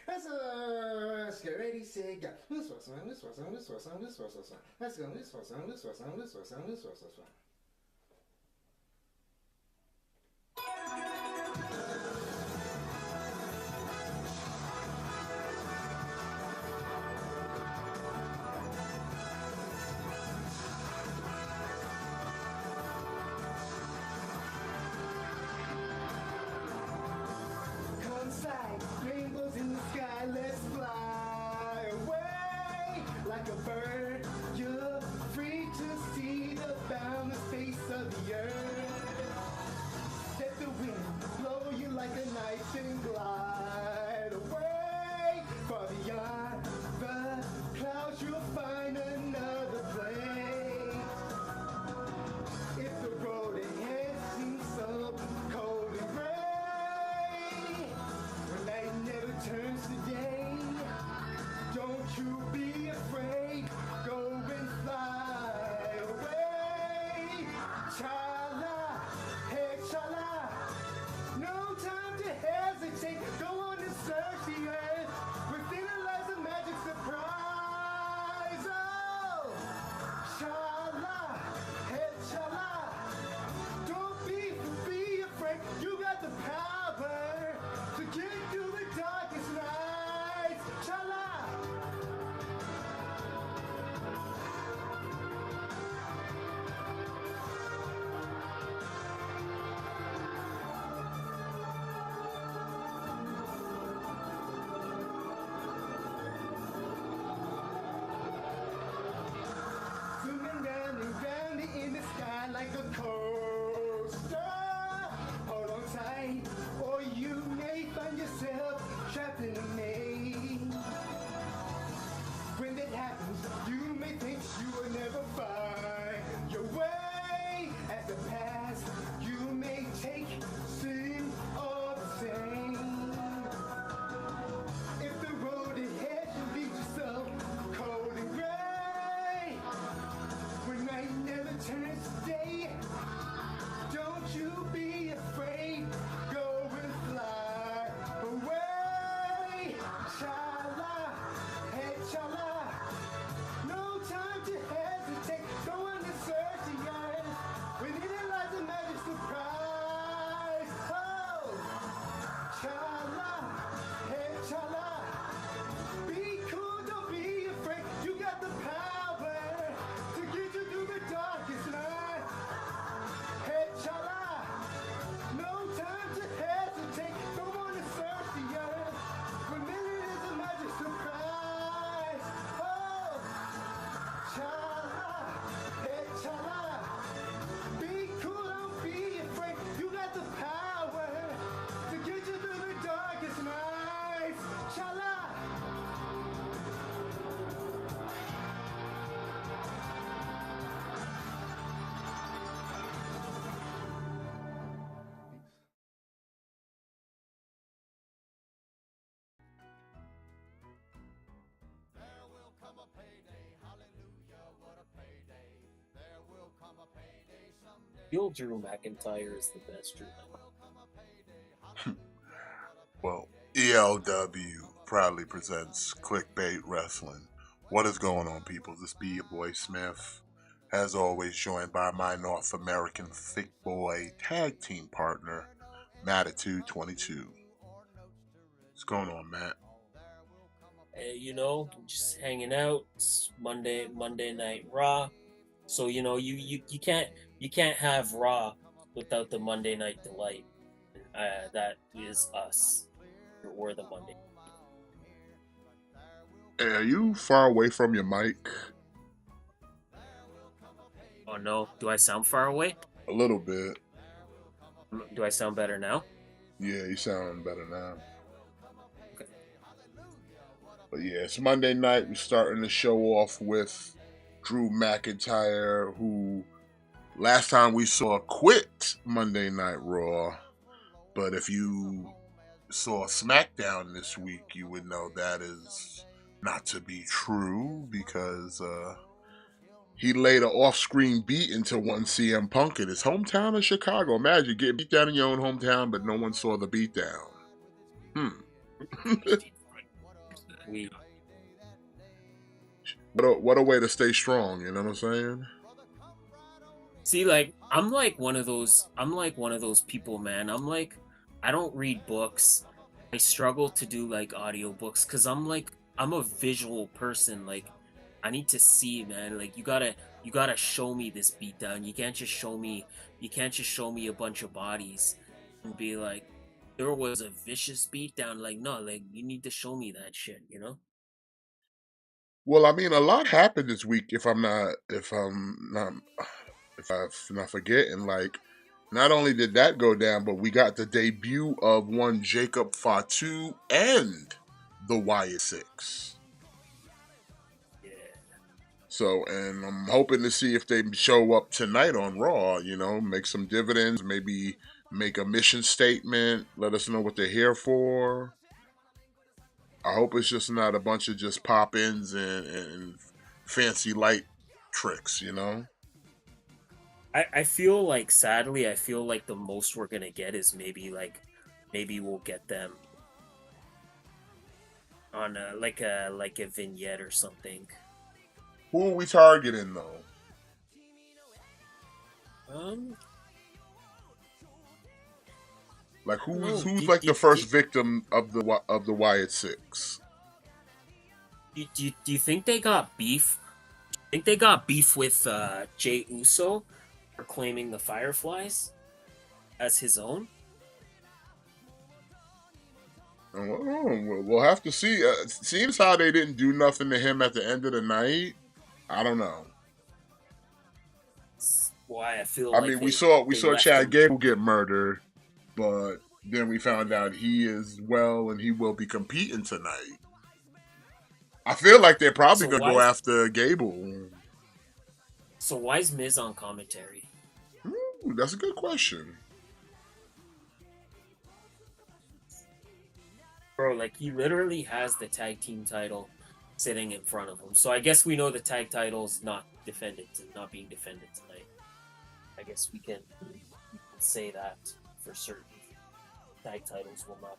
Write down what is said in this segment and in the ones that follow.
Let's get ready, say go. Let's go. Let's go. Rainbows in the sky, let's fly away like a bird. You're free to see the boundless face of the earth. Let the wind blow you like a knife and glide away. Far beyond the clouds, you'll find another place. If the road ahead seems so cold and gray, when night never turns to day, don't you be afraid. Go and fly away. Chala, hey chala. No time to hesitate. Go on and search the earth. Within it lies a magic surprise. Oh, chala, hey chala. Don't be afraid. You got the power to get through the darkest nights. Chala. Zooming round and round in the sky like a coaster. Hold on tight, or you may find yourself trapped in a maze. When that happens, you may think you will never find your way. As the past, you may take seem all the same. If the road ahead should lead you so cold and gray, when night never turns to day, don't you be afraid. Go and fly away. Chala, hey chala. No time to hesitate. Go on and search the earth. Within it lies a magic surprise. Oh, chala, hey chala. Be cool, don't be afraid. You got the power to get you through the darkest night. Hey, chala. No time to hesitate. Go on and search the earth. For me, it is a magic surprise. Oh, chala. Hey, chala. Be cool, don't be afraid. You got the power to get you through the darkest nights. Chala. There will come a payday, hallelujah, what a payday. There will come a payday someday. Bill Drew McIntyre is the best Drew. Well, ELW proudly presents KliqBait Wrestling. What is going on, people? This be your boy Smith, as always joined by my North American thick boy tag team partner, Mattitude 22. What's going on, Matt? Hey, just hanging out. It's Monday Night Raw. So you can't have Raw without the Monday Night Delight. That is us. We're the Monday. Hey, are you far away from your mic? Oh no, do I sound far away? A little bit. Do I sound better now? Yeah, you sound better now. Okay. But yeah, it's Monday night. We're starting the show off with Drew McIntyre, who last time we saw quit Monday Night Raw. But if you saw SmackDown this week, you would know that is not to be true, because he laid an off-screen beat into one CM Punk in his hometown of Chicago. Imagine getting beat down in your own hometown, but no one saw the beatdown. We What a way to stay strong. You know what I'm saying? see, like I'm like one of those. I'm like one of those people, man. I'm like, I don't read books. I struggle to do like audiobooks because I'm a visual person. Like, I need to see, man. Like, you gotta show me this beatdown. You can't just show me a bunch of bodies and be like, there was a vicious beatdown. Like, no, like you need to show me that shit. You know? Well, I mean, a lot happened this week. If I'm not forgetting, like, not only did that go down, but we got the debut of one Jacob Fatu and the Wyatt Six. Yeah. So, and I'm hoping to see if they show up tonight on Raw, you know, make some dividends, maybe make a mission statement, let us know what they're here for. I hope it's just not a bunch of just pop ins and fancy light tricks, you know? I feel like sadly I feel like the most we're gonna get is maybe we'll get them on like a vignette or something. Who are we targeting though? Um, Like I don't know. who's like the first victim of the Wyatt Six? Do you think they got beef? Think they got beef with Jay Uso for claiming the Fireflies as his own? We'll have to see. Seems how they didn't do nothing to him at the end of the night. I don't know. Why I feel I like mean, we saw they left Chad him. Gable get murdered, but then we found out he is well and he will be competing tonight. I feel like they're probably So gonna why go is after Gable. so why is Miz on commentary? Ooh, that's a good question. Bro, like he literally has the tag team title sitting in front of him. So I guess we know the tag title's not being defended tonight. I guess we can say that for certain. Tag titles will not.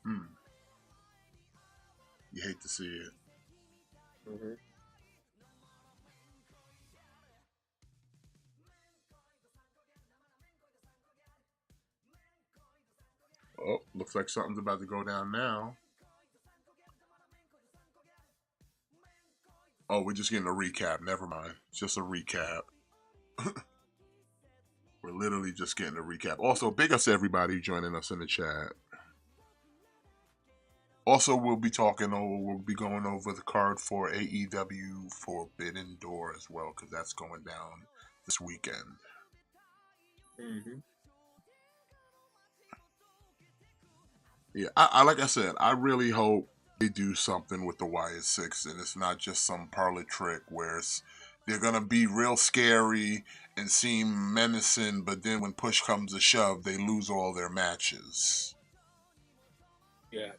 Hmm. You hate to see it. Mm-hmm. Oh, looks like something's about to go down now. Oh, we're just getting a recap. Never mind. It's just a recap. We're literally just getting a recap. Also, big ups to everybody joining us in the chat. Also, we'll be going over the card for AEW Forbidden Door as well, because that's going down this weekend. Mm-hmm. Yeah, I like I said, I really hope they do something with the Wyatt Six, and it's not just some parlor trick where they're gonna be real scary and seem menacing, but then when push comes to shove, they lose all their matches. Yeah.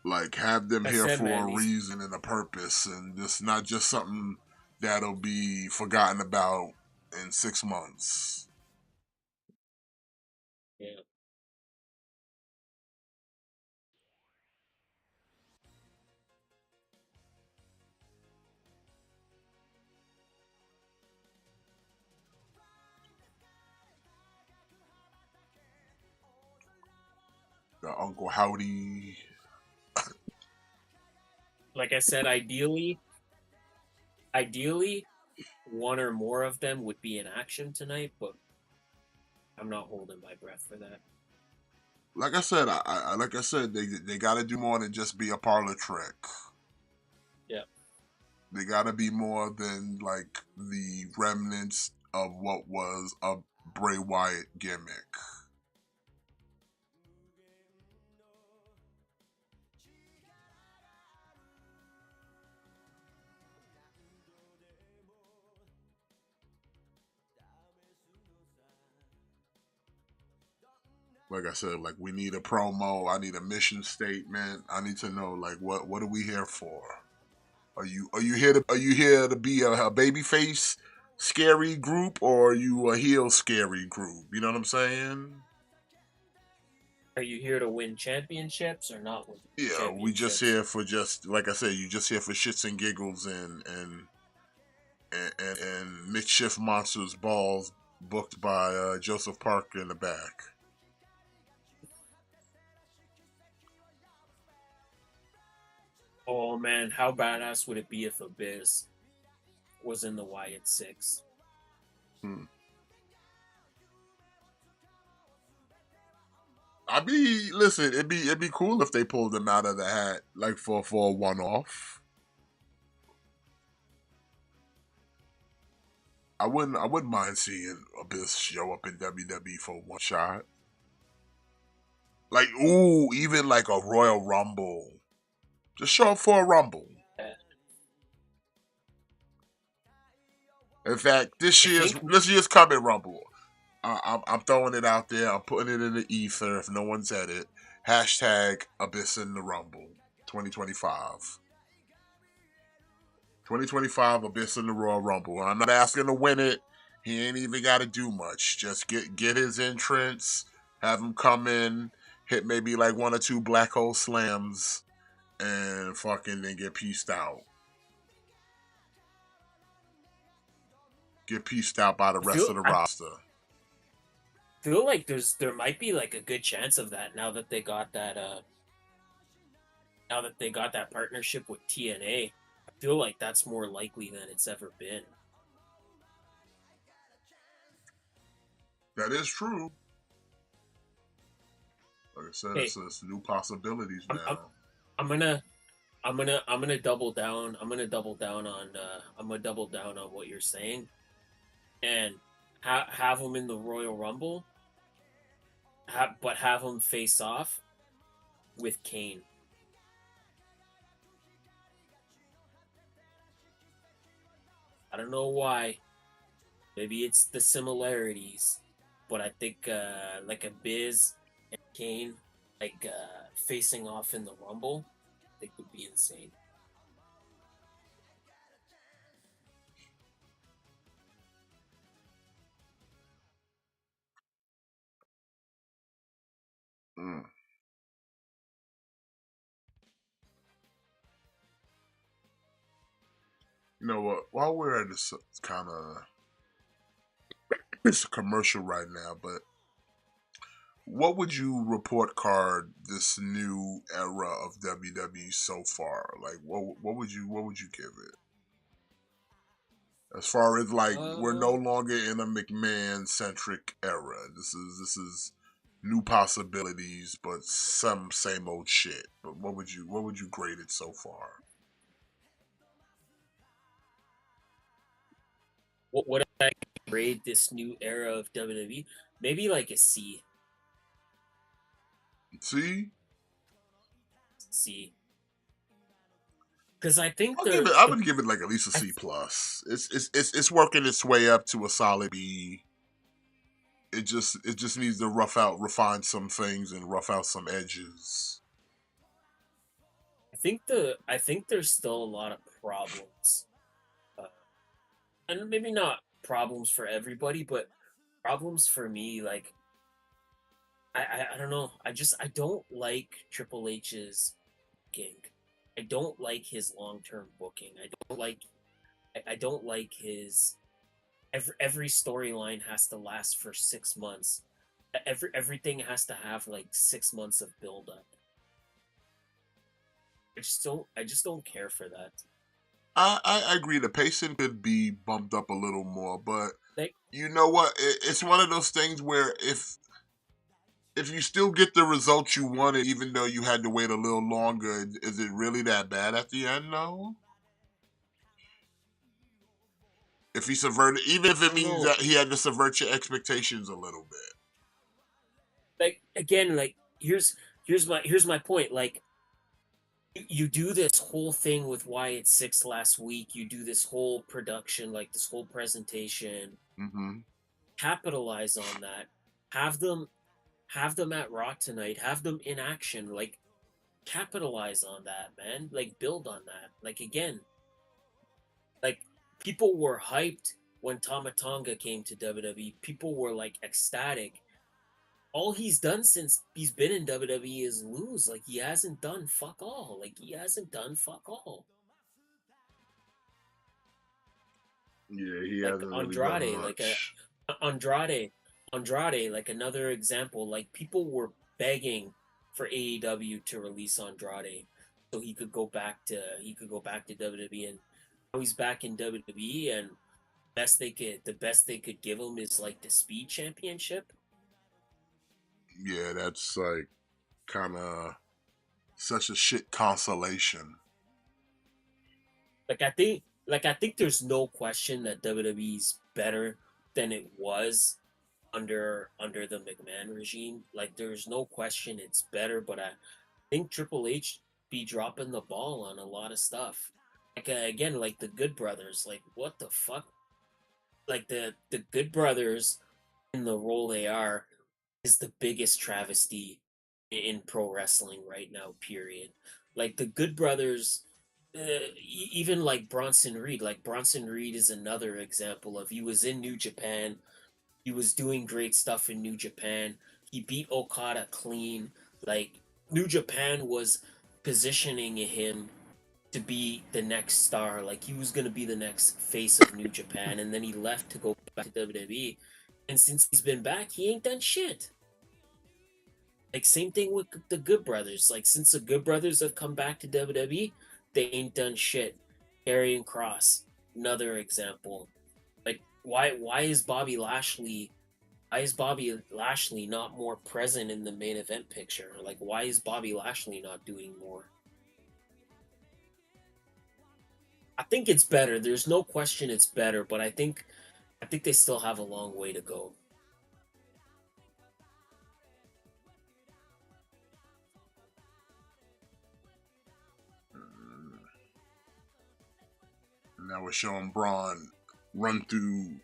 Like, have them I here said, for man, a reason and a purpose, and it's not just something that'll be forgotten about in 6 months. yeah. The Uncle Howdy. Like I said, ideally, one or more of them would be in action tonight, but I'm not holding my breath for that. Like I said, they got to do more than just be a parlor trick. Yeah. They got to be more than like the remnants of what was a Bray Wyatt gimmick. Like I said, like we need a promo. I need a mission statement. I need to know like what are we here for? Are you here to be a babyface scary group, or are you a heel scary group? You know what I'm saying? Are you here to win championships or not win Yeah, we just championships? here for just like I said, you just here for shits and giggles and makeshift monsters balls booked by Joseph Parker in the back. Oh man, how badass would it be if Abyss was in the Wyatt Six? Hmm. Listen, it'd be cool if they pulled them out of the hat, like for a one off. I wouldn't mind seeing Abyss show up in WWE for one shot. Like, ooh, even like a Royal Rumble. Just show up for a Rumble. Yeah. In fact, this year's coming Rumble. I'm throwing it out there. I'm putting it in the ether. If no one's at it, hashtag Abyss in the Rumble 2025. 2025 Abyss in the Royal Rumble. I'm not asking to win it. He ain't even got to do much. Just get his entrance, have him come in, hit maybe like one or two black hole slams, and fucking then get pieced out. Get pieced out by the rest of the roster. Feel like there might be like a good chance of that now that they got that partnership with TNA. I feel like that's more likely than it's ever been. That is true. Like I said, it's new possibilities now. I'm gonna double down. I'm gonna double down on what you're saying, and have them in the Royal Rumble. But have them face off with Kane. I don't know why. Maybe it's the similarities, but I think like a Biz and Kane facing off in the Rumble, I think would be insane. Mm. You know what? While we're at this kind of it's a commercial right now, but what would you report card this new era of WWE so far? Like, what would you give it? As far as like, we're no longer in a McMahon centric era. This is new possibilities, but some same old shit. But what would you grade it so far? What would I grade this new era of WWE? Maybe like a C. See? C. Because I think I would give it like at least a C plus. It's working its way up to a solid B. It just needs to refine some things and rough out some edges. I think there's still a lot of problems, and maybe not problems for everybody, but problems for me. Like I don't know. I don't like Triple H's booking. I don't like his long term booking. I don't like his every storyline has to last for 6 months. Everything has to have like 6 months of build up. I just don't care for that. I agree. The pacing could be bumped up a little more, but Like, you know what? It's one of those things where if you still get the results you wanted, even though you had to wait a little longer, is it really that bad at the end, though? If he subverted, even if it means that he had to subvert your expectations a little bit. like again, like here's my point. Like you do this whole thing with Wyatt Six last week. You do this whole production, like this whole presentation. Mm-hmm. Capitalize on that. Have them at Raw tonight. Have them in action. Like, capitalize on that, man. Like, build on that. Like, again, like, people were hyped when Tama Tonga came to WWE. People were like ecstatic. All he's done since he's been in WWE is lose. Like, he hasn't done fuck all. Like, he hasn't done fuck all. Yeah, he Like hasn't really done Andrade, much. Andrade, like another example. Like, people were begging for AEW to release Andrade so he could go back to WWE, and now he's back in WWE, and the best they could give him is like the Speed Championship. Yeah, that's like kind of such a shit consolation. I think there's no question that WWE's better than it was under the McMahon regime. Like, there's no question it's better, but I think Triple H be dropping the ball on a lot of stuff. Like, again, like the Good Brothers. Like, what the fuck? Like, the Good Brothers in the role they are is the biggest travesty in pro wrestling right now. Period. Like, the Good Brothers, even like Bronson Reed. Like, Bronson Reed is another example of, he was in New Japan. He was doing great stuff in New Japan. He beat Okada clean. Like, New Japan was positioning him to be the next star. Like, he was gonna be the next face of New Japan, and then he left to go back to WWE. And since he's been back, he ain't done shit. Like, same thing with the Good Brothers. Like, since the Good Brothers have come back to WWE, they ain't done shit. Karrion Kross, another example. Like, why is Bobby Lashley not more present in the main event picture? Like, why is Bobby Lashley not doing more? I think it's better. There's no question it's better, but I think they still have a long way to go. Now we're showing Braun run through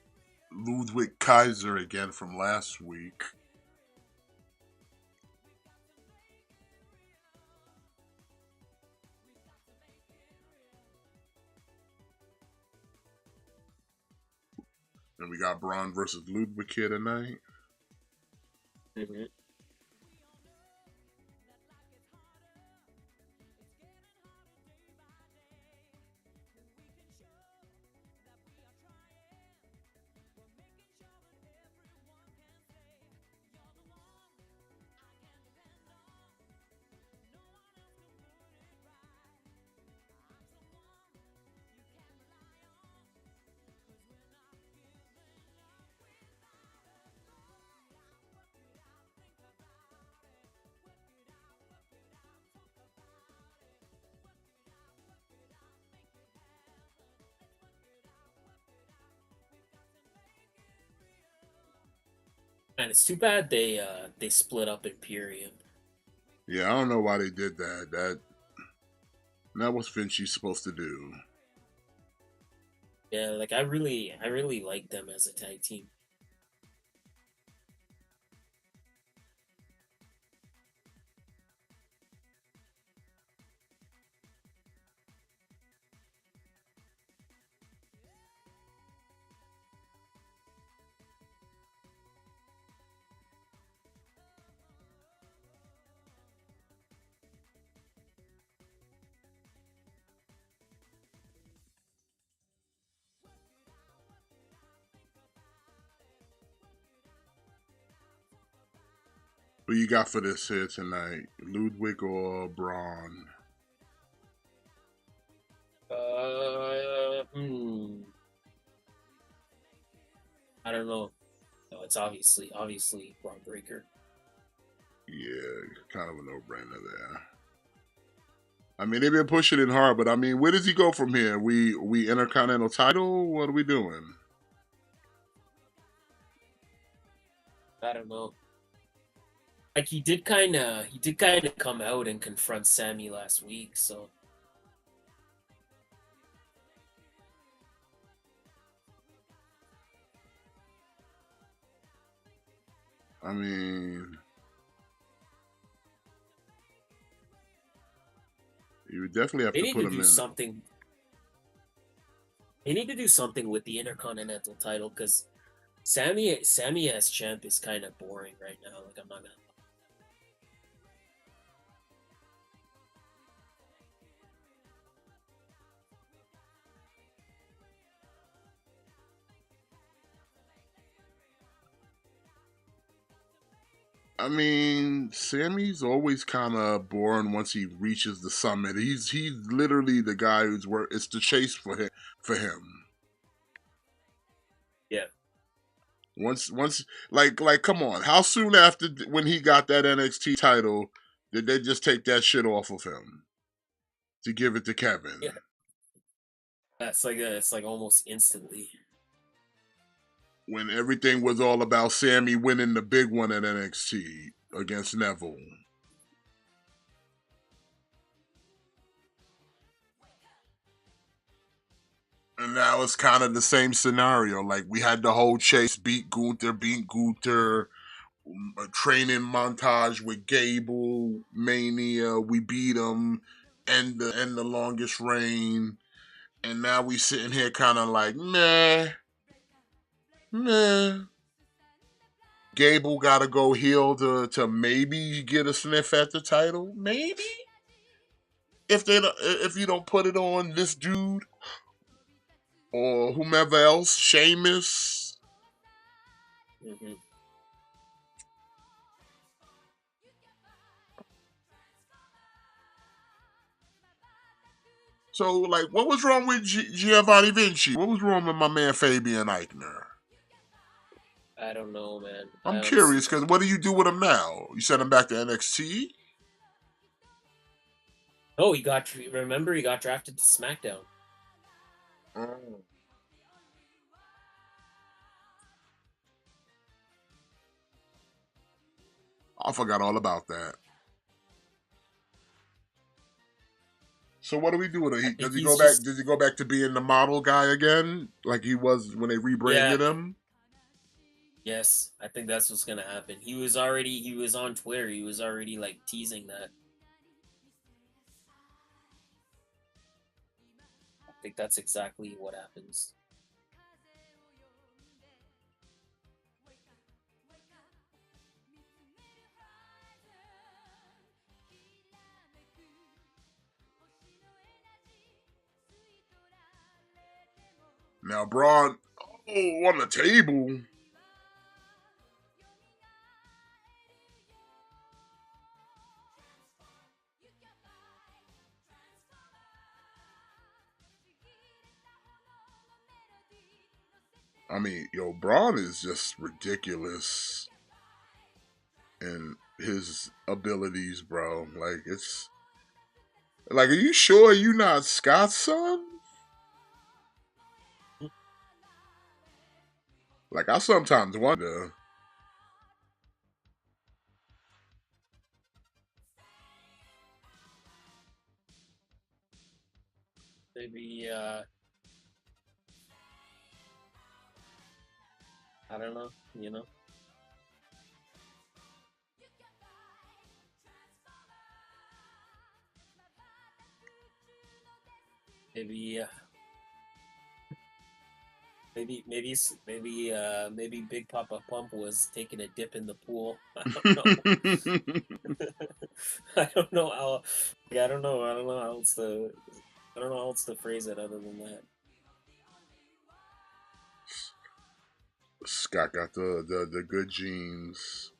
Ludwig Kaiser again from last week. And we got Braun versus Ludwig here tonight. Mm-hmm. And it's too bad they split up Imperium. Yeah, I don't know why they did that. That was Finchy's supposed to do. Yeah, like, I really like them as a tag team. Who you got for this here tonight? Ludwig or Braun? Hmm. I don't know. No, it's obviously Braun Breaker. Yeah, kind of a no-brainer there. I mean, they've been pushing it hard, but I mean, where does he go from here? We Intercontinental title? What are we doing? I don't know. Like, he did kind of come out and confront Sammy last week, so I mean, would definitely have They to need put to him do in. something. They need to do something with the Intercontinental title because Sammy as champ is kind of boring right now. Like I'm not gonna. I mean, Sammy's always kind of boring once he reaches the summit. He's literally the guy who's where it's the chase for him. Yeah. Once like come on, how soon after when he got that NXT title did they just take that shit off of him to give it to Kevin? Yeah. It's like almost instantly. When everything was all about Sammy winning the big one at NXT against Neville. And now it's kind of the same scenario. Like we had the whole Chase beat Gunther, a training montage with Gable, Mania, we beat him, and the longest reign. And now we sitting here kind of like, meh. Gable got to go heel to maybe get a sniff at the title, maybe. If you don't put it on this dude or whomever else, Sheamus. Mm-hmm. So, like, what was wrong with Giovanni Vinci? What was wrong with my man Fabian Eichner? I don't know, man. I'm curious because what do you do with him now? You send him back to NXT? Oh, he got drafted to SmackDown. Oh. I forgot all about that. So what do we do with it? Does he go back? Does he go back to being the model guy again, like he was when they rebranded him? Yes, I think that's what's gonna happen. He was on Twitter. He was already like teasing that. I think that's exactly what happens. Now, Braun, on the table. I mean, Braun is just ridiculous in his abilities, bro. Like, it's like, are you sure you not Scott's son? Like, I sometimes wonder. Maybe I don't know. Maybe maybe Big Papa Pump was taking a dip in the pool. I don't know. I don't know how. I don't know. I don't know how else to. I don't know how else to phrase it other than that. Scott got the good genes.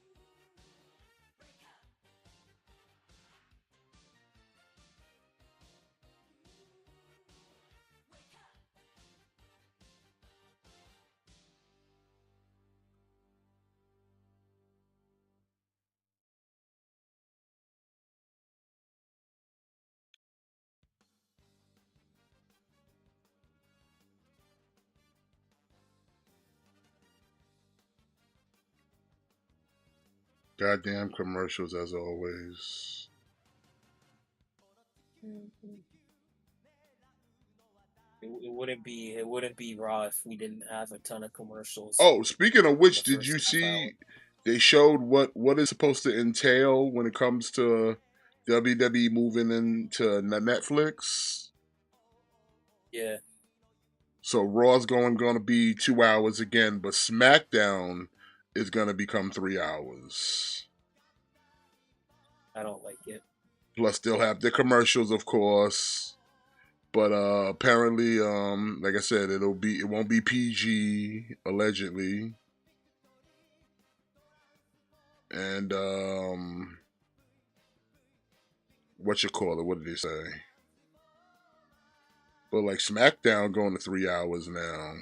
Goddamn commercials as always. It wouldn't be Raw if we didn't have a ton of commercials. Oh, speaking of which, did you see they showed what is supposed to entail when it comes to WWE moving into Netflix. Yeah. So Raw's going to be 2 hours again, but SmackDown is going to become 3 hours. I don't like it. Plus, they'll have the commercials, of course. But apparently, like I said, it won't be PG, allegedly. And what you call it? What did they say? But like SmackDown going to 3 hours now.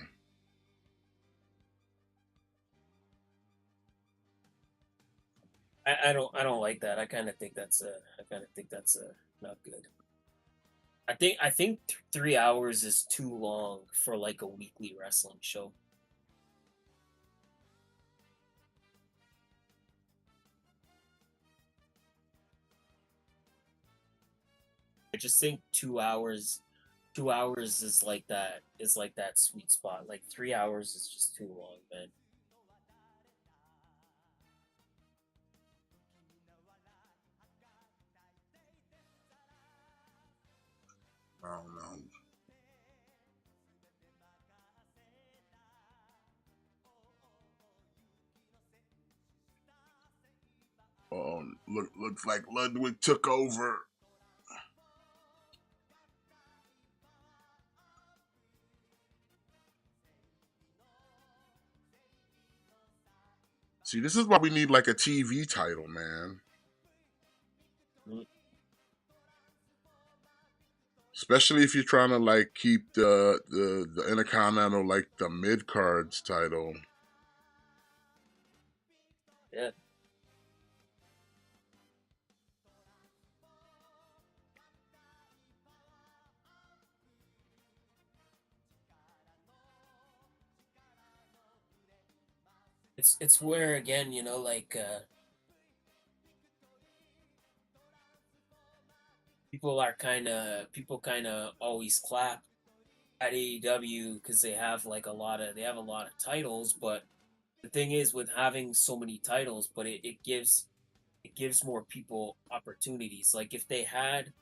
I don't like that. I kind of think that's not good. I think 3 hours is too long for like a weekly wrestling show. I just think 2 hours 2 hours is like that sweet spot. Like 3 hours is just too long, man. I don't know. Looks like Ludwig took over. See, this is why we need like a TV title, man. Especially if you're trying to like keep the Intercontinental, like the mid cards title. Yeah. It's where again, like people kind of always clap at AEW because they have a lot of titles, but the thing is with having so many titles, but it gives more people opportunities. Like if they had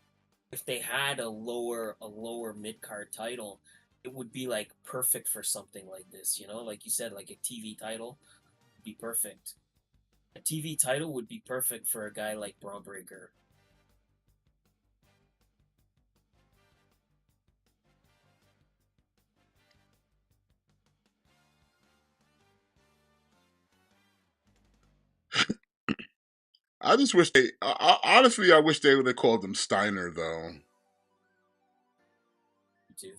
a lower mid card title, it would be like perfect for something like this, like you said, like a TV title would be perfect. A TV title would be perfect for a guy like Braun Breaker. I just wish honestly, I wish they would have called him Steiner, though. Me too.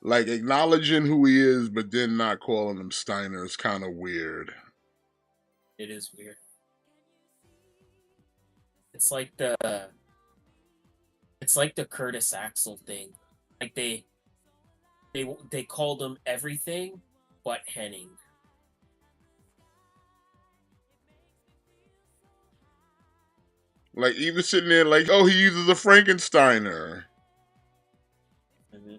Like, acknowledging who he is, but then not calling him Steiner is kind of weird. It is weird. It's like the Curtis Axel thing. Like they called him everything but Henning. Like, even sitting there like, oh, he uses a Frankensteiner. Mm-hmm.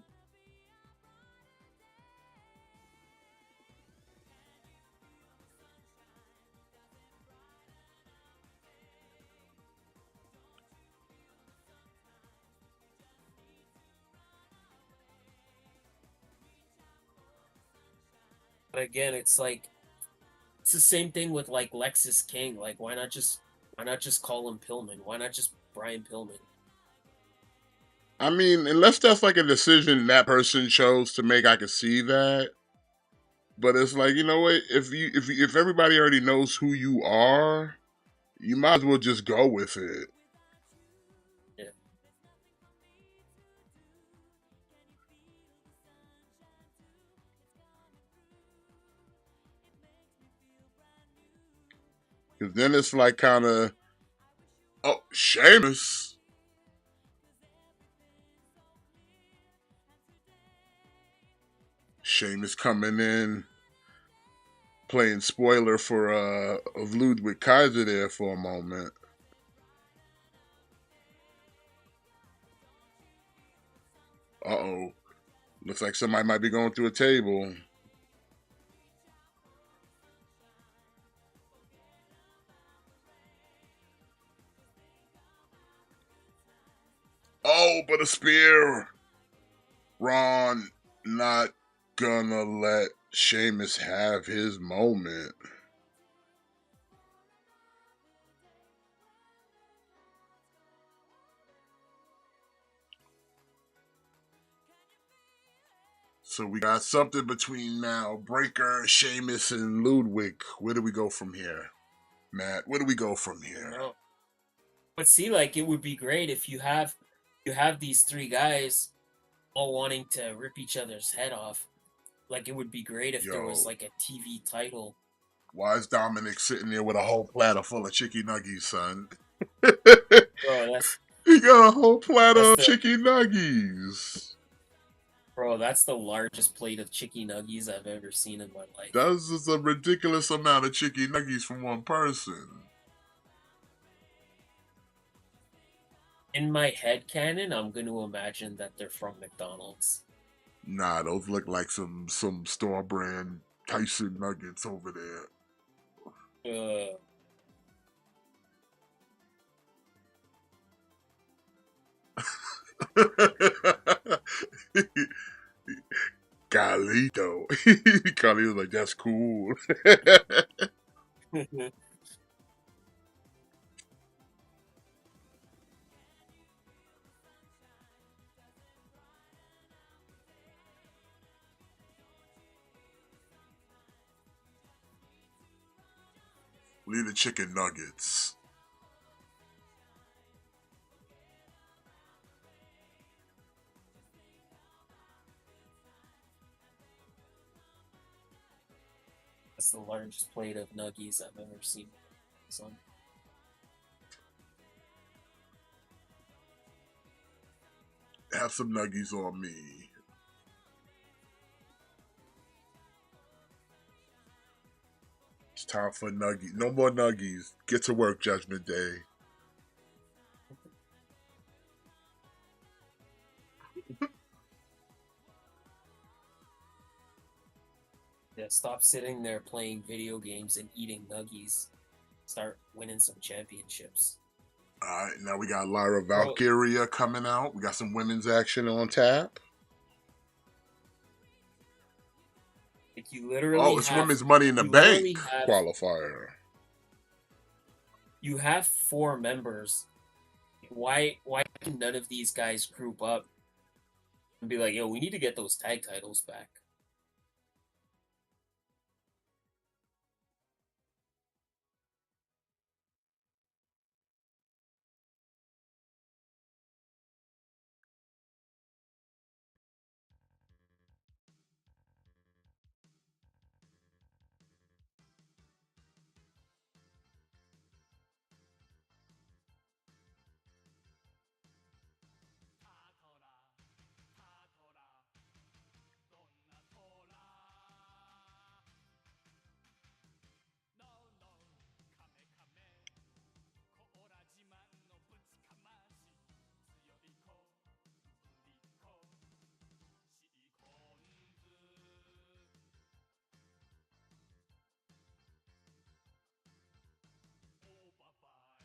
But again, it's the same thing with like Lexus King. Like why not just call him Pillman? Why not just Brian Pillman? I mean, unless that's like a decision that person chose to make, I could see that. But it's like, you know what? If everybody already knows who you are, you might as well just go with it. Yeah. Because then it's like kind of, oh, Sheamus. Sheamus coming in, playing spoiler for of Ludwig Kaiser there for a moment. Uh-oh. Looks like somebody might be going through a table. for the spear. Ron not gonna let Sheamus have his moment. So we got something between now Breaker, Sheamus, and Ludwig. Where do we go from here, Matt? Where do we go from here? No. But see, like it would be great if you have these three guys all wanting to rip each other's head off. Like it would be great if there was like a TV title. Why is Dominic sitting there with a whole platter full of chicken nuggies, son? Bro, he got a whole platter of chicken nuggies. Bro, that's the largest plate of chicken nuggies I've ever seen in my life. That's just a ridiculous amount of chicken nuggies from one person. In my head canon, I'm going to imagine that they're from McDonald's. Nah, those look like some store brand Tyson nuggets over there. Carlito. Carlito's like, that's cool. Leave the chicken nuggets. That's the largest plate of nuggies I've ever seen. Son. Have some nuggies on me. It's time for nuggies. No more nuggies. Get to work, Judgment Day. Yeah, stop sitting there playing video games and eating nuggies. Start winning some championships. Alright, now we got Lyra Valkyria coming out. We got some women's action on tap. Like you literally it's Women's Money in the Bank qualifier. You have 4 members. Why can none of these guys group up and be like, yo, we need to get those tag titles back?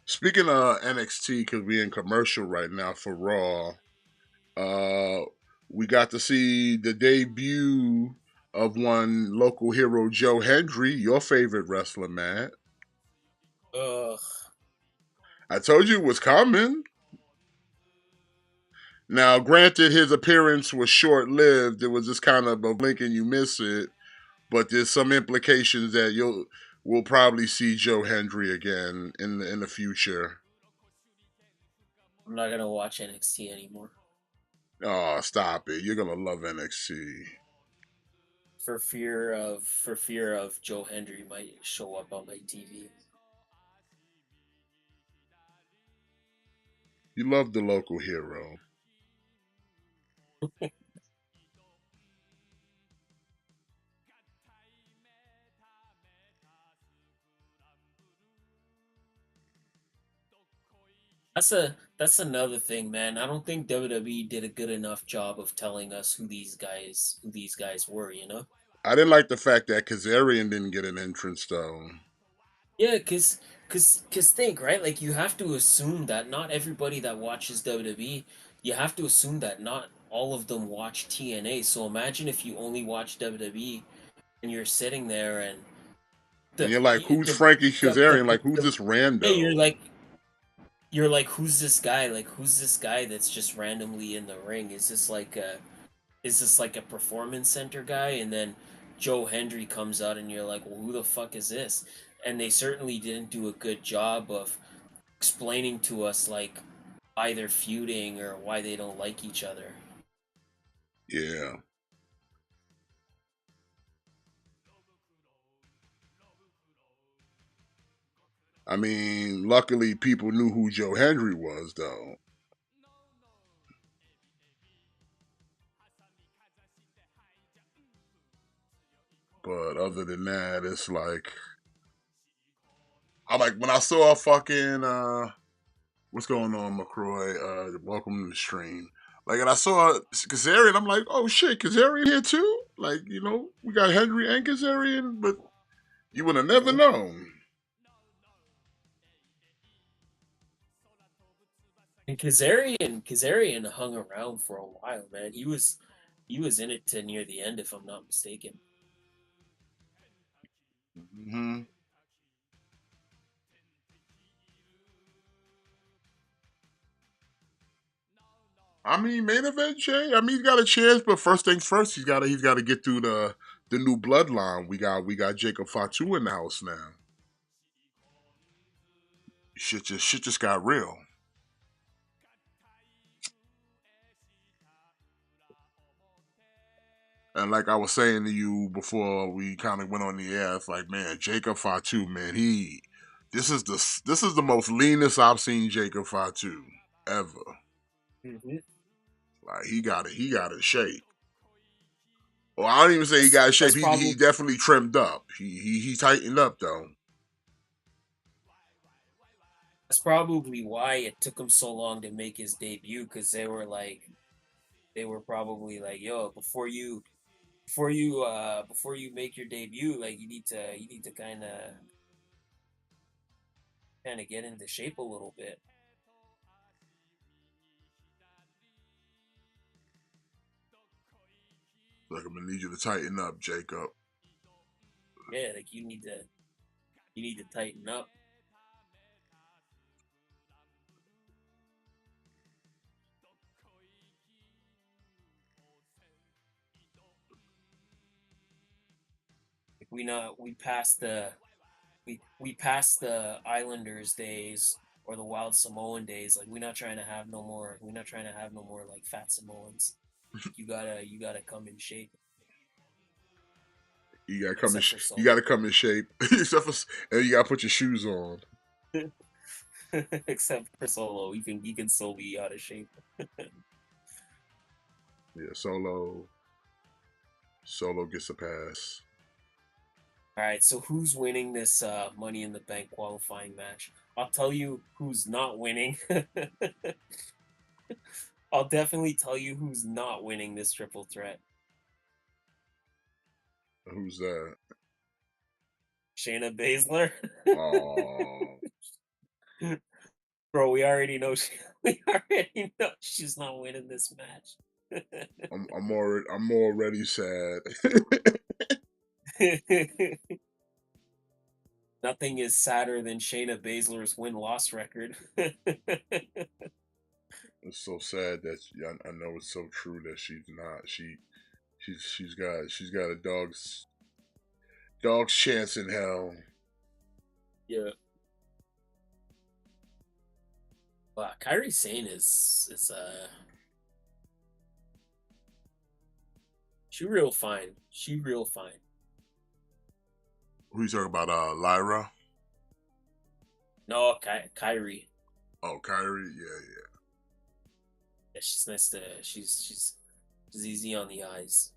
Speaking of NXT, because we're in commercial right now for Raw, we got to see the debut of one local hero, Joe Hendry, your favorite wrestler, Matt. Ugh. I told you it was coming. Now, granted, his appearance was short-lived. It was just kind of a blink and you miss it. But there's some implications that we'll probably see Joe Hendry again in the future. I'm not gonna watch NXT anymore. Oh, stop it! You're gonna love NXT. For fear of Joe Hendry might show up on my TV. You love the local hero. That's another thing, man. I don't think WWE did a good enough job of telling us who these guys were, you know? I didn't like the fact that Kazarian didn't get an entrance though. Yeah, cause think, right? Like you have to assume that not everybody that watches WWE you have to assume that not all of them watch TNA. So imagine if you only watch WWE and you're sitting there and And the you're like, who's Frankie Kazarian? Like, who's this yeah, rando? you're like, who's this guy? Like, who's this guy that's just randomly in the ring? Is this like a performance center guy? And then Joe Hendry comes out, and you're like, well, who the fuck is this? And they certainly didn't do a good job of explaining to us like why they're feuding or why they don't like each other. Yeah. I mean, luckily people knew who Joe Hendry was, though. But other than that, it's like, I like when I saw fucking what's going on, McCroy? Welcome to the stream. Like, and I saw Kazarian, I'm like, oh shit, Kazarian here too? Like, you know, we got Hendry and Kazarian, but you would have never known. And Kazarian hung around for a while, man. He was in it to near the end, if I'm not mistaken. Mm-hmm. I mean, main event Jay. I mean, he's got a chance, but first things first, he's got to get through the new bloodline. We got Jacob Fatu in the house now. Shit just got real. And like I was saying to you before we kind of went on the air, it's like, man, Jacob Fatu, man, this is the most leanest I've seen Jacob Fatu ever. Mm-hmm. Like he got in shape. Well, I don't even say he got in shape. He definitely trimmed up. He tightened up though. That's probably why it took him so long to make his debut, because they were probably like, yo, before you make your debut, like you need to kind of get into shape a little bit. Like, I'm gonna need you to tighten up, Jacob. Yeah, like you need to tighten up. Like we passed the Islanders days or the Wild Samoan days. Like we're not trying to have no more like fat Samoans. You gotta come in shape. You gotta come in. Except for You Solo. gotta come in shape. Except for, and you gotta put your shoes on. Except for Solo, he can still be out of shape. Yeah, Solo gets a pass. All right, so who's winning this Money in the Bank qualifying match? I'll tell you who's not winning. I'll definitely tell you who's not winning this triple threat. Who's that? Shayna Baszler. Oh, Bro, we already know we already know she's not winning this match. I'm already sad. Nothing is sadder than Shayna Baszler's win-loss record. It's so sad that I know it's so true that she's not. She's got a dog's chance in hell. Yeah. Wow, Kyrie Sane is she real fine. She real fine. Who you talking about? Lyra. No, Kyrie. Oh, Kyrie. Yeah, Yeah, she's nice to she's easy on the eyes.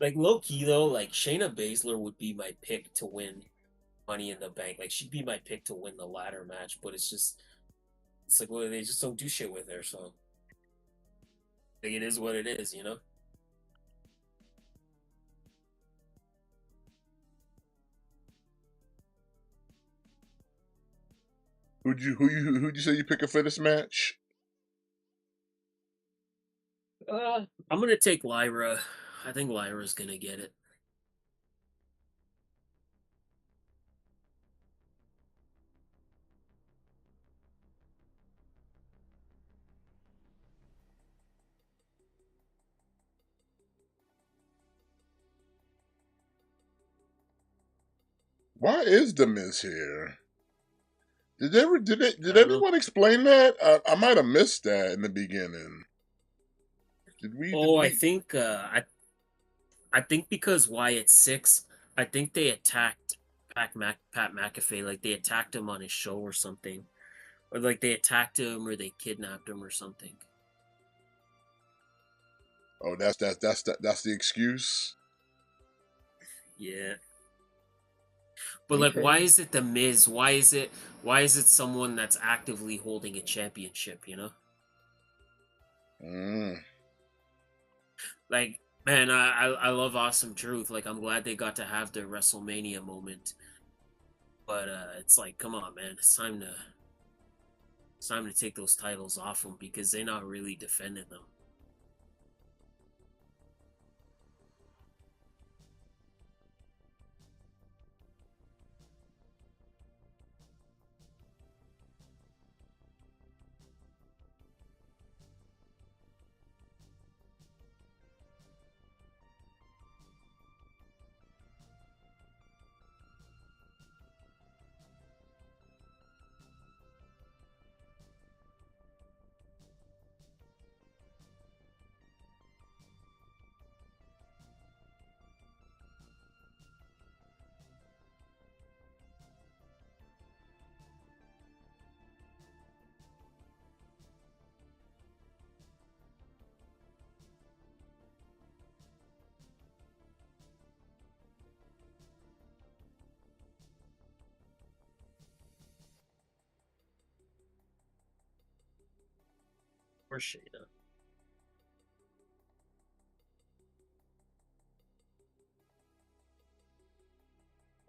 Like low key though, like Shayna Baszler would be my pick to win Money in the Bank. Like she'd be my pick to win the ladder match, but it's like well, they just don't do shit with her, so like it is what it is, you know? Who'd you say you picking for this match? I'm gonna take Lyra. I think Lyra's gonna get it. Why is the Miz here? Did I don't know. anyone explain that? I might have missed that in the beginning. Did Oh, we? I think because Wyatt's 6, I think they attacked Pat McAfee. Like they attacked him on his show or something, or like they attacked him or they kidnapped him or something. Oh, that's the excuse. Yeah. But like, Okay. why is it the Miz? Why is it someone that's actively holding a championship? You know, Mm. like man, I love Awesome Truth. Like I'm glad they got to have their WrestleMania moment. But it's like, come on, man, it's time to take those titles off them because they're not really defending them. Or Shayna.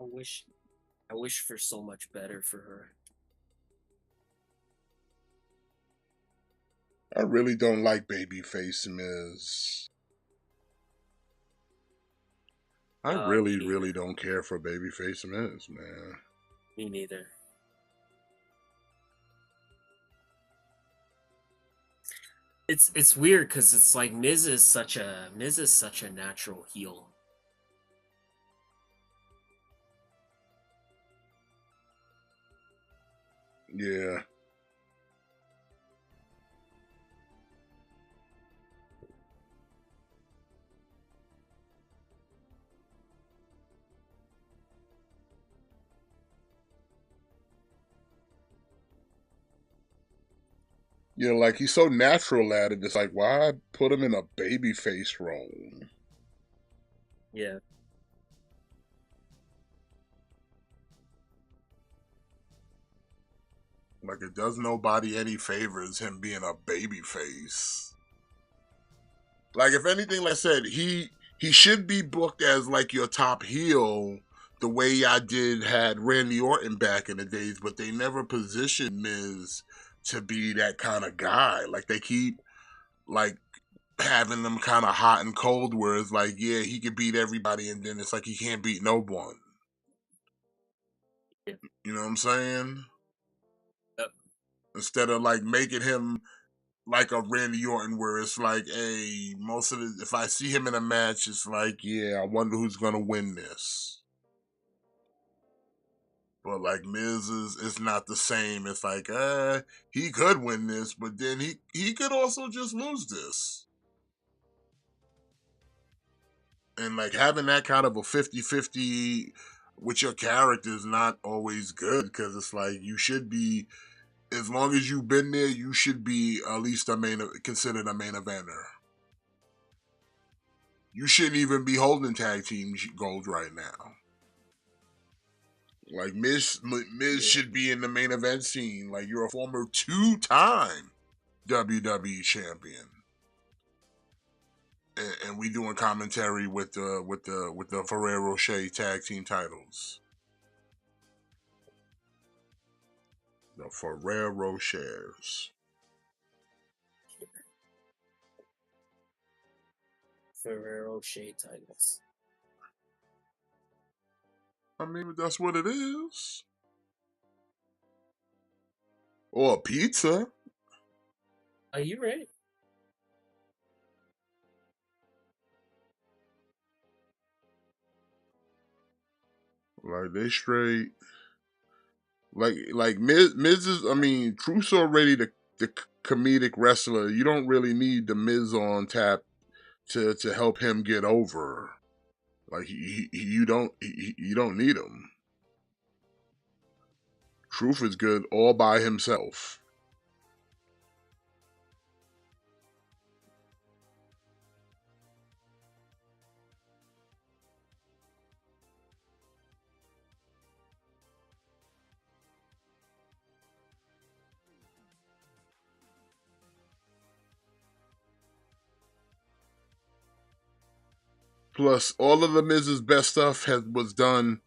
I wish I wish for so much better for her. I really don't like babyface Miz. I Me really, really neither. don't care for babyface Miz, man. Me neither. It's weird because it's like Miz is such a natural heel. Yeah. You know, like he's so natural at it. It's like, why put him in a babyface role? Yeah. Like it does nobody any favors him being a babyface. Like if anything, like I said, he should be booked as like your top heel, the way I did had Randy Orton back in the days, but they never positioned Miz to be that kind of guy. Like they keep like having them kind of hot and cold, where it's like, yeah, he can beat everybody, and then it's like he can't beat no one. Yeah. You know what I'm saying? Yep. Instead of like making him like a Randy Orton, where it's like, hey, most of the if I see him in a match, it's like, yeah, I wonder who's gonna win this. But like Miz is not the same. It's like, he could win this, but then he could also just lose this. And like having that kind of a 50-50 with your character is not always good, because it's like you should be, as long as you've been there, you should be at least considered a main eventer. You shouldn't even be holding tag team gold right now. Like Miz Yeah. should be in the main event scene. Like you're a former 2-time WWE champion, and we doing commentary with the Ferrero Rocher tag team titles. The Ferrero shares. Ferrero Shea titles. I mean, that's what it is. Or a pizza. Are you right? Like they straight. Like Miz is. I mean, Truth's already the comedic wrestler. You don't really need the Miz on tap to help him get over. Like you don't need him. Truth is good all by himself. Plus, all of the Miz's best stuff was done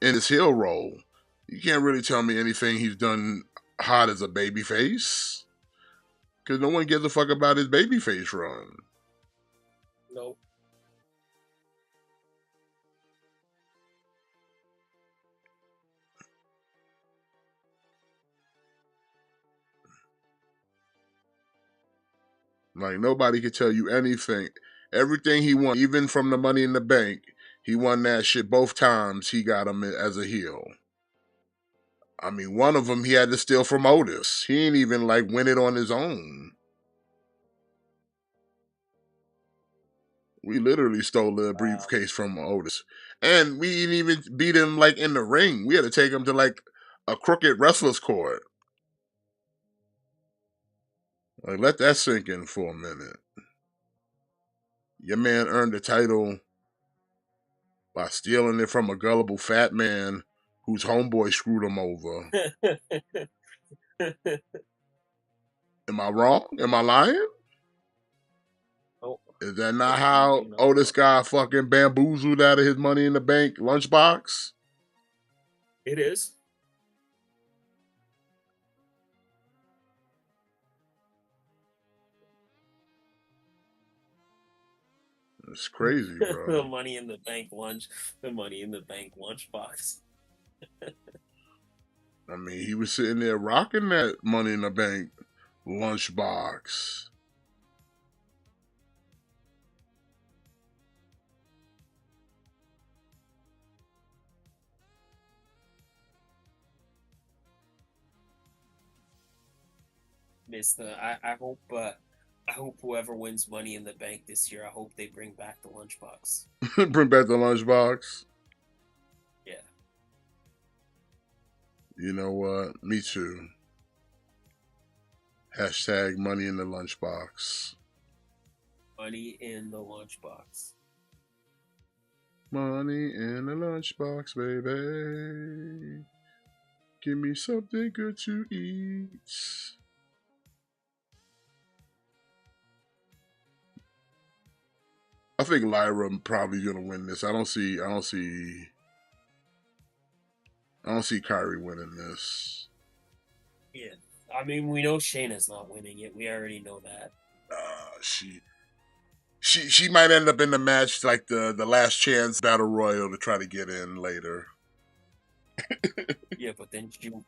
in his heel role. You can't really tell me anything he's done hot as a babyface. Because no one gives a fuck about his babyface run. Nope. Like, nobody could tell you anything. Everything he won, even from the Money in the Bank, he won that shit both times he got him as a heel. I mean, one of them he had to steal from Otis. He ain't even, like, win it on his own. We literally stole the briefcase from Otis. And we didn't even beat him, like, in the ring. We had to take him to, like, a crooked wrestler's court. Like, let that sink in for a minute. Your man earned the title by stealing it from a gullible fat man whose homeboy screwed him over. Am I wrong? Am I lying? Oh, Is that not how Otis got fucking bamboozled out of his Money in the Bank lunchbox? it is. It's crazy, The bro. Money in the Bank lunchbox. I mean, he was sitting there rocking that Money in the Bank lunchbox. I hope whoever wins Money in the Bank this year, I hope they bring back the lunchbox. Bring back the lunchbox. Yeah. You know what? Me too. Hashtag Money in the Lunchbox. Money in the lunchbox. Money in the lunchbox, baby. Give me something good to eat. I think Lyra probably gonna win this. I don't see Kyrie winning this. Yeah. I mean, we know Shayna's not winning it. We already know that. She might end up in the match like the last chance battle royal to try to get in later. Yeah, but then she won't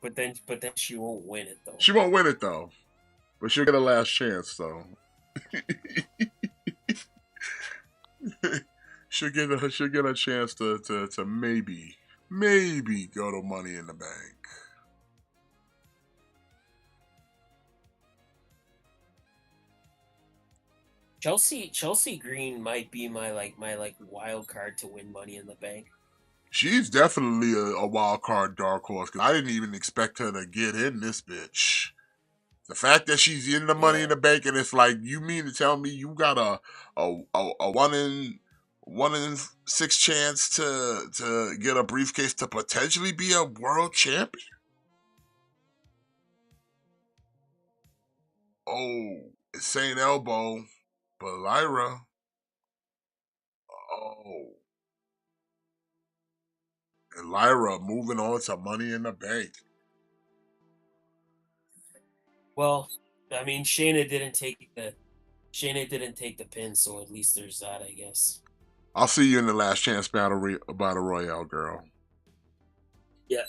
win it though. She won't win it though, but she'll get a last chance though. she'll get a chance to maybe go to Money in the Bank. Chelsea Green might be my wild card to win Money in the Bank. She's definitely a wild card dark horse because I didn't even expect her to get in this bitch. The fact that she's in the Money in the Bank and it's like, you mean to tell me you got a 1 in 6 chance to get a briefcase to potentially be a world champion? Oh, it's Saint Elbow, but Lyra. Oh. And Lyra moving on to Money in the Bank. Well, I mean, Shayna didn't take the pin, so at least there's that, I guess. I'll see you in the last chance battle royale, girl. Yeah.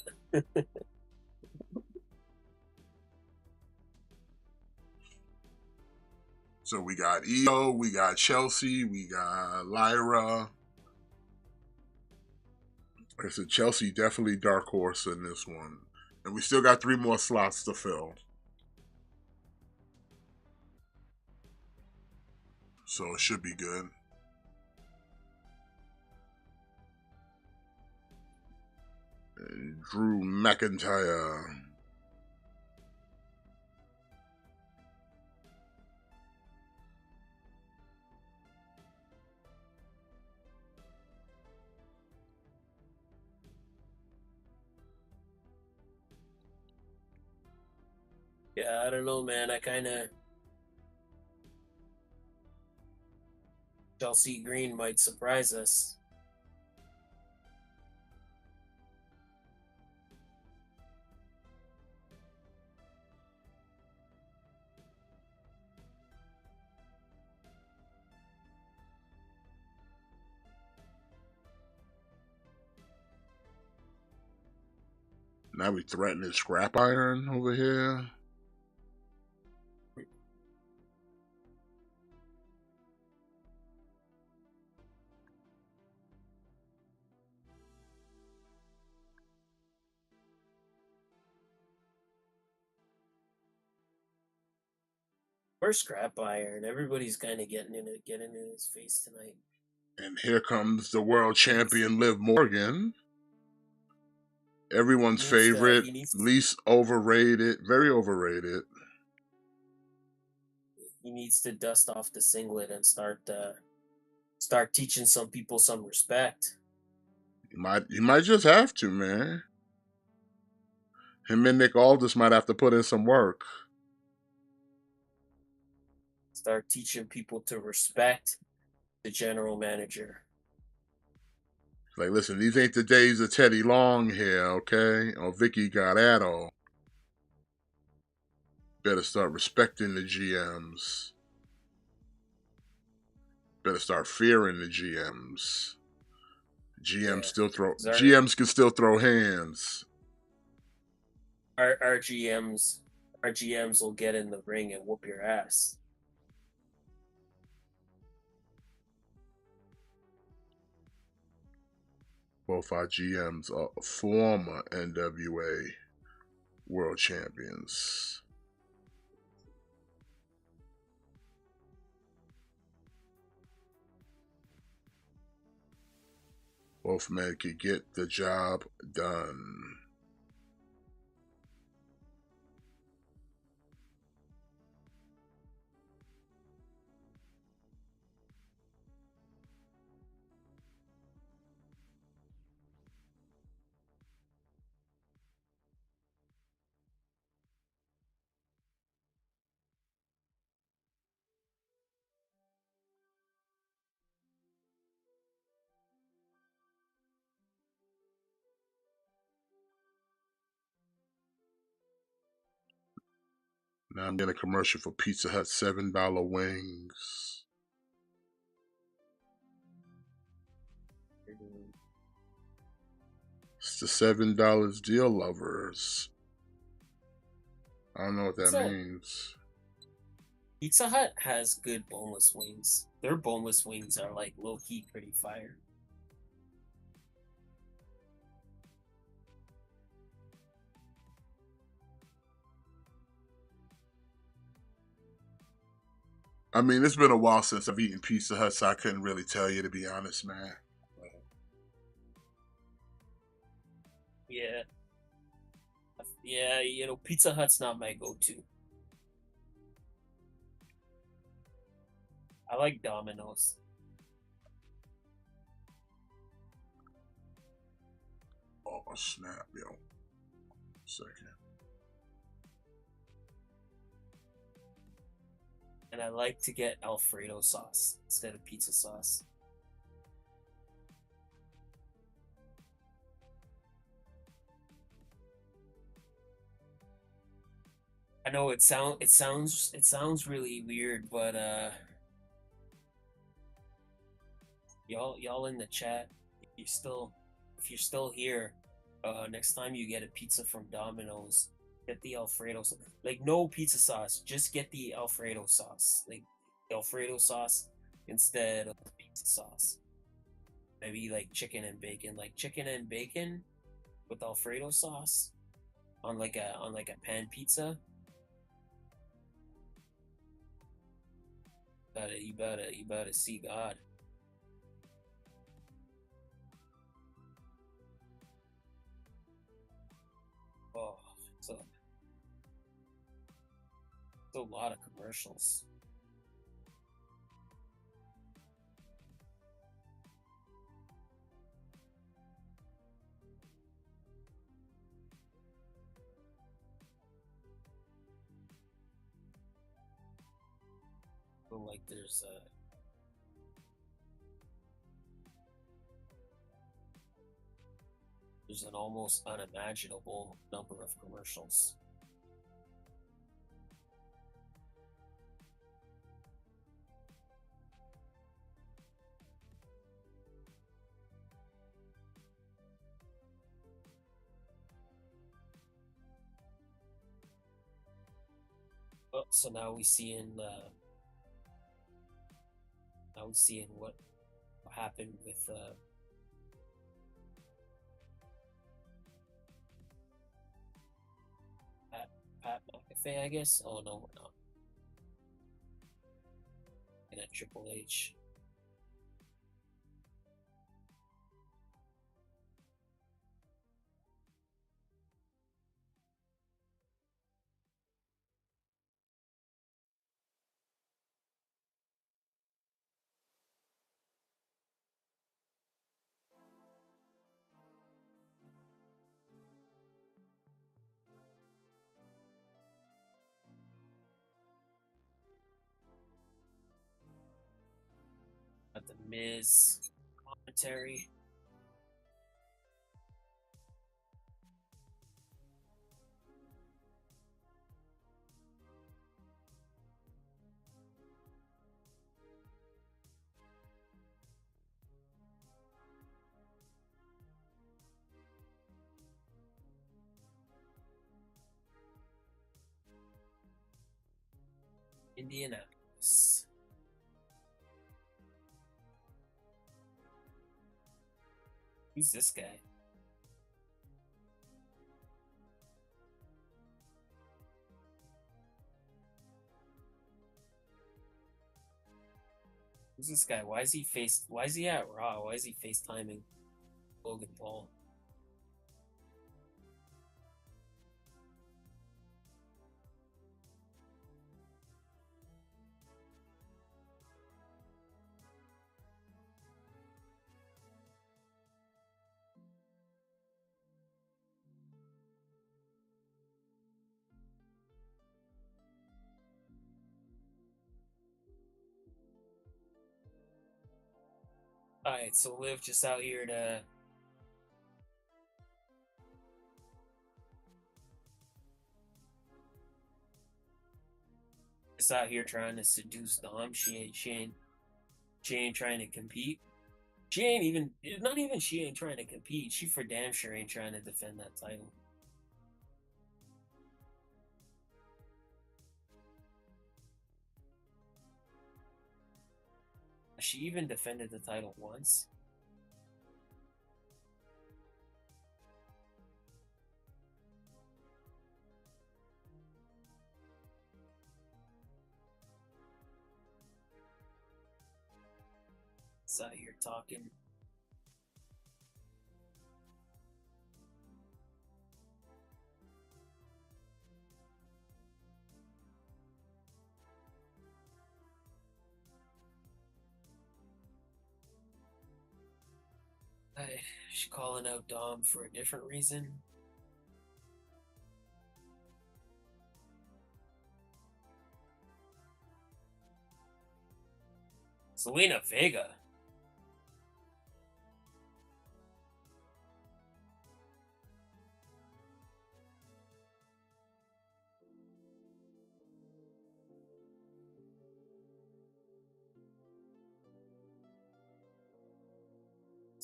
So we got Io, we got Chelsea, we got Lyra. Like I said, Chelsea definitely dark horse in this one. And we still got 3 more slots to fill. So it should be good. And Drew McIntyre. Yeah, I don't know, man. I kind of Chelsea Green might surprise us. Now we threatening scrap iron over here. Where's Scrap Iron? Everybody's kind of getting in his face tonight. And here comes the world champion Liv Morgan. Everyone's favorite, least overrated, very overrated. He needs to dust off the singlet and start teaching some people some respect. You might just have to, man. Him and Nick Aldis might have to put in some work. Start teaching people to respect the general manager. Like, listen, these ain't the days of Teddy Long here, okay? Or Vicky Guerrero. Better start respecting the GMs. Better start fearing the GMs. GMs can still throw hands. Our GMs will get in the ring and whoop your ass. Both our GMs are former NWA world champions. Both men could get the job done. Now I'm getting a commercial for Pizza Hut $7 wings. It's the $7 deal, lovers. I don't know what that means. Pizza Hut has good boneless wings. Their boneless wings are like low-key pretty fire. I mean, it's been a while since I've eaten Pizza Hut, so I couldn't really tell you, to be honest, man. Yeah. Yeah, you know, Pizza Hut's not my go-to. I like Domino's. Oh, snap, yo. Second. And I like to get Alfredo sauce instead of pizza sauce. I know it sounds really weird, but y'all in the chat, if you're still here, next time you get a pizza from Domino's, get the Alfredo sauce. Like no pizza sauce, just get the Alfredo sauce. Like the Alfredo sauce instead of pizza sauce. Maybe like chicken and bacon, with Alfredo sauce on like a pan pizza. You better see God. Oh, it's a lot of commercials. Feel like there's an almost unimaginable number of commercials. Oh, so now we see what happened with Pat McAfee, I guess. Oh no, we're not. And at Triple H. Got the Miz commentary. Indianapolis. Who's this guy? Who's this guy? Why is he at Raw? Why is he FaceTiming Logan Paul? Alright, so Liv just out here trying to seduce Dom. She ain't trying to compete. She ain't trying to compete. She for damn sure ain't trying to defend that title. She even defended the title once. It's out here talking. She calling out Dom for a different reason. Selena Vega.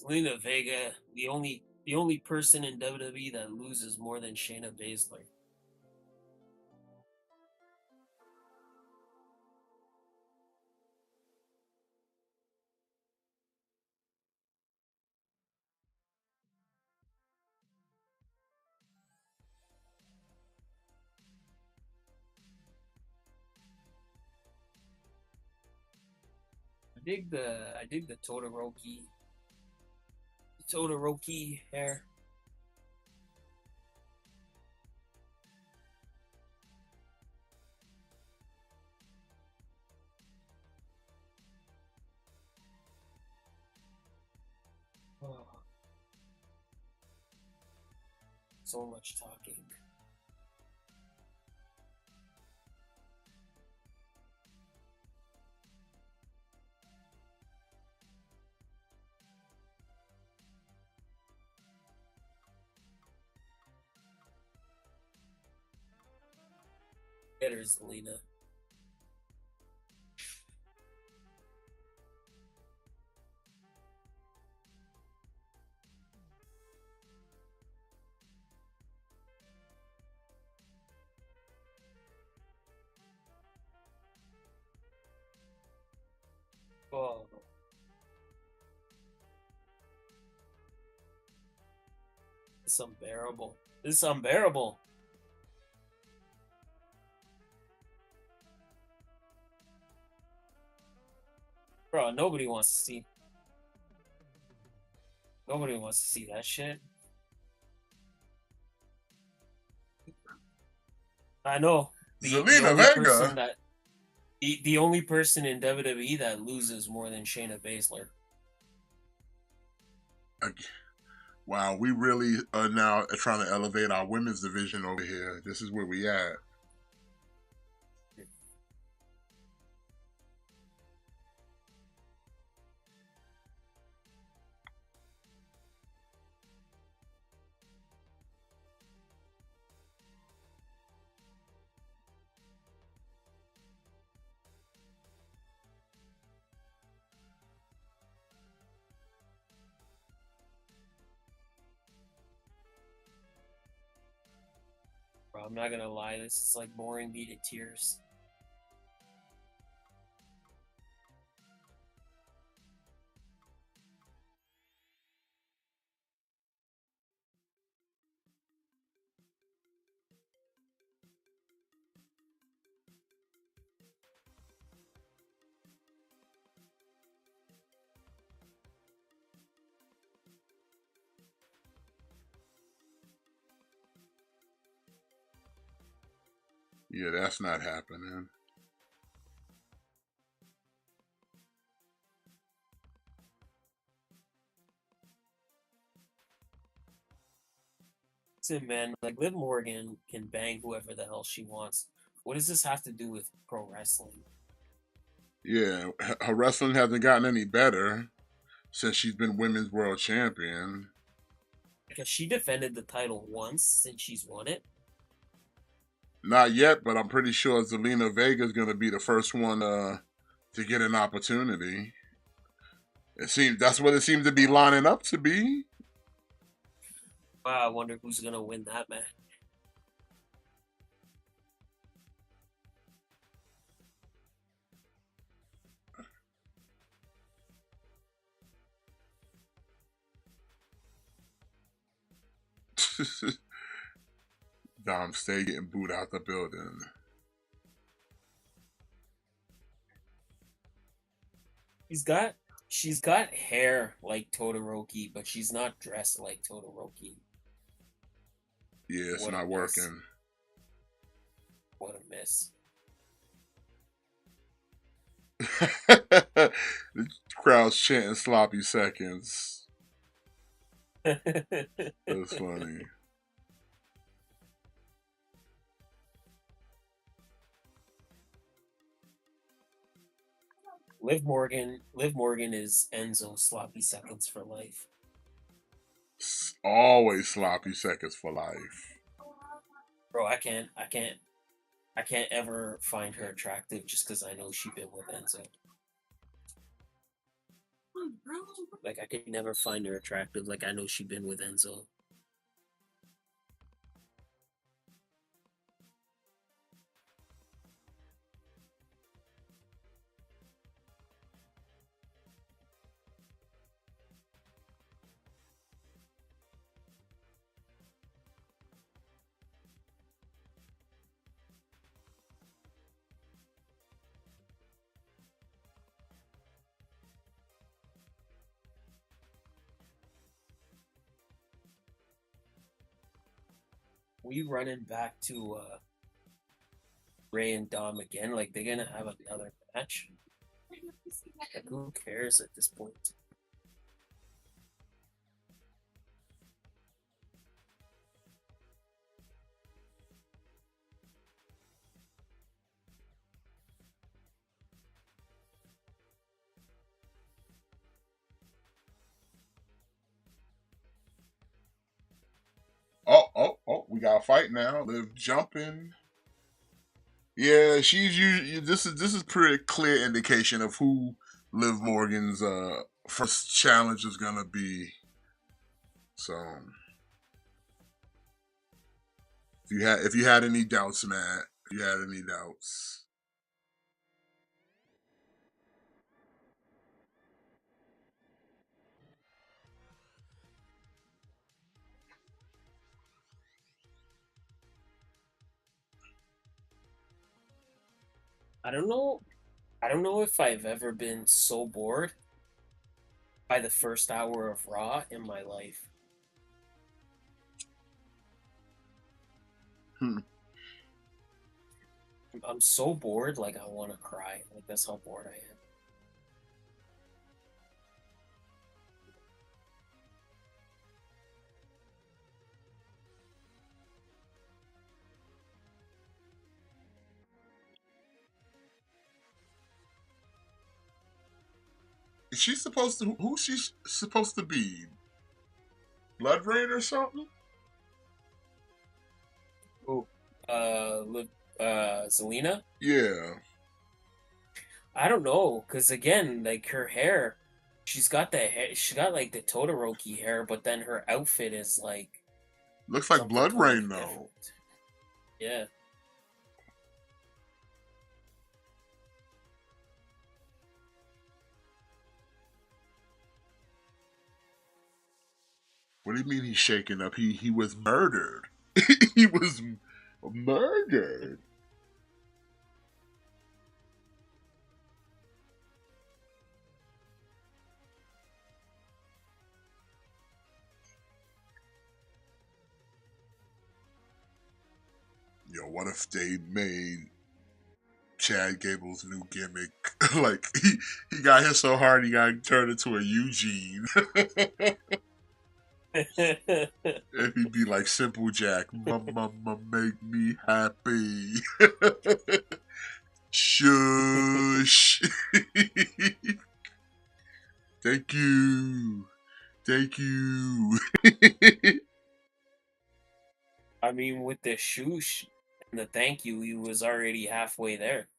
Zelina Vega, the only person in WWE that loses more than Shayna Baszler. I dig the Todoroki hair. Oh, so much talking. Get her, Zelina. Oh, it's unbearable. This is unbearable. Bro, nobody wants to see. Nobody wants to see that shit. I know. The Zelina only person Vega. that the only person in WWE that loses more than Shayna Baszler. Wow, we really are now trying to elevate our women's division over here. This is where we at. Bro, I'm not gonna lie, this is like boring me to tears. Yeah, that's not happening. Listen, man, like Liv Morgan can bang whoever the hell she wants. What does this have to do with pro wrestling? Yeah, her wrestling hasn't gotten any better since she's been women's world champion. Because she defended the title once since she's won it. Not yet, but I'm pretty sure Zelina Vega is going to be the first one to get an opportunity. It seems that's what it seems to be lining up to be. Wow, I wonder who's gonna win that match. Dom Stay getting booed out the building. She's got hair like Todoroki, but she's not dressed like Todoroki. Yeah, it's What a not miss. working. What a miss. The crowd's chanting sloppy seconds. That's funny. Liv Morgan is Enzo sloppy seconds for life. Always sloppy seconds for life. Bro, I can't ever find her attractive just because I know she's been with Enzo. Like, I could never find her attractive. Like, I know she'd been with Enzo. We running back to Ray and Dom again? Like, they're gonna have another match? Like, who cares at this point? Oh, we got a fight now. Liv jumping. Yeah, she's usually this is pretty clear indication of who Liv Morgan's first challenge is gonna be. So if you had any doubts, Matt, if you had any doubts. I don't know. I don't know if I've ever been so bored by the first hour of Raw in my life. I'm so bored, like I want to cry. Like, that's how bored I am. Is she supposed to? Who's she supposed to be? Blood Rain or something? Oh, Zelina? Yeah. I don't know, cause again, like her hair, she's got the hair, she got like the Todoroki hair, but then her outfit is like Looks like something Blood totally Rain though. different. Yeah. What do you mean he's shaken up? He was murdered. He was murdered. Yo, what if they made Chad Gable's new gimmick like he got hit so hard he got turned into a Eugene? If he'd be like Simple Jack, Mama make me happy. Shush. Thank you. Thank you. I mean, with the shoosh and the thank you, he was already halfway there.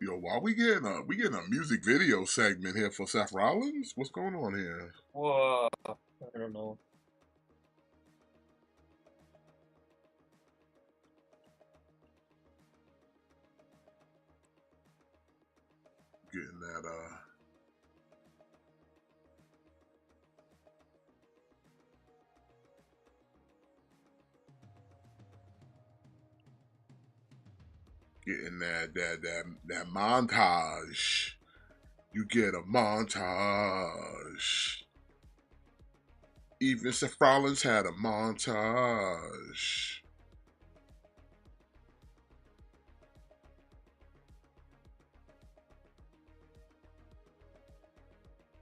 Yo, why we getting a music video segment here for Seth Rollins? What's going on here? Whoa, I don't know. Getting that that montage. You get a montage. Even Seth Rollins had a montage.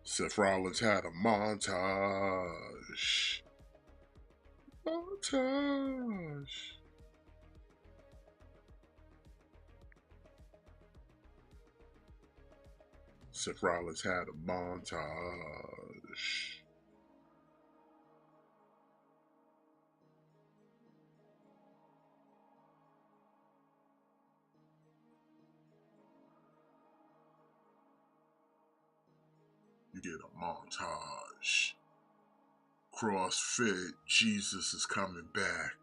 Seth Rollins had a montage. Montage. Seth Rollins had a montage. You get a montage. CrossFit, Jesus is coming back.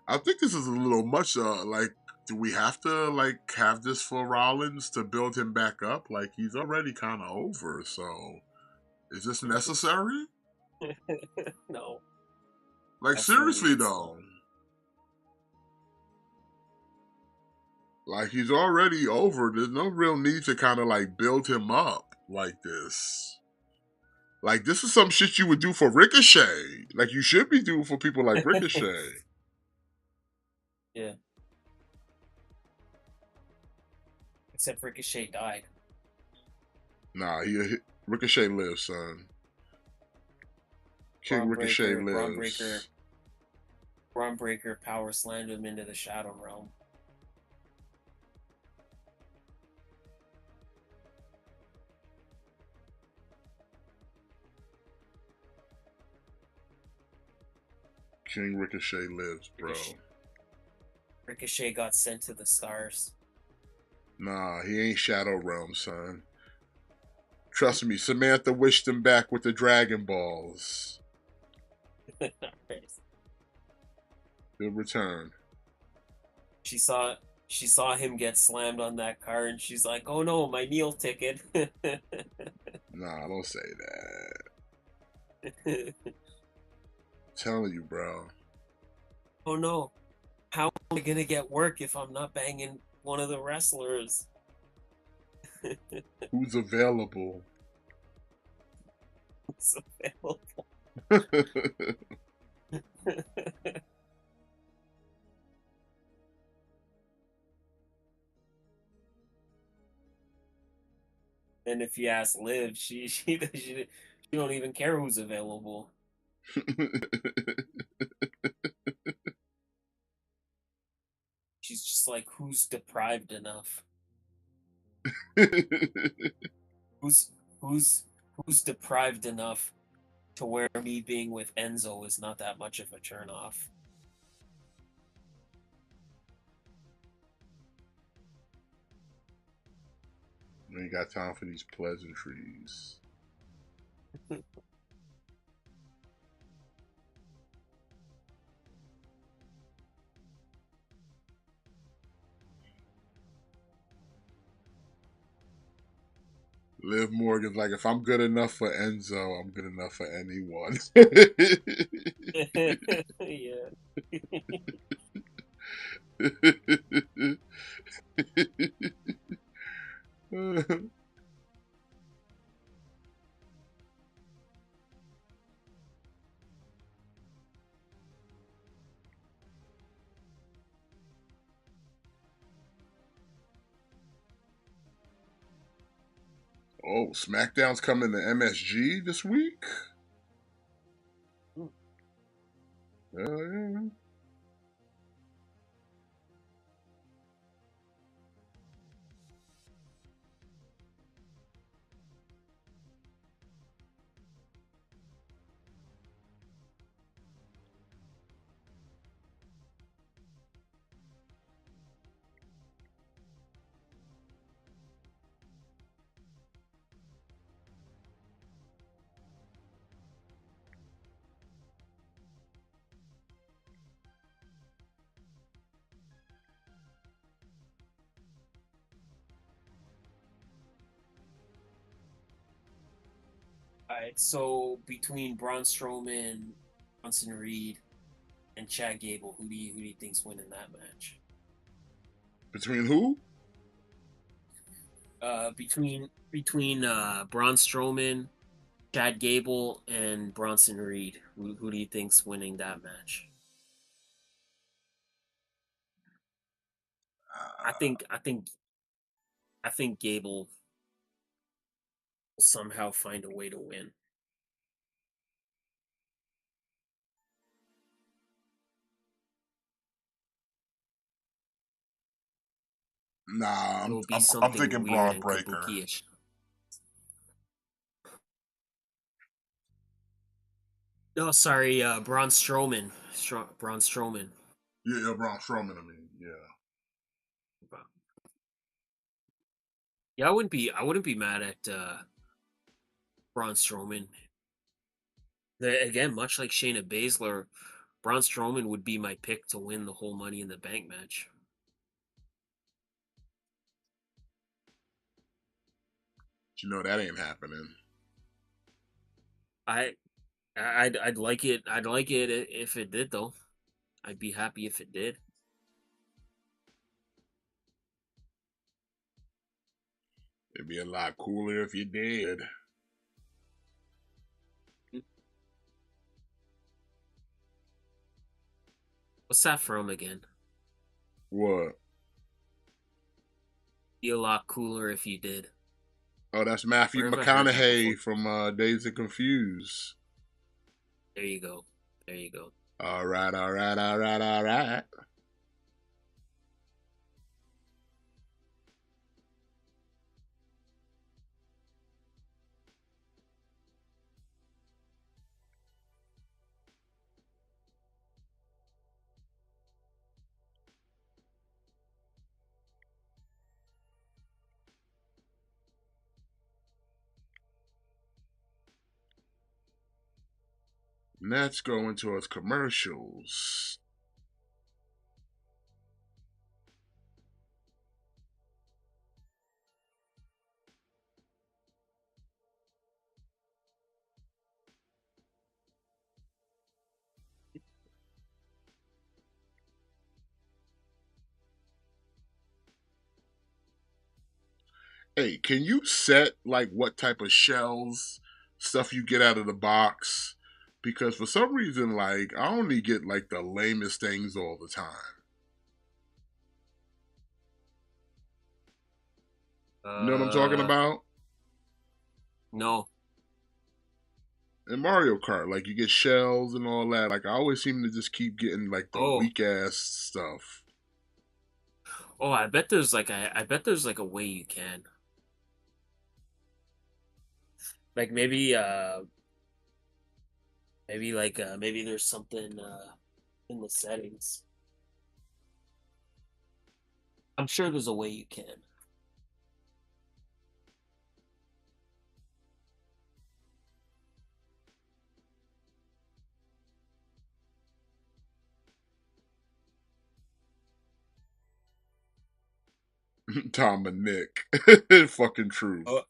I think this is a little much. Like, do we have to like have this for Rollins to build him back up? Like, he's already kind of over. So, is this necessary? No. Like, seriously though. Like, he's already over. There's no real need to kind of like build him up like this. Like, this is some shit you would do for Ricochet. Like, you should be doing for people like Ricochet. Yeah. Except Ricochet died. Nah, Ricochet lives, son. King Ricochet lives. Braun Breaker power slammed him into the Shadow Realm. King Ricochet lives, bro. Ricochet got sent to the stars. Nah, he ain't Shadow Realm, son. Trust me, Samantha wished him back with the Dragon Balls. He'll return. She saw him get slammed on that car, and she's like, "Oh no, my meal ticket." Nah, don't say that. I'm telling you, bro. Oh no, how am I gonna get work if I'm not banging one of the wrestlers? Who's available? Who's available? And if you ask Liv, she don't even care who's available. She's just like, who's deprived enough? Who's deprived enough to where me being with Enzo is not that much of a turn off? We ain't got time for these pleasantries. Liv Morgan's like, if I'm good enough for Enzo, I'm good enough for anyone. Yeah. Oh, SmackDown's coming to MSG this week? Yeah. All right, so between Braun Strowman, Bronson Reed, and Chad Gable, who do you think's winning that match? Between who? Between Braun Strowman, Chad Gable, and Bronson Reed, who do you think's winning that match? I think Gable will somehow find a way to win. Nah, It will be I'm something thinking weird Braun and Breaker. kabuki-ish. Oh, sorry, Braun Strowman. Braun Strowman. Yeah, Braun Strowman. I mean, yeah. Yeah, I wouldn't be mad at Braun Strowman. Again, much like Shayna Baszler, Braun Strowman would be my pick to win the whole Money in the Bank match. You know that ain't happening. I'd like it. I'd like it if it did, though. I'd be happy if it did. It'd be a lot cooler if you did. What's that from again? What? Be a lot cooler if you did. Oh, that's Matthew Where have I heard that before? McConaughey from Dazed and Confused. There you go. There you go. All right, all right, all right, all right. Let's go into our commercials. Hey, can you set like what type of shells stuff you get out of the box? Because for some reason, like I only get like the lamest things all the time. You know what I'm talking about? No. In Mario Kart, like you get shells and all that. Like I always seem to just keep getting like the Oh. weak ass stuff. Oh, I bet there's like a way you can. Like maybe there's something in the settings. I'm sure there's a way you can. Tom and Nick, fucking truth. Oh,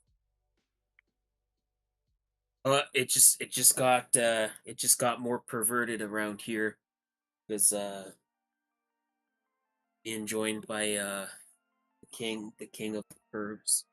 it just got more perverted around here because being joined by the king of pervs.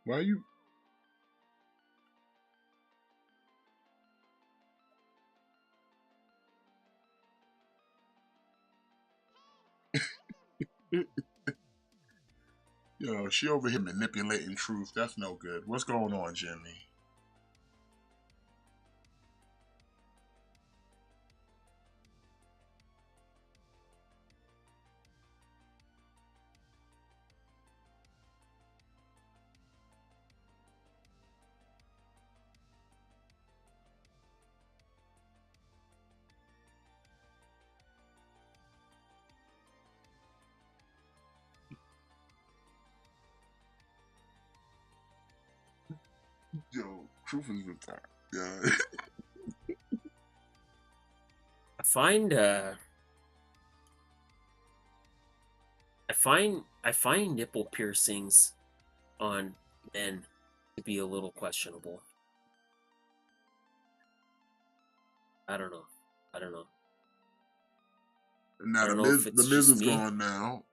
Why you? Yo, she over here manipulating truth. That's no good. What's going on, Jimmy? Yo, truth is retired. Yeah. I find I find nipple piercings on men to be a little questionable. I don't know. I don't know. Now I don't know if the it's Miz just is me. gone now.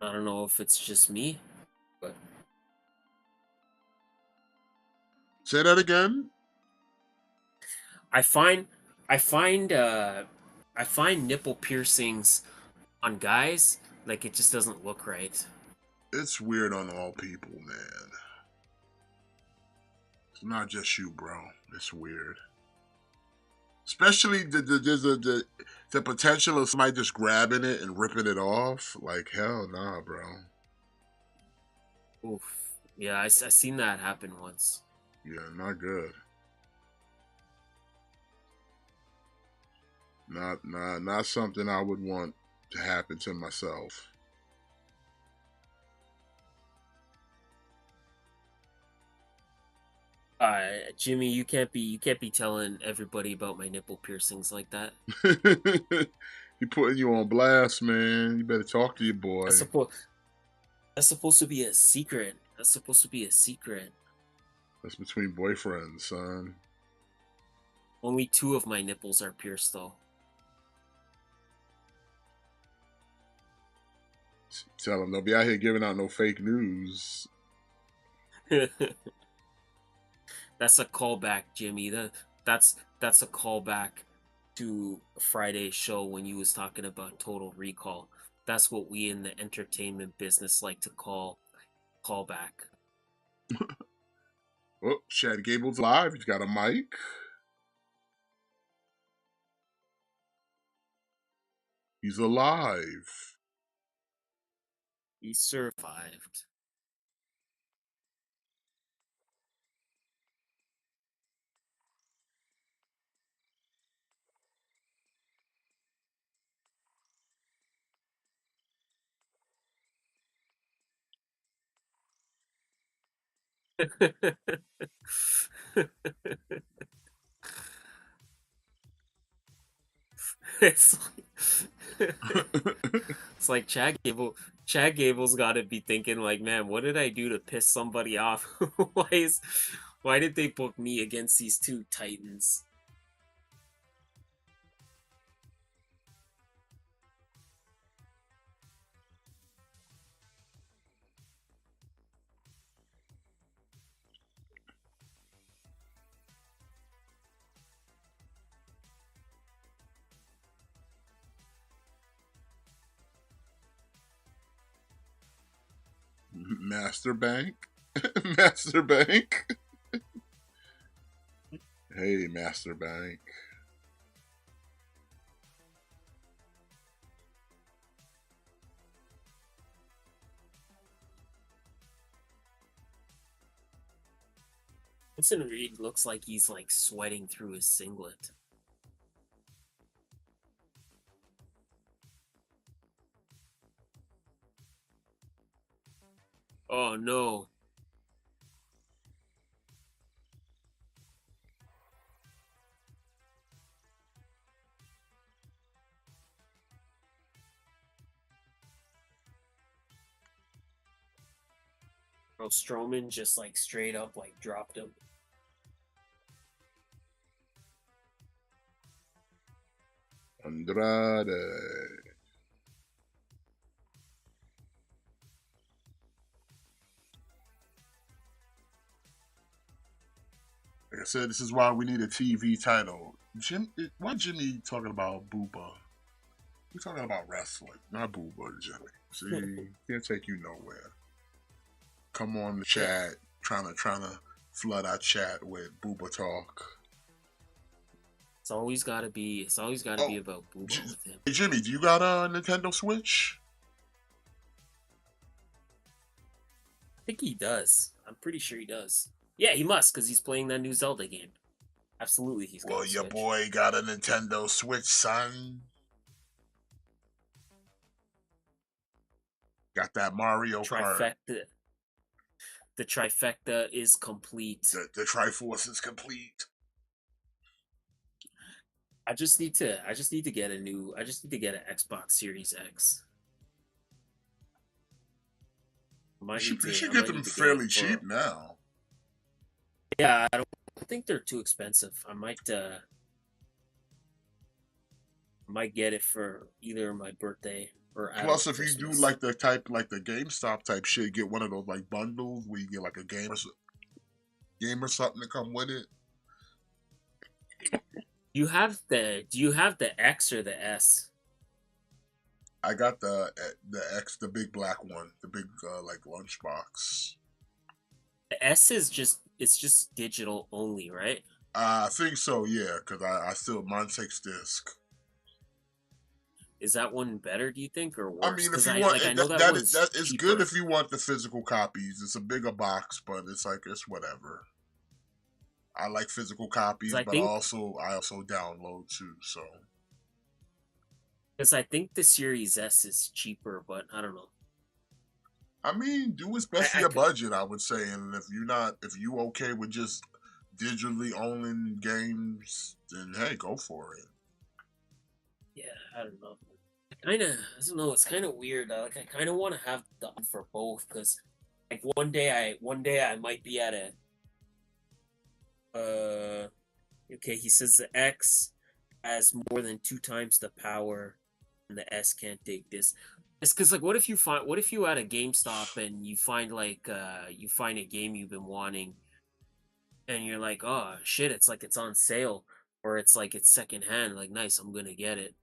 I don't know if it's just me Say that again. I find I find I find nipple piercings on guys like it just doesn't look right. It's weird on all people, man. It's not just you, bro. It's weird. Especially the potential of somebody just grabbing it and ripping it off. Like, hell nah, bro. Oof. Yeah, I seen that happen once. Yeah, not good. Not something I would want to happen to myself. Jimmy, you can't be telling everybody about my nipple piercings like that. He putting you on blast, man. You better talk to your boy. That's supposed to be a secret. That's supposed to be a secret. That's between boyfriends, son. Only 2 of my nipples are pierced, though. Tell them don't be out here giving out no fake news. That's a callback, Jimmy. That's a callback to Friday's show when you was talking about Total Recall. That's what we in the entertainment business like to call callback. Oh, Chad Gable's live. He's got a mic. He's alive. He survived. it's like, it's like Chad Gable's got to be thinking like, man, what did I do to piss somebody off? Why did they book me against these 2 titans? Master Bank. Master Bank. Hey, Master Bank. Vincent Reed looks like he's like sweating through his singlet. Oh no. Bro, Strowman just like straight up like dropped him. Andrade. Like I said, this is why we need a TV title. Why Jimmy talking about Booba? We're talking about wrestling, not Booba, Jimmy. See, can't take you nowhere. Come on the chat, trying to flood our chat with Booba talk. It's always gotta be about Booba with him. Hey Jimmy, do you got a Nintendo Switch? I think he does. I'm pretty sure he does. Yeah, he must, because he's playing that new Zelda game. Absolutely, he's got Well, a your Switch. boy got a Nintendo Switch, son. Got that Mario Kart. The trifecta is complete. The Triforce is complete. I just need to get an Xbox Series X. You should get them fairly cheap now. Yeah, I don't think they're too expensive. I might get it for either my birthday or plus if Christmas. You do like the GameStop type shit, get one of those like bundles where you get like a game or something. game or something to come with it. Do you have the X or the S? I got the X, the big black one, the big like lunchbox. The S is just digital only, right? I think so, yeah, because I still mine takes disc. Is that one better, do you think, or I worse? mean, if Because you I want like I know that one's that is cheaper. good if you want the physical copies. It's a bigger box, but it's like it's whatever. I like physical copies, I but think I also download too. So because I think the Series S is cheaper, but I don't know. I mean, do what's best for I your could, budget, I would say. And if you okay with just digitally owning games, then hey, go for it. yeah, I don't know. I don't know. It's kind of weird. I kind of want to have the for both because like one day I might be at a okay. He says the X has more than 2 times the power, and the S can't take this. It's because like, what if you at a GameStop and you find you find a game you've been wanting, and you're like, oh shit, it's like it's on sale, or it's like it's secondhand. Like, nice, I'm gonna get it.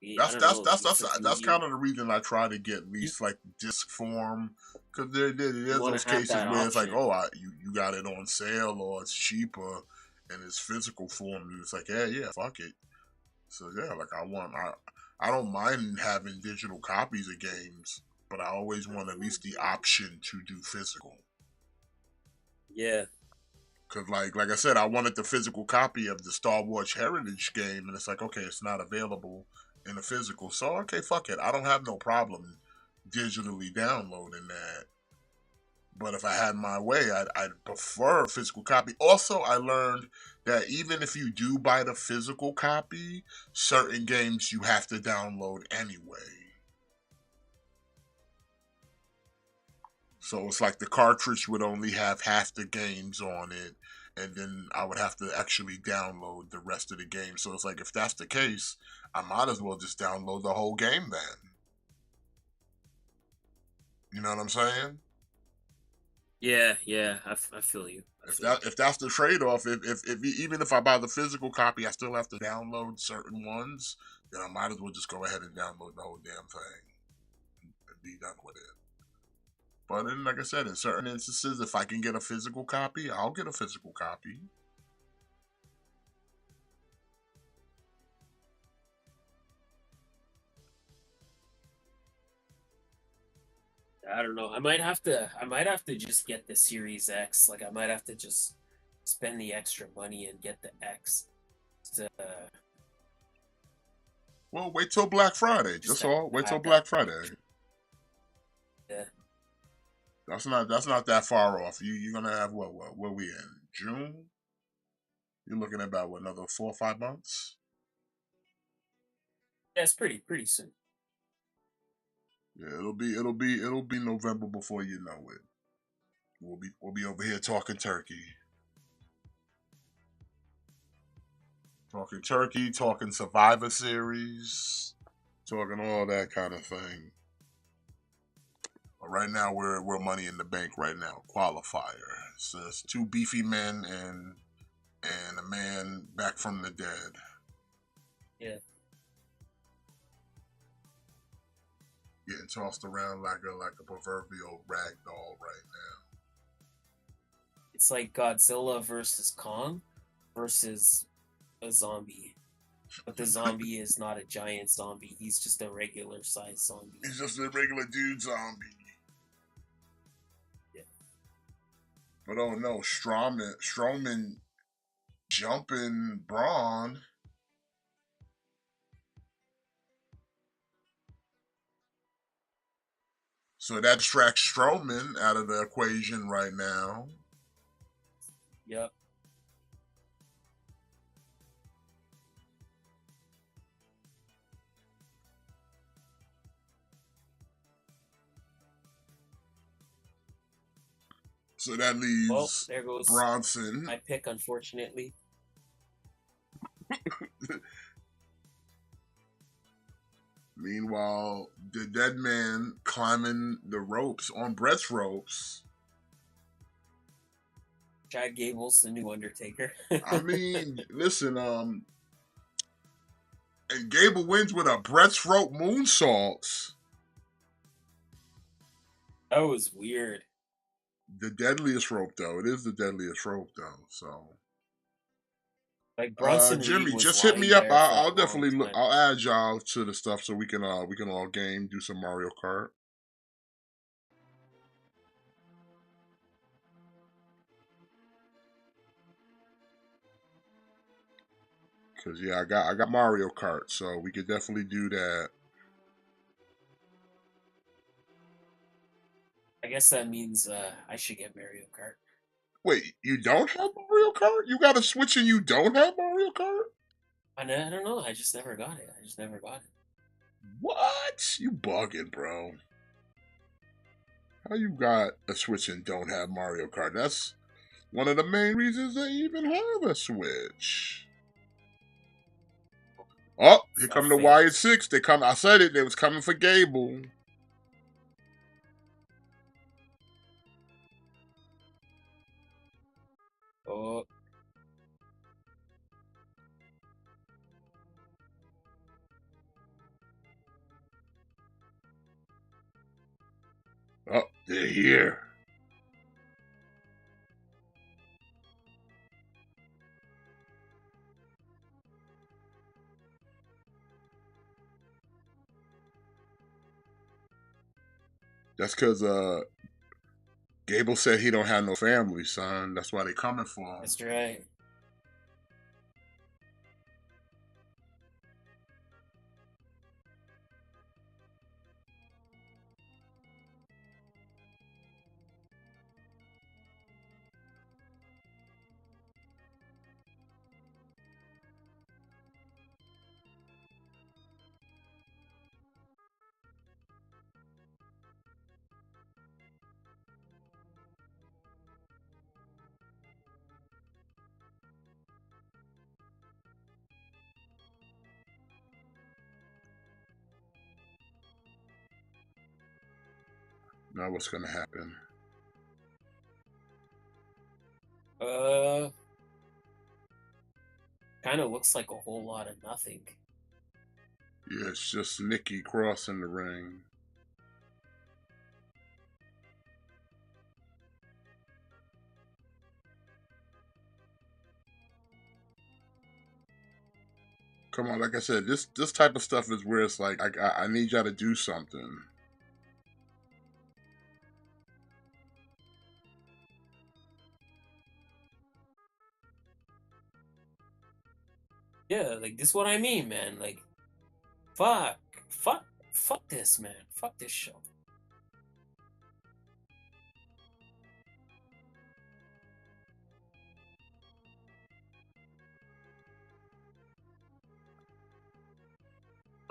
I don't know. It's like That's kind of the reason I try to get at you, least like disc form, because you there's want those to have cases that where it's like, option. oh, you got it on sale or it's cheaper and it's physical form, and it's like, yeah, fuck it. So yeah, like I don't mind having digital copies of games, but I always want at least the option to do physical. Yeah, Cause like I said, I wanted the physical copy of the Star Wars Heritage game, and it's like, okay, it's not available in a physical. So okay, fuck it. I don't have no problem digitally downloading that. But if I had my way, I'd prefer a physical copy. Also, I learned that even if you do buy the physical copy, certain games you have to download anyway. So it's like the cartridge would only have half the games on it, and then I would have to actually download the rest of the game. So it's like, if that's the case, I might as well just download the whole game then. You know what I'm saying? yeah. I feel you. I feel you. If that's the trade off, even if I buy the physical copy, I still have to download certain ones. Then I might as well just go ahead and download the whole damn thing and be done with it. But then, like I said, in certain instances, if I can get a physical copy, I'll get a physical copy. I don't know. I might have to just get the Series X. Like I might have to just spend the extra money and get the X. To, Well, wait till Black Friday. just That's to all. Wait till have that Black Friday. option. Yeah. That's not that far off. You're gonna have what we in June? You're looking at about another 4 or 5 months. Yeah, it's pretty soon. Yeah, it'll be November before you know it. We'll be over here talking Survivor Series, talking all that kind of thing. But right now we're Money in the Bank right now, qualifier. So it's two beefy men and a man back from the dead. Yeah. Getting tossed around like a proverbial rag doll right now. It's like Godzilla versus Kong versus a zombie. But the zombie is not a giant zombie. He's just a regular sized zombie. He's just a regular dude zombie. Yeah. But oh no, Strowman jumping Braun. So that distracts Strowman out of the equation right now. Yep. So that Well, leaves there goes Bronson. my pick, unfortunately. Meanwhile, the dead man climbing the ropes on Brett's ropes. Chad Gable's the new Undertaker. I mean, listen, and Gable wins with a breaststroke moonsault. That was weird. The deadliest rope, though. It is the deadliest rope, though. So, Like Bronson Reed Jimmy, was just hit lying me up. there for a I'll long definitely look. time. I'll add y'all to the stuff so we can all game, do some Mario Kart. Cause yeah, I got Mario Kart, so we could definitely do that. I guess that means I should get Mario Kart. Wait, you don't have Mario Kart? You got a Switch and you don't have Mario Kart? I don't know. I just never got it. What? You bugging, bro? How you got a Switch and don't have Mario Kart? That's one of the main reasons they even have a Switch. Oh, here come the Wired Six. They come. I said it. They was coming for Gable. Oh. Oh, they're here. That's because Gable said he don't have no family, son. That's why they coming for him. That's right. Now what's gonna happen? Kind of looks like a whole lot of nothing. Yeah, it's just Nikki crossing the ring. Come on, like I said, this type of stuff is where it's like I need y'all to do something. Yeah, like this is what I mean, man. Like, fuck this, man. Fuck this show.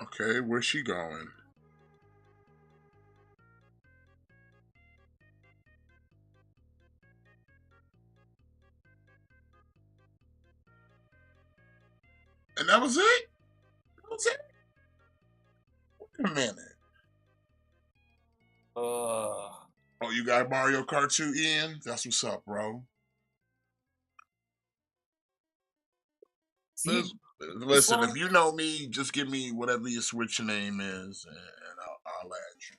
Okay, where's she going? And that was it? That was it? Wait a minute. Oh, you got Mario Kart 2, Ian? That's what's up, bro. See, Listen, if you know me, just give me whatever your Switch name is, and I'll add you.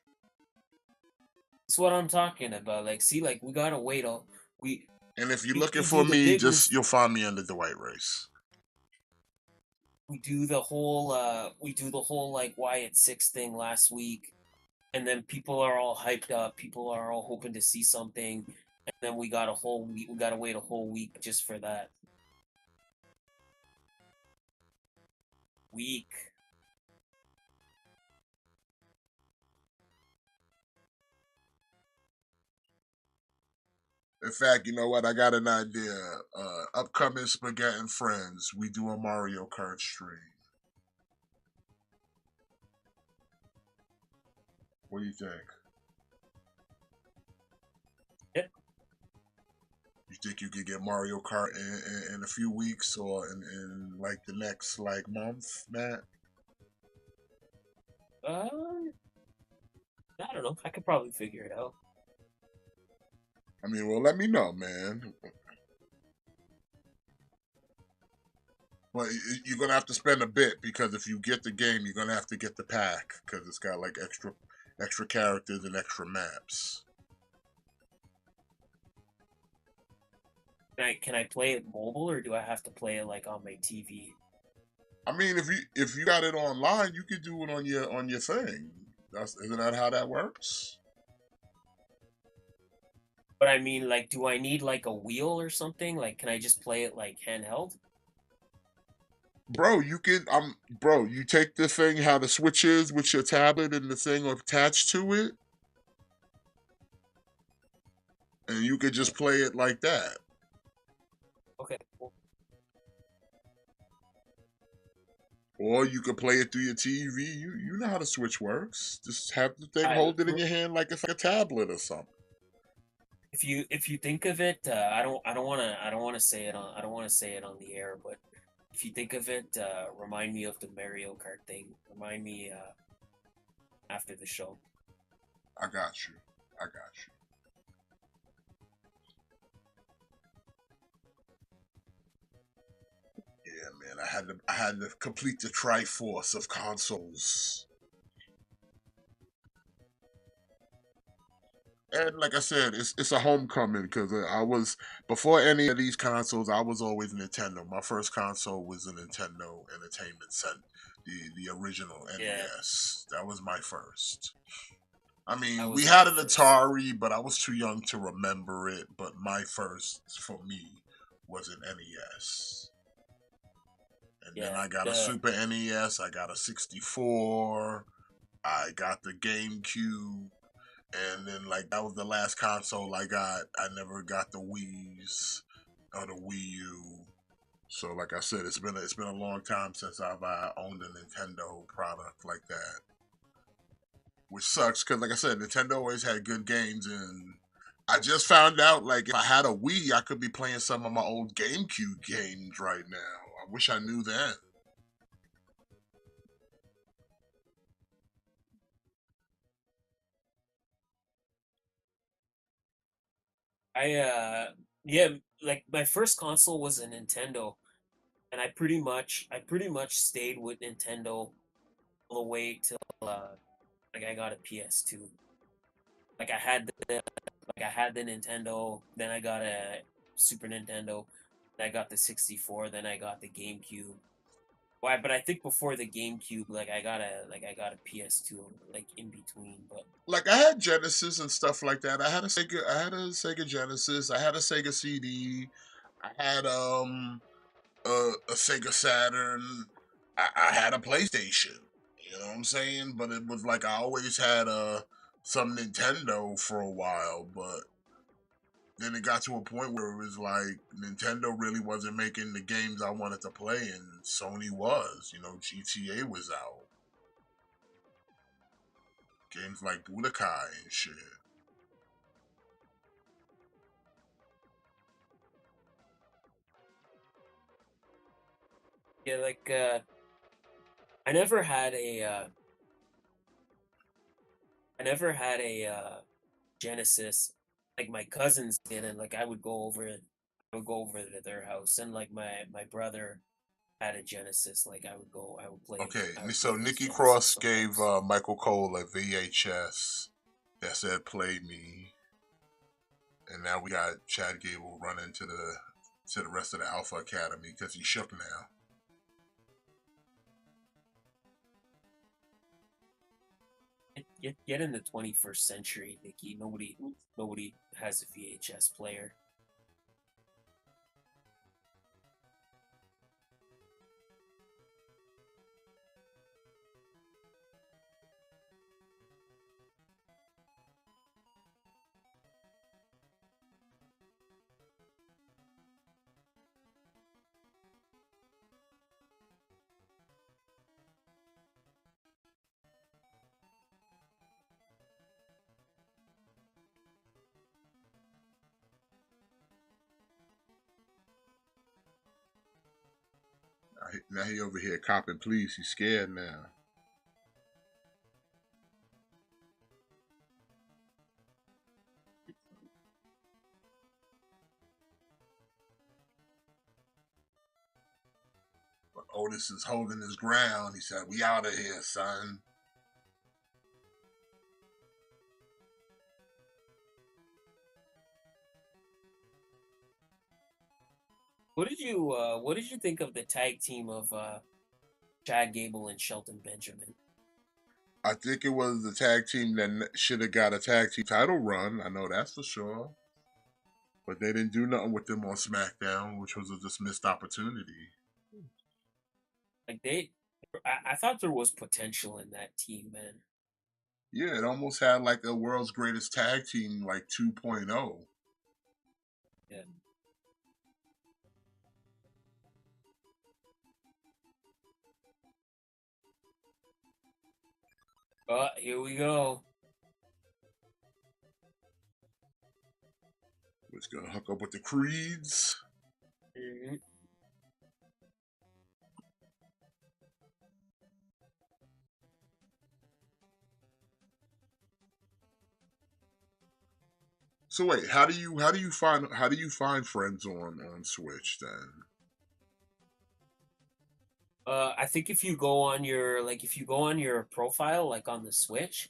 that's what I'm talking about. Like, see, like we gotta wait. And if you're we looking do for the me, big just you'll find me under the White Race. we do the whole like Wyatt 6 thing last week, and then people are all hyped up. People are all hoping to see something, and then we got a whole week. We gotta wait a whole week just for that. Week. In fact, you know what? I got an idea. Upcoming Spaghetti and Friends, we do a Mario Kart stream. What do you think? Yeah. You think you could get Mario Kart in a few weeks or in like the next like month, Matt? I don't know. I could probably figure it out. I mean, well, let me know, man. But you're gonna have to spend a bit because if you get the game, you're gonna have to get the pack because it's got like extra characters and extra maps. Can I play it mobile or do I have to play it like on my TV? I mean, if you got it online, you could do it on your thing. Isn't that how that works? But I mean, like, do I need like a wheel or something? Like, can I just play it like handheld? Bro, you take the thing how the switch is with your tablet and the thing attached to it, and you could just play it like that. Okay, cool. Or you could play it through your TV. You know how the switch works. Just have the thing, I, hold it in your hand like it's like a tablet or something. if you think of it, I don't wanna say it on the air, but if you think of it, remind me of the Mario Kart thing. Remind me after the show. I got you. I got you. Yeah, man. I had to complete the Triforce of consoles. And like I said, it's a homecoming because I was before any of these consoles. I was always Nintendo. My first console was a Nintendo Entertainment Center, the original Yeah, NES. That was my first. I that mean, we was had my an first. Atari, but I was too young to remember it. But my first for me was an NES. And then Yeah, I got a Super NES, I got a 64, I got the GameCube, and then like that was the last console I got. I never got the Wii's or the Wii U. So like I said, it's been a long time since I've owned a Nintendo product like that. Which sucks because like I said, Nintendo always had good games, and I just found out like if I had a Wii, I could be playing some of my old GameCube games right now. I wish I knew that. Yeah, like my first console was a Nintendo, and I pretty much stayed with Nintendo all the way till like I got a PS2. Like I had the Nintendo, then I got a Super Nintendo, then I got the 64, then I got the GameCube. Why? But I think before the GameCube, I got a PS2 like in between. But Like I had Genesis and stuff like that. I had a Sega Genesis. I had a Sega CD. I had a Sega Saturn. I had a PlayStation. You know what I'm saying? But it was like I always had some Nintendo for a while, but then it got to a point where it was like Nintendo really wasn't making the games I wanted to play, and Sony was. You know, GTA was out. Games like Budokai and shit. yeah, like I never had a I never had a Genesis. Like my cousins did, and like I would go over to their house, and like my brother had a Genesis. Like Okay, I would so play his Nikki Genesis Cross gave sometimes. Michael Cole a VHS that said "Play Me," and now we got Chad Gable running to the rest of the Alpha Academy because he's shook now. Get in the 21st century, Nikki. Nobody has a VHS player. Now he over here copping please. He's scared now. Otis is holding his ground. He said, "We out of here, son." What did you think of the tag team of Chad Gable and Shelton Benjamin? I think it was the tag team that should have got a tag team title run. I know that's for sure. But they didn't do nothing with them on SmackDown, which was a just missed opportunity. Like I thought there was potential in that team, man. Yeah, it almost had like a world's greatest tag team, like 2.0. Yeah. Oh, here we go. Was gonna hook up with the Creeds. Mm-hmm. So wait, how do you find friends on Switch then? I think if you go on your profile, like on the Switch,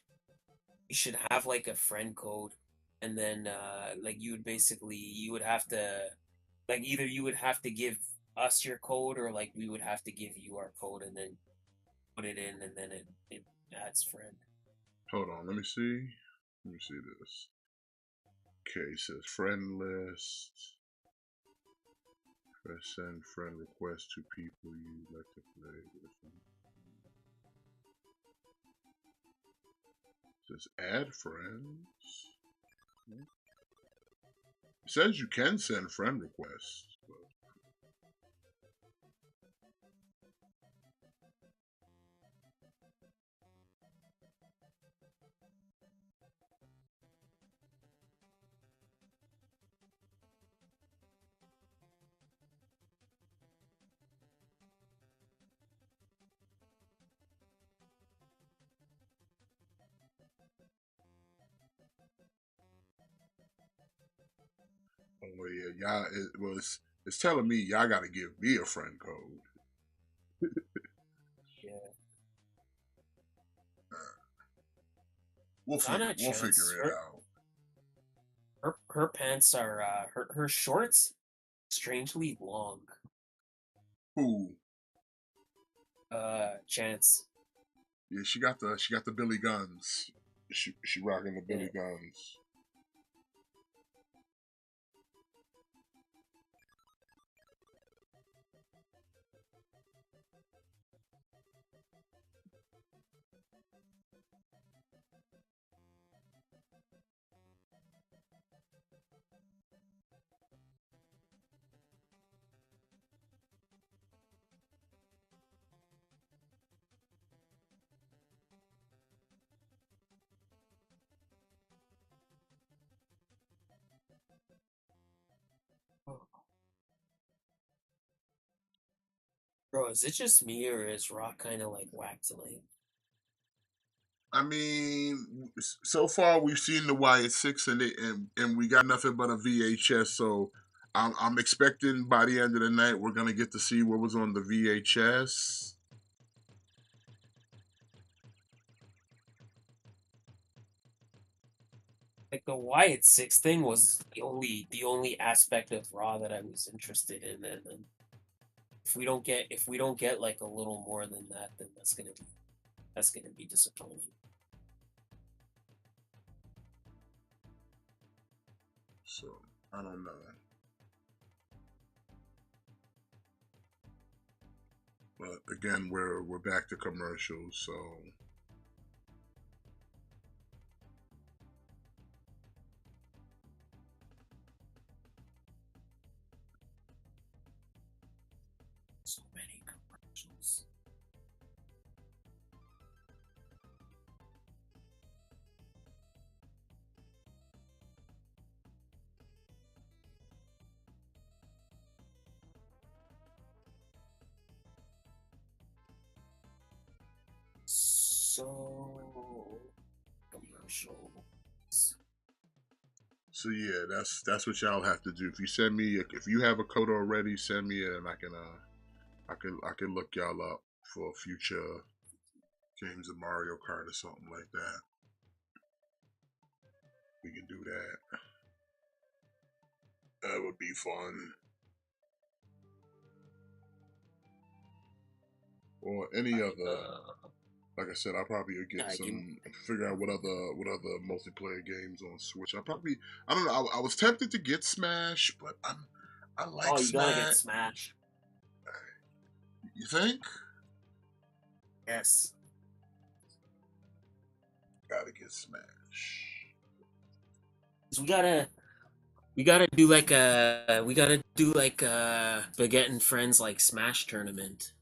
you should have like a friend code, and then like you would have to, like, either you would have to give us your code, or like we would have to give you our code and then put it in, and then it adds friend. Hold on, let me see. Let me see this. Okay, it says friend list. Press send friend request to people you'd like to play with. It says add friends. It says you can send friend requests. But... Oh yeah, y'all. It's telling me y'all got to give me a friend code. Yeah. We'll Not a figure chance. it out. Her pants are her shorts strangely long. Who? Chance. Yeah, she got the Billy Guns. She rocking the Billy Yeah. Guns. Bro, is it just me, or is Rock kind of like whack tonight? I mean, so far we've seen the Wyatt Six and we got nothing but a VHS. So I'm expecting by the end of the night we're gonna get to see what was on the VHS. Like the Wyatt Six thing was the only aspect of Raw that I was interested in, and then if we don't get like a little more than that, then that's gonna be disappointing. So I don't know. But again, we're back to commercials, so So many commercials. So commercials. so yeah, that's what y'all have to do. If you have a code already, send me it and I could look y'all up for future games of Mario Kart or something like that. We can do that. That would be fun. Or any other. Like I said, I probably would get figure out what other multiplayer games on Switch. I don't know. I was tempted to get Smash, but I like you gotta get Smash. Smash. You think? Yes. Gotta get Smash. We gotta do like a Spaghetti and Friends like Smash tournament.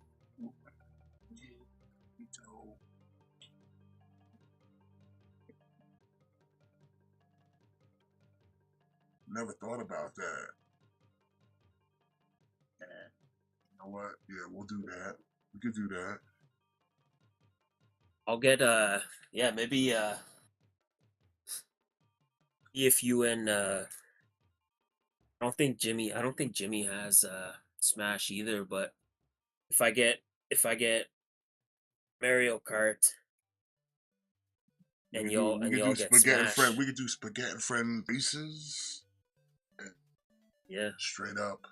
Never thought about that. You know what? Yeah, we'll do that. We could do that. I'll get maybe if you and I don't think Jimmy has Smash either, but if I get Mario Kart and y'all do get Spaghetti and Friend. Smash. We could do Spaghetti and Friend races. Yeah. Straight up.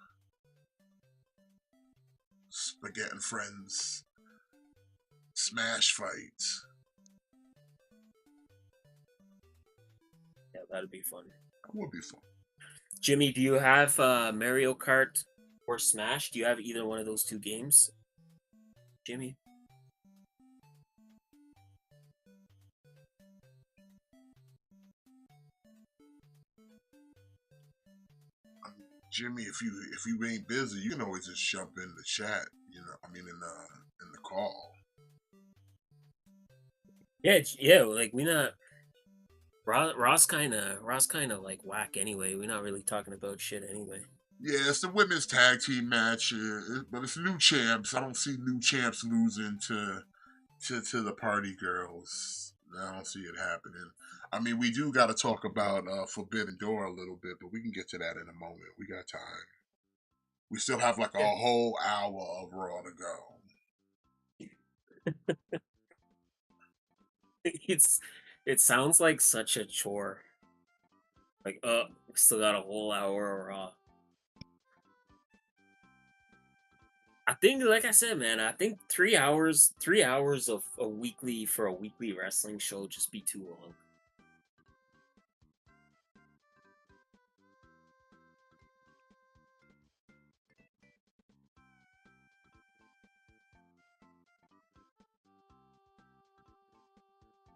Spaghetti and Friends Smash fights. Yeah, that'd be fun. That would be fun. Jimmy, do you have Mario Kart or Smash? Do you have either one of those two games? Jimmy? Jimmy, if you ain't busy, you can always just jump in the chat. You know, I mean, in the call. Yeah. Like we not. Ross kind of like whack anyway. We're not really talking about shit anyway. Yeah, it's the women's tag team match, but it's new champs. I don't see new champs losing to the party girls. I don't see it happening. I mean, we do got to talk about Forbidden Door a little bit, but we can get to that in a moment. We got time. We still have like a whole hour of Raw to go. It sounds like such a chore. Like, we still got a whole hour of Raw. I think, like I said, man, I think 3 hours of a weekly wrestling show just be too long.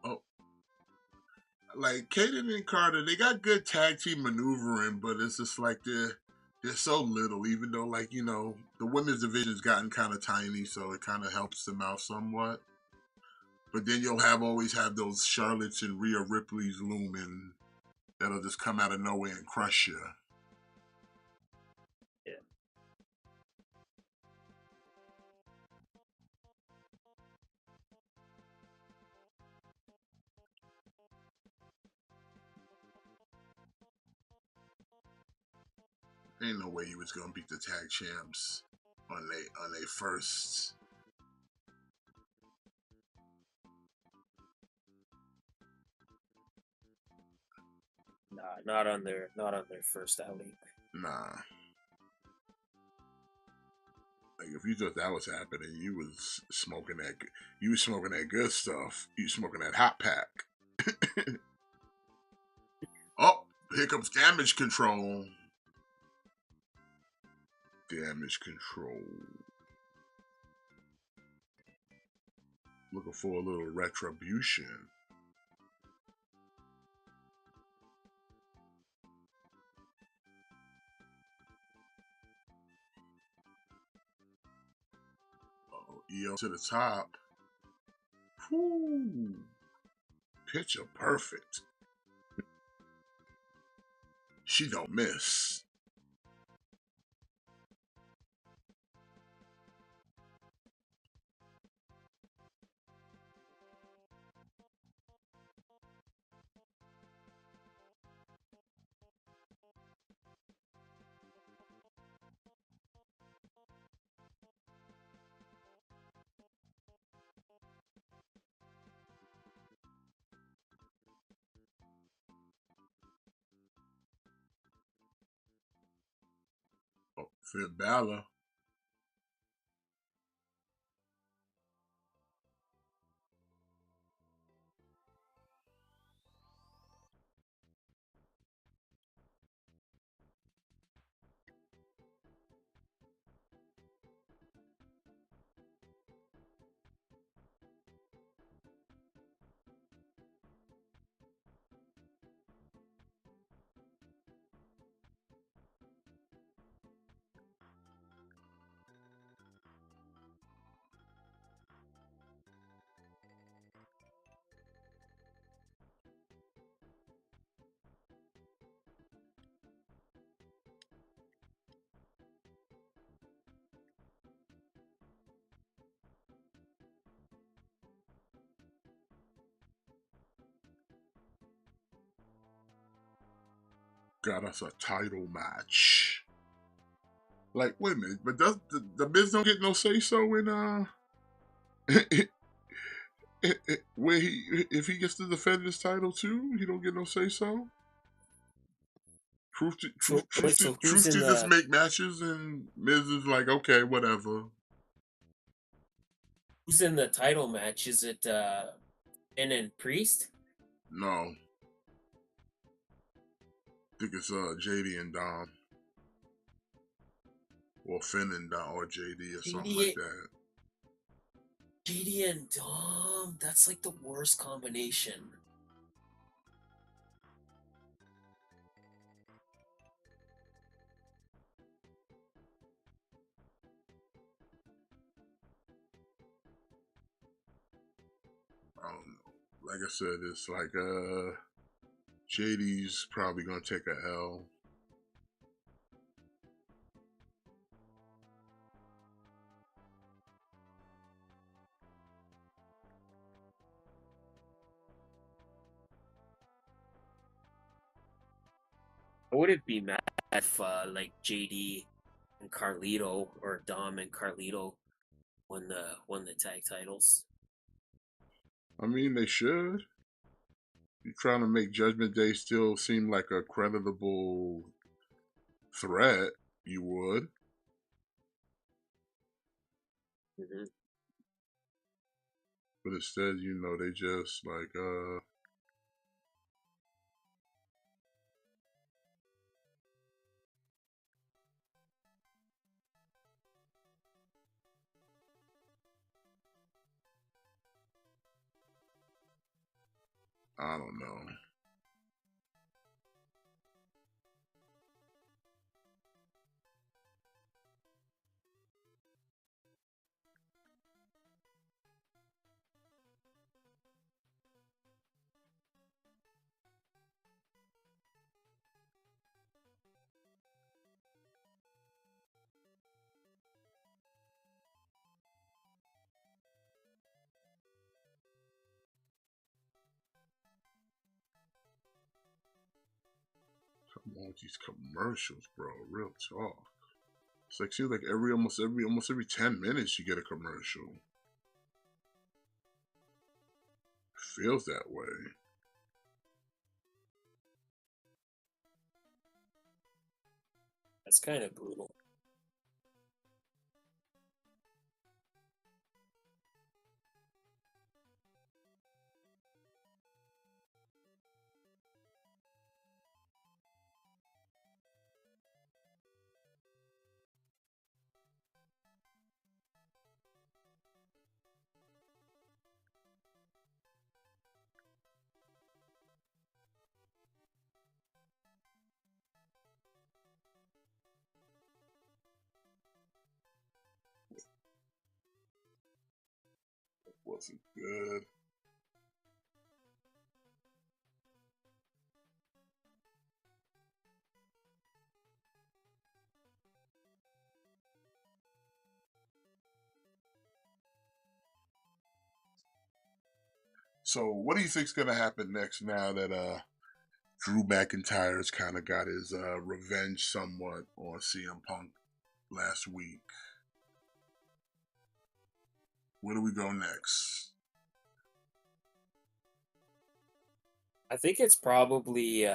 Oh, like Kaden and Carter, they got good tag team maneuvering, but it's just like they're so little. Even though, like, you know, the women's division's gotten kind of tiny, so it kind of helps them out somewhat. But then you'll always have those Charlottes and Rhea Ripley's looming that'll just come out of nowhere and crush you. Yeah. Ain't no way he was gonna beat the tag champs on they first. Nah, not on their first outing. Nah. Like if you thought that was happening, you was smoking that good stuff. You smoking that hot pack. Oh, here comes damage control. Damage control. Looking for a little retribution. EO to the top. Whoo. Picture perfect. She don't miss. Finn Balor. Got us a title match. Like, wait a minute, but does the Miz don't get no say so in where if he gets to defend his title too, he don't get no say so. Truth So who's to in just the make matches, and Miz is like, okay, whatever. title match? Is it Finn and Priest? No, I think it's JD and Dom, or Finn and Dom, or JD or something like that. JD and Dom. That's like the worst combination. I don't know. Like I said, it's like JD's probably gonna take a L. I wouldn't be mad if like JD and Carlito or Dom and Carlito won the tag titles. I mean, they should. You're trying to make Judgment Day still seem like a creditable threat, you would. Mm-hmm. But instead, they just like I don't know. Come on with these commercials, bro. Real talk. It's like seems like almost every 10 minutes you get a commercial. Feels that way. That's kind of brutal. It wasn't good. So, what do you think's gonna happen next now that Drew McIntyre's kind of got his revenge somewhat on CM Punk last week? Where do we go next? I think it's probably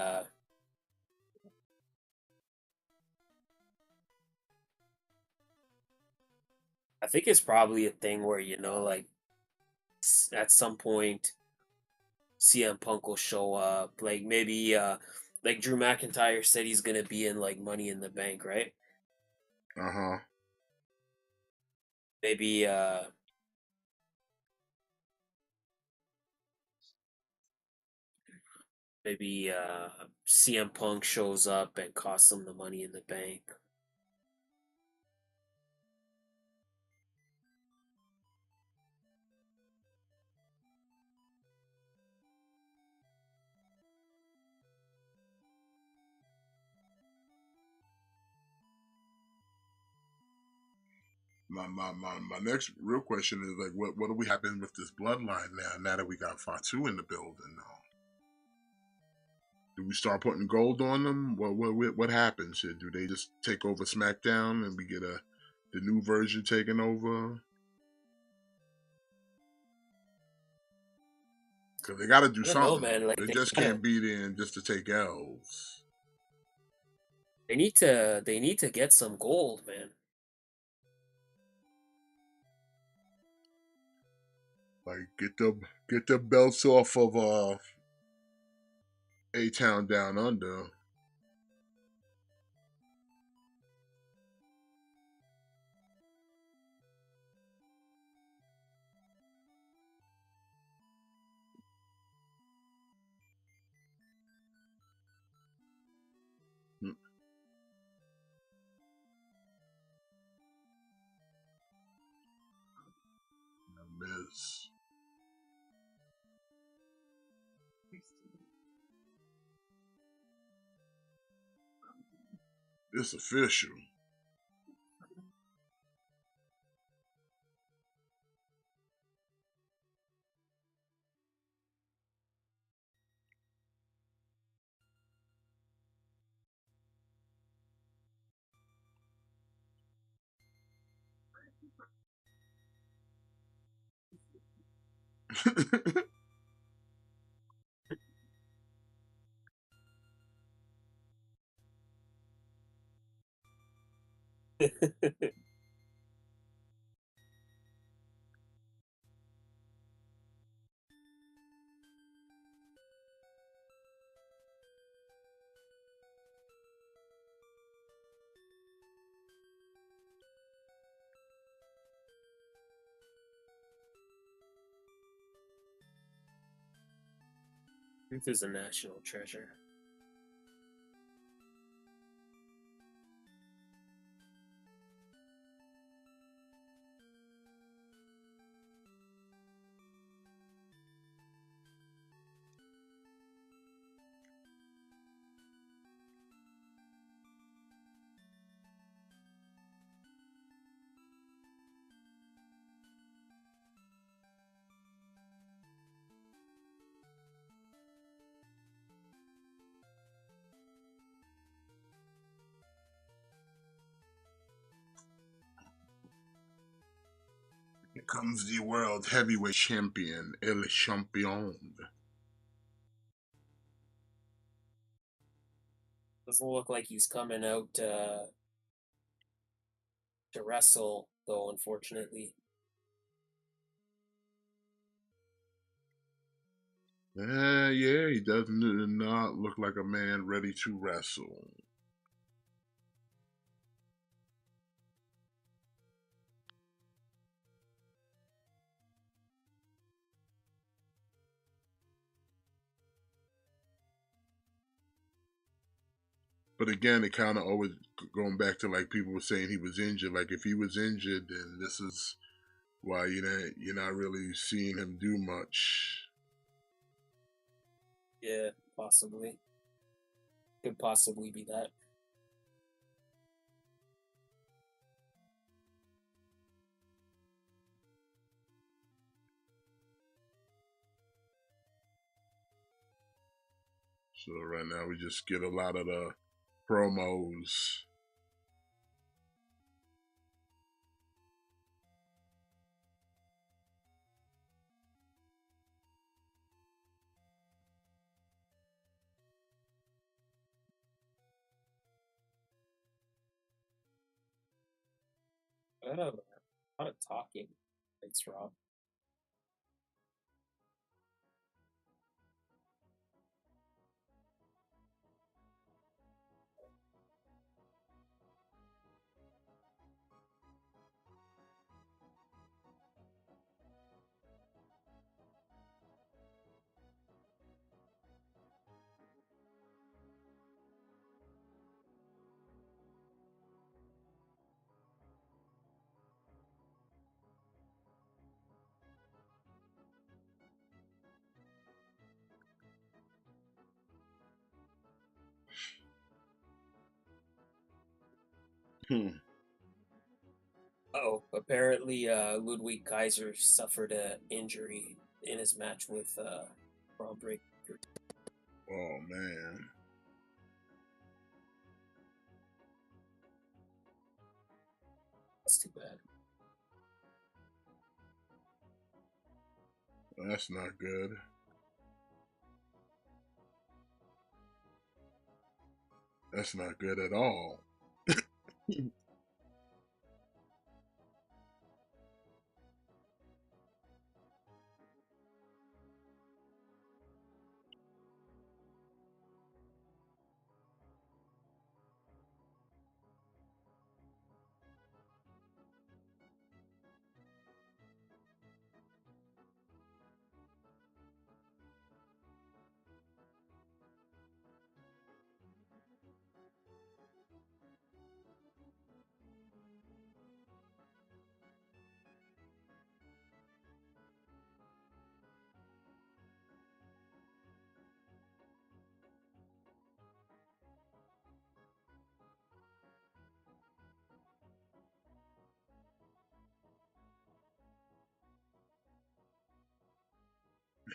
I think it's probably a thing where like at some point CM Punk will show up. Like maybe like Drew McIntyre said he's gonna be in like Money in the Bank, right? Uh-huh. Maybe maybe CM Punk shows up and costs him the Money in the Bank. My next real question is like, what do we happen with this bloodline now that we got Fatu in the building now? Do we start putting gold on them? What happens here? Do they just take over SmackDown and we get the new version taking over? Because they got to do I don't know, something. man. Like They just can't be there just to take L's. they need to get some gold, man. Like get the belts off of A-Town Down Under. Miz. It's official. Truth is a national treasure. Here comes the world heavyweight champion, El Champion. Doesn't look like he's coming out to wrestle, though, unfortunately. Yeah, he does not look like a man ready to wrestle. But again, it kind of always going back to like people were saying he was injured. Like if he was injured, then this is why you're not really seeing him do much. Yeah, possibly. Could possibly be that. So right now we just get a lot of the promos. Oh, A lot of talking. Thanks, Rob. Oh, apparently Ludwig Kaiser suffered an injury in his match with Braun Breaker. Oh man. That's too bad. That's not good. That's not good at all.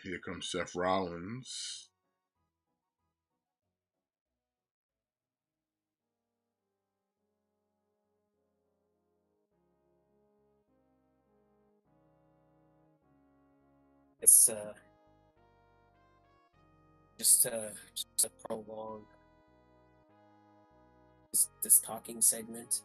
Here comes Seth Rollins. It's just to prolong this talking segment.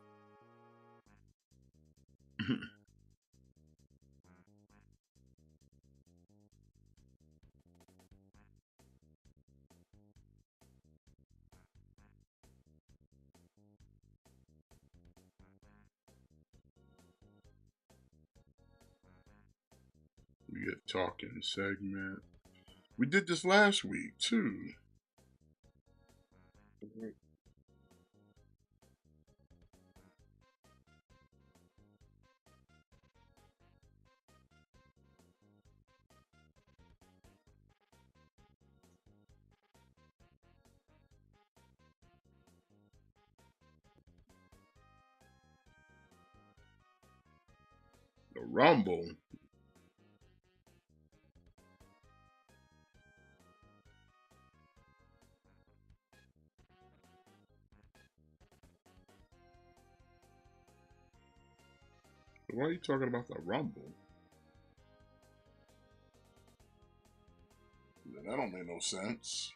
We get talking segment. We did this last week too. The Rumble. Why are you talking about the Rumble? That don't make no sense.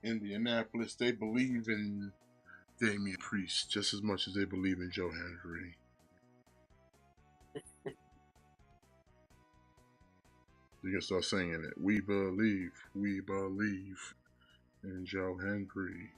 Indianapolis, they believe in Damian Priest just as much as they believe in Joe Hendry. You can start singing it. We believe in Joe Hendry.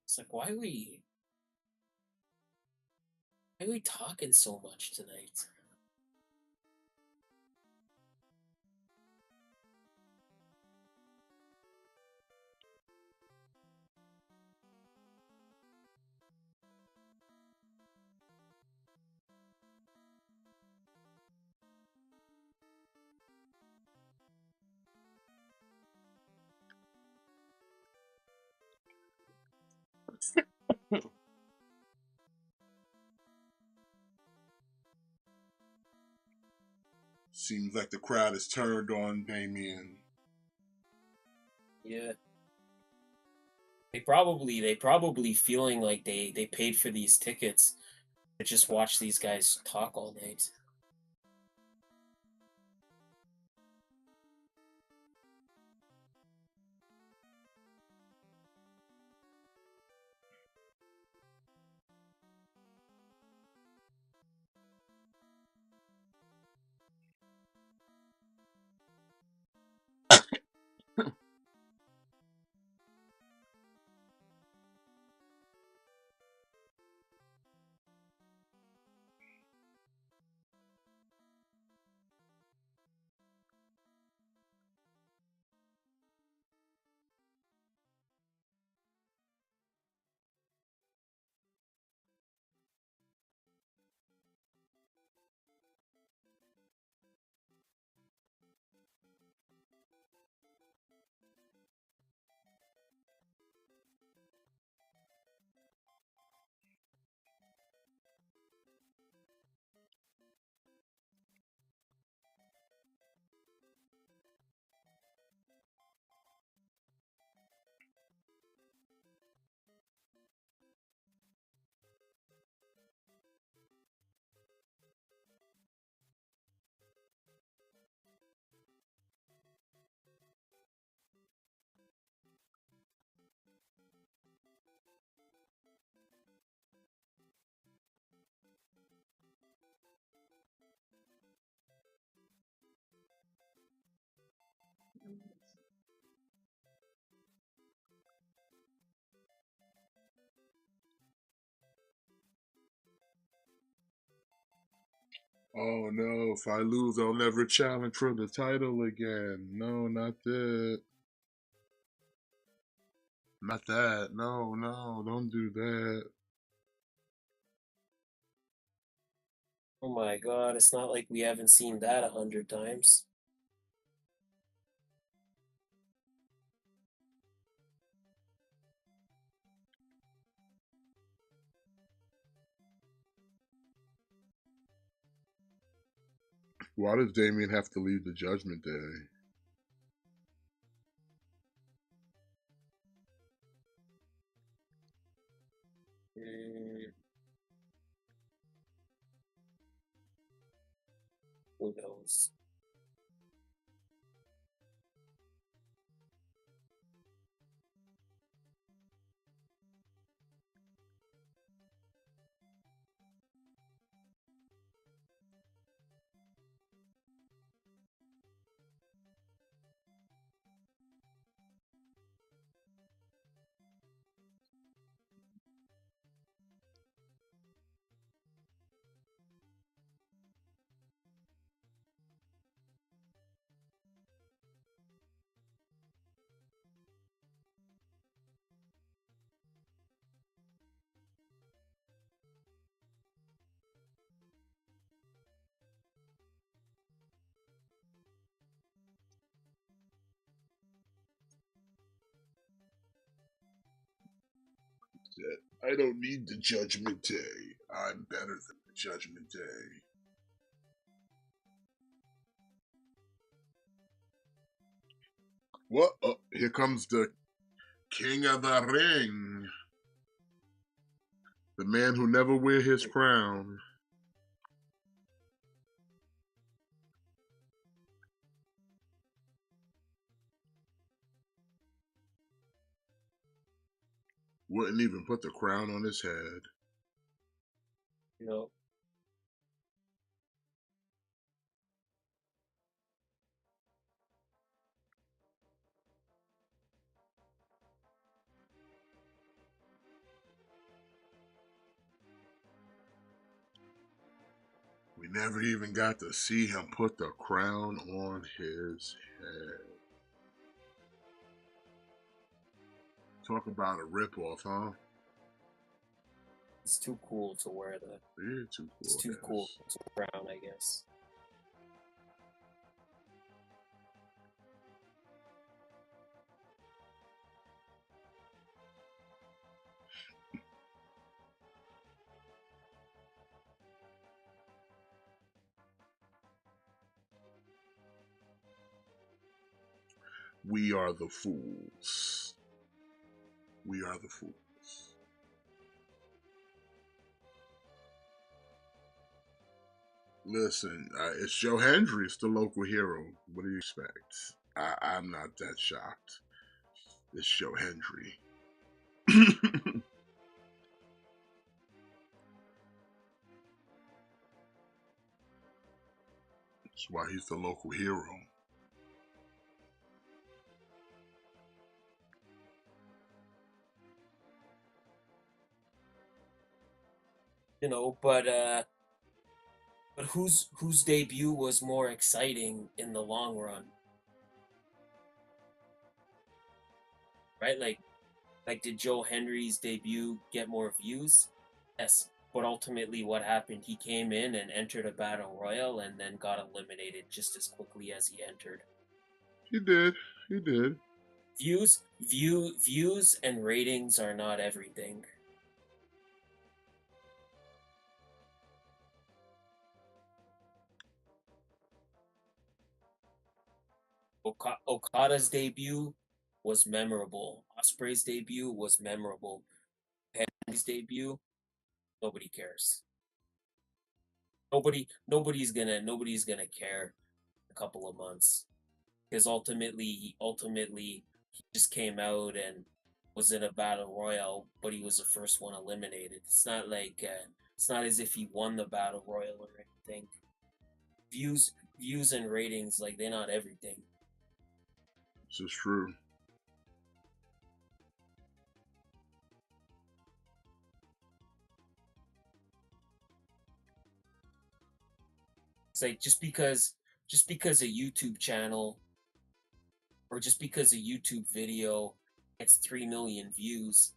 It's like, why are we talking so much tonight? Seems like the crowd is turned on Damian. Yeah. They probably feeling like they paid for these tickets to just watch these guys talk all night. Oh no, if I lose, I'll never challenge for the title again. No, not that. Not that. No, no, don't do that. Oh my god, it's not like we haven't seen that 100 times. Why does Damian have to leave the Judgment Day? Mm, who knows? Said, I don't need the Judgment Day. I'm better than the Judgment Day. What? Oh, here comes the King of the Ring. The man who never wear his crown. Wouldn't even put the crown on his head. You know, We never even got to see him put the crown on his head. Talk about a ripoff, huh? it's too cool to wear the. Yeah, too cool. It's too cool to crown, I guess. We are the fools. We are the fools. Listen, it's Joe Hendry, it's the local hero. What do you expect? I'm not that shocked. It's Joe Hendry. That's why he's the local hero. You know, but whose debut was more exciting in the long run? Right? Like did Joe Henry's debut get more views? Yes. But ultimately what happened, he came in and entered a battle royal and then got eliminated just as quickly as he entered. He did. He did. Views and ratings are not everything. Okada's debut was memorable. Ospreay's debut was memorable. Henry's debut, nobody cares. Nobody's gonna care in a couple of months because ultimately he just came out and was in a battle royal, but he was the first one eliminated. It's not like it's not as if he won the battle royal or anything. Views and ratings, like, they're not everything. This is true. It's like just because a YouTube channel or just because a YouTube video gets 3 million views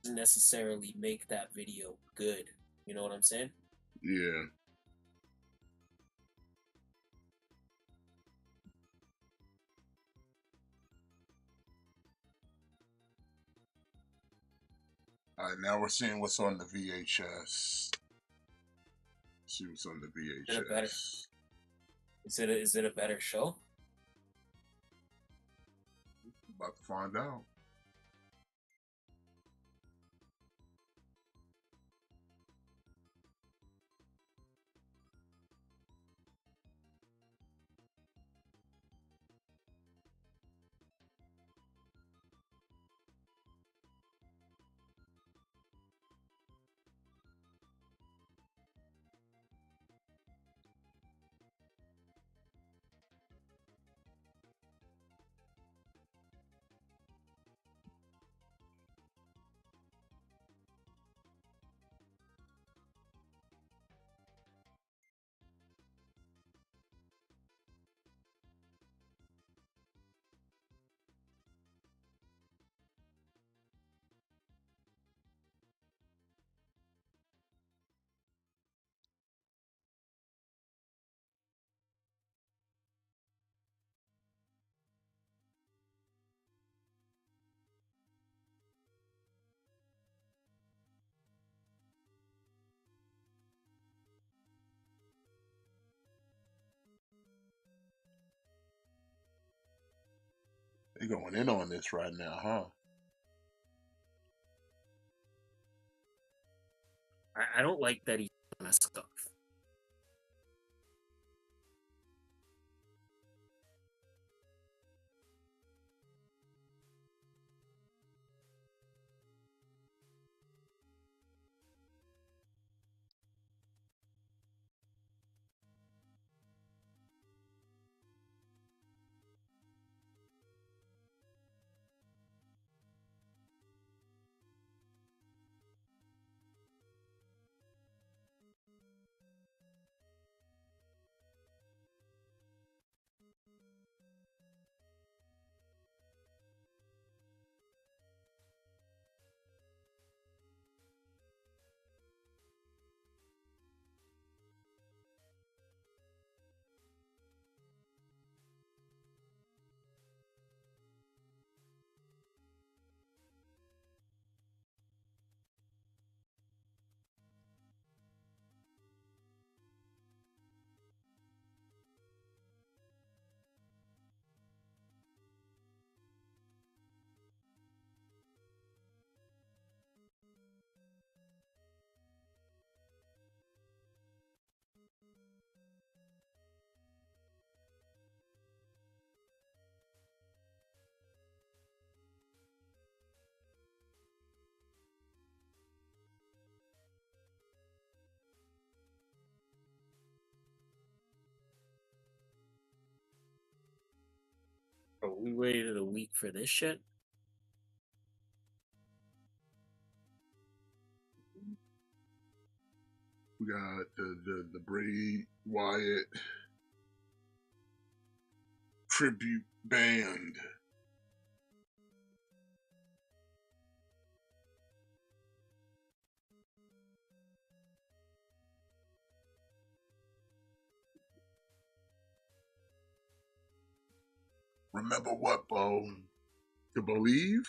doesn't necessarily make that video good. You know what I'm saying? Yeah. All right, now we're seeing what's on the VHS. See what's on the VHS. Is it a better show? About to find out. They're going in on this right now, huh? I don't like that he mask off. Bro, we waited a week for this shit. We got the Bray Wyatt tribute band. Remember what, Bo? To believe?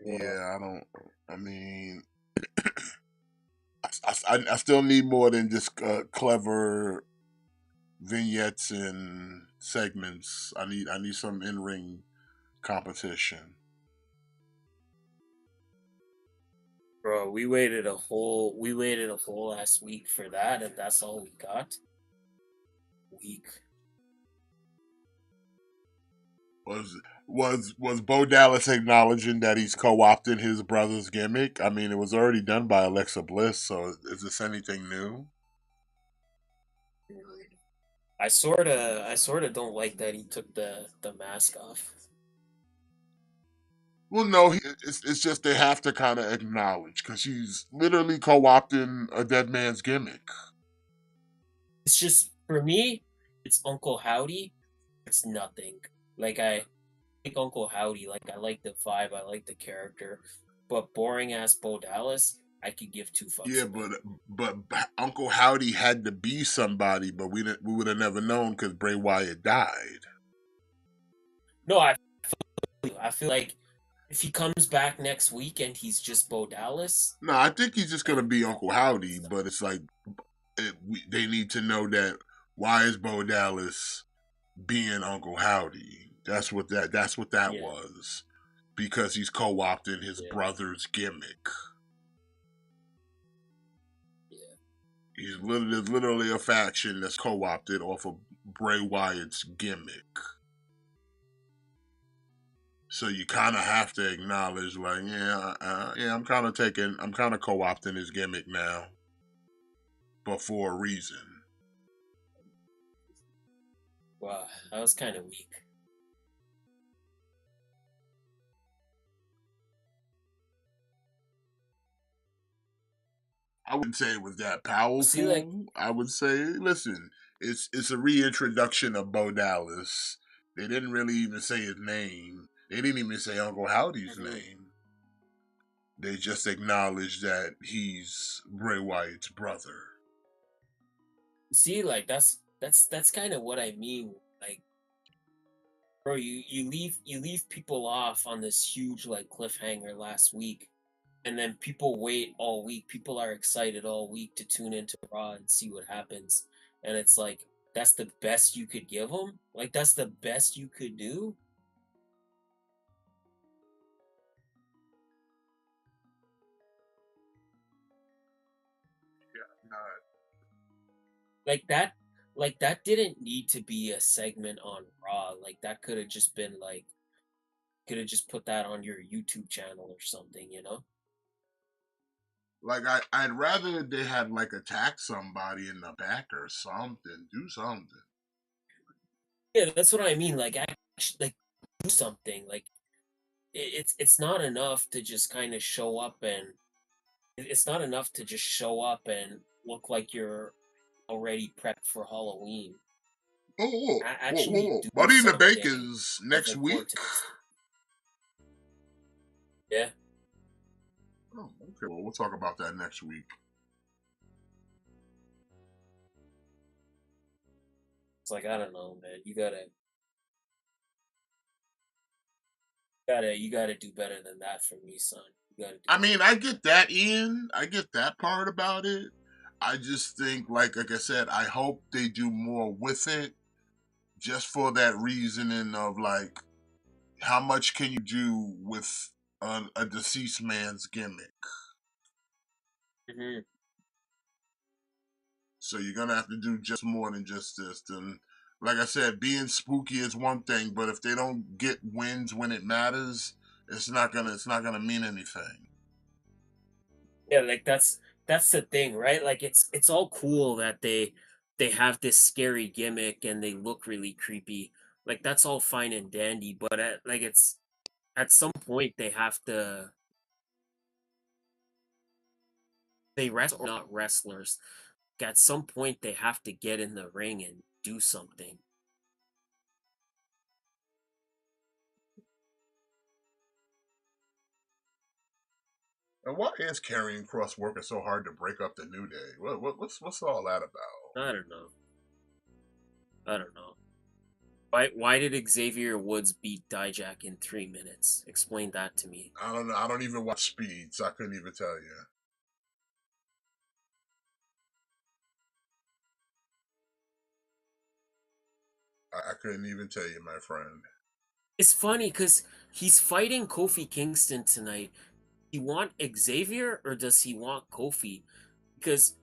Yeah, I don't. I mean, I still need more than just clever vignettes and segments. I need some in ring competition. Bro, we waited a whole last week for that, and that's all we got. Week. Was Bo Dallas acknowledging that he's co-opted his brother's gimmick? I mean, it was already done by Alexa Bliss, so is this anything new? I sorta don't like that he took the mask off. Well, no, it's just they have to kind of acknowledge because he's literally co-opting a dead man's gimmick. It's just for me, it's Uncle Howdy. It's nothing. Like I like Uncle Howdy. Like I like the vibe. I like the character. But boring ass Bo Dallas, I could give two fucks. Yeah, about. but Uncle Howdy had to be somebody, but we would have never known because Bray Wyatt died. No, I feel like if he comes back next week and he's just Bo Dallas. No, I think he's just gonna be Uncle Howdy, but it's like they need to know that why is Bo Dallas being Uncle Howdy? That's what that Yeah. was, because he's co-opting his Yeah. brother's gimmick. Yeah. There's literally a faction that's co-opted off of Bray Wyatt's gimmick. So you kind of have to acknowledge, like, I'm kind of co-opting his gimmick now, but for a reason. Wow, that was kind of weak. I wouldn't say it was that powerful. See, like, I would say, listen, it's a reintroduction of Bo Dallas. They didn't really even say his name. They didn't even say Uncle Howdy's name. They just acknowledge that he's Bray Wyatt's brother. See, like that's kind of what I mean. Like, bro, you leave people off on this huge like cliffhanger last week, and then people wait all week. People are excited all week to tune into Raw and see what happens, and it's like that's the best you could give them. Like that's the best you could do. Like that, like that didn't need to be a segment on Raw. Like that could have just been like could have just put that on your YouTube channel or something, you know? Like I'd rather they had like attack somebody in the back or something, do something. Yeah, that's what I mean. Like actually, like do something. Like it's not enough to just kind of show up and it's not enough to just show up and look like you're already prepped for Halloween. Actually do Money in the Bank something is of next week. importance. Yeah. Oh, okay. Well, we'll talk about that next week. It's like I don't know, man. You gotta do better than that for me, son. You gotta do I mean, I get that, Ian. I get that part about it. I just think, like I said, I hope they do more with it, just for that reasoning of like, how much can you do with a deceased man's gimmick? Mm-hmm. So you're gonna have to do just more than just this. And like I said, being spooky is one thing, but if they don't get wins when it matters, it's not gonna mean anything. Yeah, like that's the thing, right? Like it's all cool that they have this scary gimmick and they look really creepy. Like that's all fine and dandy, but like it's at some point they wrestle not wrestlers. At some point they have to get in the ring and do something. And why is Karrion Cross working so hard to break up the New Day? What's all that about? I don't know. I don't know. Why did Xavier Woods beat Dijak in 3 minutes? Explain that to me. I don't know. I don't even watch Speed, so I couldn't even tell you. I couldn't even tell you, my friend. It's funny because he's fighting Kofi Kingston tonight. He want Xavier or does he want Kofi? Because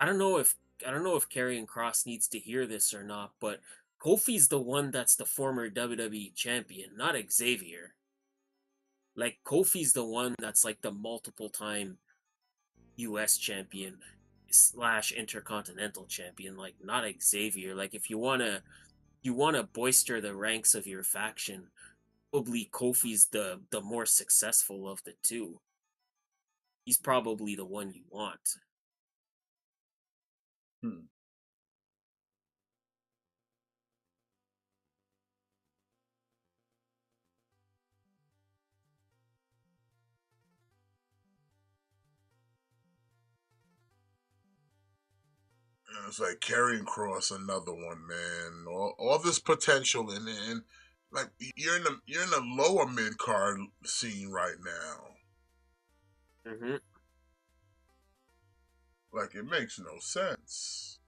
I don't know if Karrion Cross needs to hear this or not, but Kofi's the one that's the former WWE champion, not Xavier. Like Kofi's the one that's like the multiple time US champion slash intercontinental champion, like not Xavier. Like if you wanna bolster the ranks of your faction, probably Kofi's the more successful of the two. He's probably the one you want. Hmm. And it's like Karrion Cross, another one, man. All this potential, and like you're in the lower mid card scene right now. Mm-hmm. Like it makes no sense.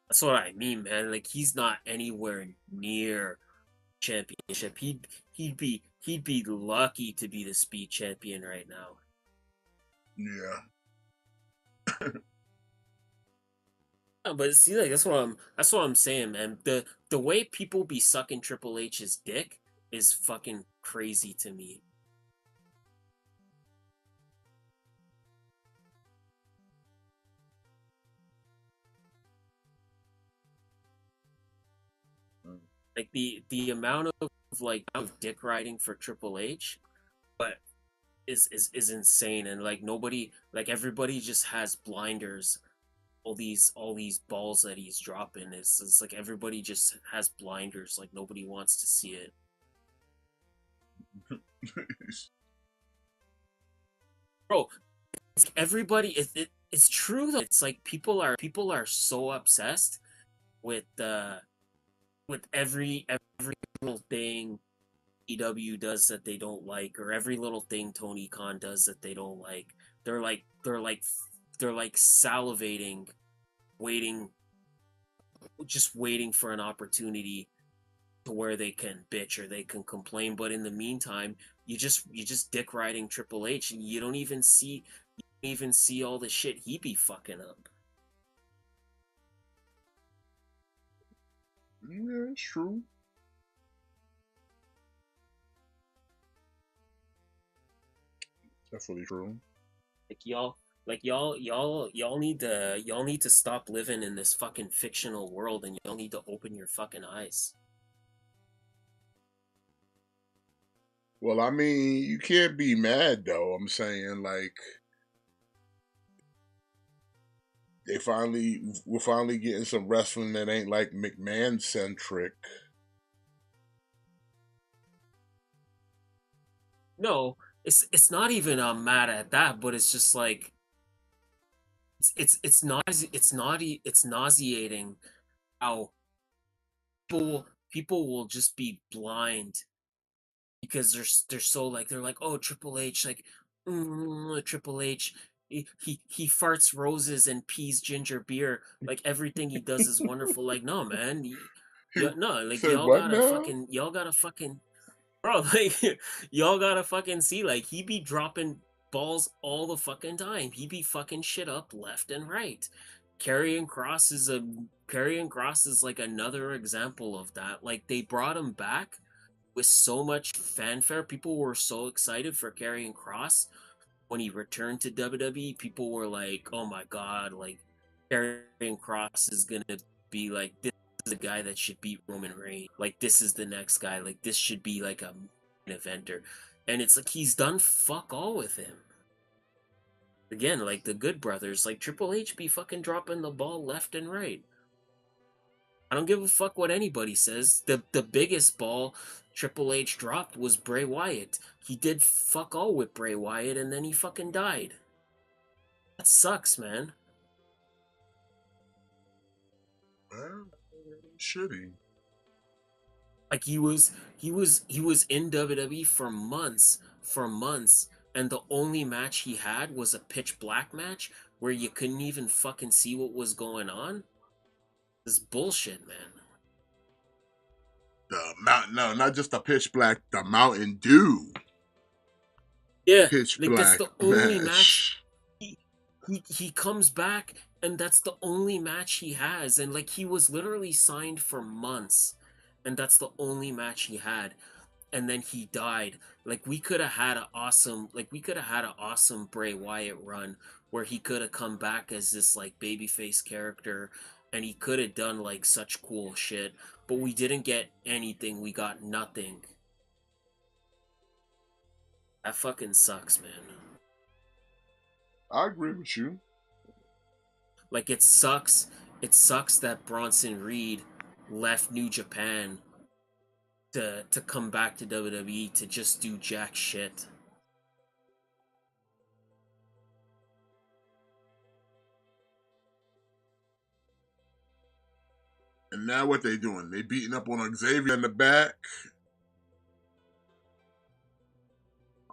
That's what I mean, man. Like he's not anywhere near championship. He'd be lucky to be the speed champion right now. Yeah. But see, like that's what I'm saying, man. The way people be sucking Triple H's dick is fucking crazy to me. Mm. Like the amount of like of dick riding for Triple H, but is insane, and like nobody, like everybody just has blinders. All these balls that he's dropping is it's like everybody just has blinders. Like nobody wants to see it. Bro, everybody it's true though. It's like people are so obsessed with every little thing EW does that they don't like, or every little thing Tony Khan does that they don't like. They're like salivating, waiting, just waiting for an opportunity to where they can bitch or they can complain. But in the meantime, you just dick riding Triple H, and you don't even see all the shit he be fucking up. Yeah, it's true. Definitely true. Like y'all need to stop living in this fucking fictional world, and y'all need to open your fucking eyes. Well, I mean, you can't be mad though. I'm saying like we're finally getting some wrestling that ain't like McMahon centric. No, it's not even I'm mad at that, but it's just like it's nauseating how people will just be blind because they're so like they're like, oh, Triple H, like Triple H, he farts roses and pees ginger beer, like everything he does is wonderful. Like, no, man, yeah, no, like Say what now? y'all gotta fucking bro, like y'all gotta fucking see, like he be dropping balls all the fucking time. He be fucking shit up left and right. Karrion Cross is like another example of that. Like they brought him back with so much fanfare. People were so excited for Karrion Cross when he returned to WWE. People were like, "Oh my god!" Like Karrion Cross is gonna be like this is the guy that should beat Roman Reigns. Like this is the next guy. Like this should be like a main eventer. And it's like he's done fuck all with him. Again, like the Good Brothers, like Triple H be fucking dropping the ball left and right. I don't give a fuck what anybody says. The biggest ball Triple H dropped was Bray Wyatt. He did fuck all with Bray Wyatt, and then he fucking died. That sucks, man. Shitty. Like he was in WWE for months, and the only match he had was a pitch black match where you couldn't even fucking see what was going on. This is bullshit, man. No, not just the pitch black, the Mountain Dew Yeah, pitch like that's black the only match match. he comes back, and that's the only match he has, and like he was literally signed for months, and that's the only match he had, and then he died. Like we could have had an awesome Bray Wyatt run where he could have come back as this like babyface character, and he could have done like such cool shit, but we didn't get anything. We got nothing. That fucking sucks, man. I agree with you. Like it sucks. It sucks that Bronson Reed left New Japan to come back to WWE to just do jack shit. And now what they doing? They beating up on Xavier in the back.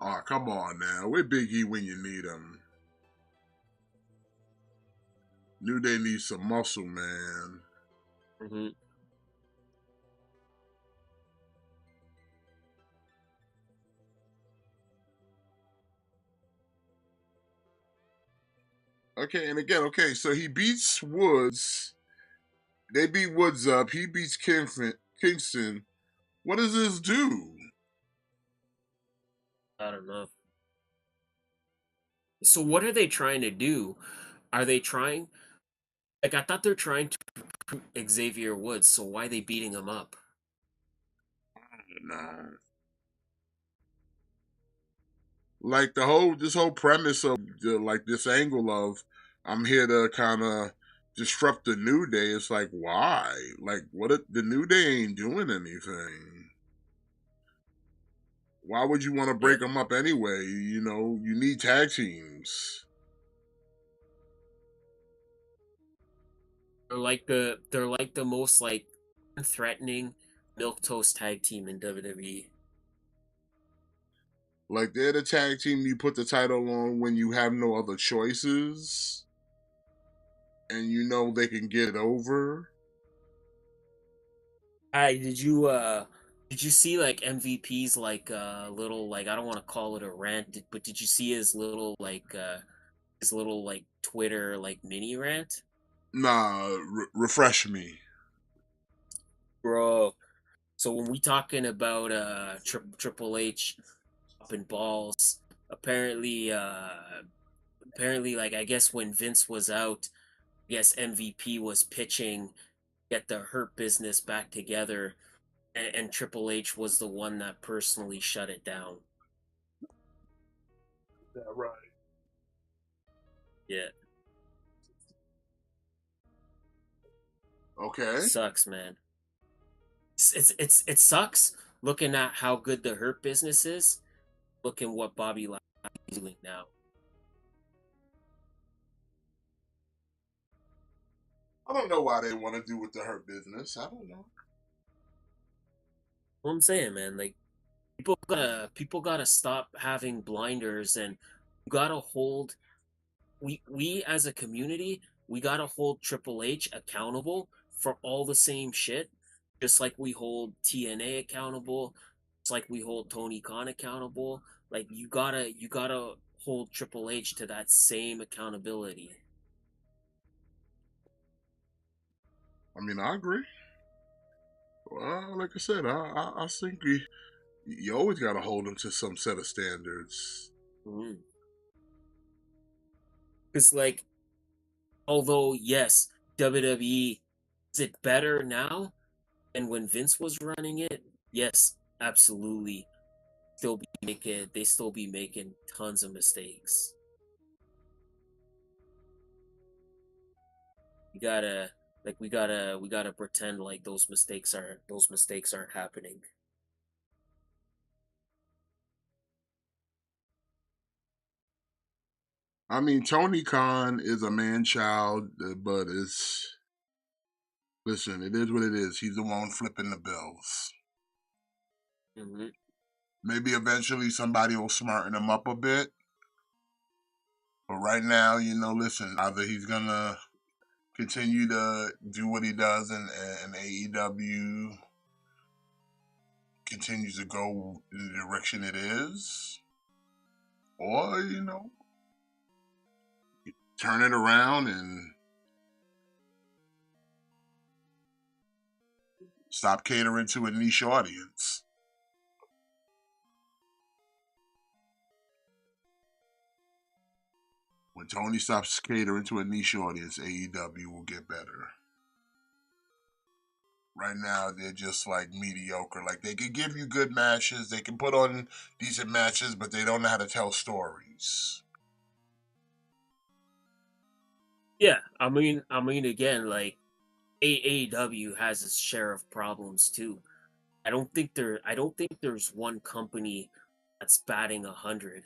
Oh, come on now. Where Big E when you need him? New Day needs some muscle, man. Mm-hmm. Okay, and again, okay, so he beats Woods. They beat Woods up. He beats Kingston. What does this do? I don't know. So what are they trying to do? Are they trying? Like I thought they're trying to recruit Xavier Woods. So why are they beating him up? Nah. Like this whole premise of like this angle of I'm here to kind of disrupt the New Day. It's like why? Like the New Day ain't doing anything. Why would you want to break them up anyway? You know, you need tag teams. They're like the most like threatening milquetoast tag team in WWE. Like, they're the tag team you put the title on when you have no other choices, and you know they can get it over. Did you see like MVP's like little like I don't want to call it a rant, but did you see his little like Twitter like mini rant? Nah, refresh me. Bro, so when we talking about Triple H popping balls, apparently apparently like I guess when Vince was out, I guess MVP was pitching get the Hurt Business back together, and Triple H was the one that personally shut it down. Yeah, right. Yeah. Okay. Sucks, man. It sucks looking at how good the Hurt Business is. Looking what Bobby Lashley's doing now. I don't know why they want to do with the Hurt Business. I don't know. What I'm saying, man, like people gotta stop having blinders and gotta hold we as a community, we gotta hold Triple H accountable for all the same shit, just like we hold TNA accountable, just like we hold Tony Khan accountable. Like you gotta hold Triple H to that same accountability. I mean, I agree. Well, like I said, I think you always got to hold them to some set of standards. Because like, although yes, WWE is it better now than when Vince was running it? Yes, absolutely. They still be making tons of mistakes. You gotta we gotta pretend like those mistakes aren't happening. I mean, Tony Khan is a man child, but listen, it is what it is. He's the one flipping the bills. Mm-hmm. Maybe eventually somebody will smarten him up a bit. But right now, you know, listen, either he's going to continue to do what he does in AEW, continues to go in the direction it is, or, you know, turn it around and stop catering to a niche audience. When Tony stops catering to a niche audience, AEW will get better. Right now, they're just like mediocre. Like, they can give you good matches, they can put on decent matches, but they don't know how to tell stories. Yeah, I mean again, like AEW has its share of problems too. I don't think there's one company that's batting 100,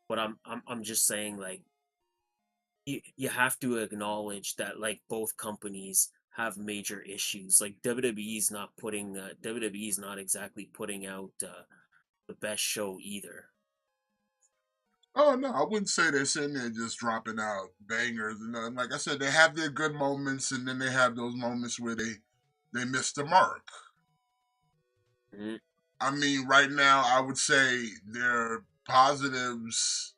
but I'm just saying like you have to acknowledge that like both companies have major issues. Like WWE's not exactly putting out the best show either. Oh no, I wouldn't say they're sitting there just dropping out bangers. And like I said, they have their good moments, and then they have those moments where they miss the mark. Mm-hmm. I mean, right now, I would say their positives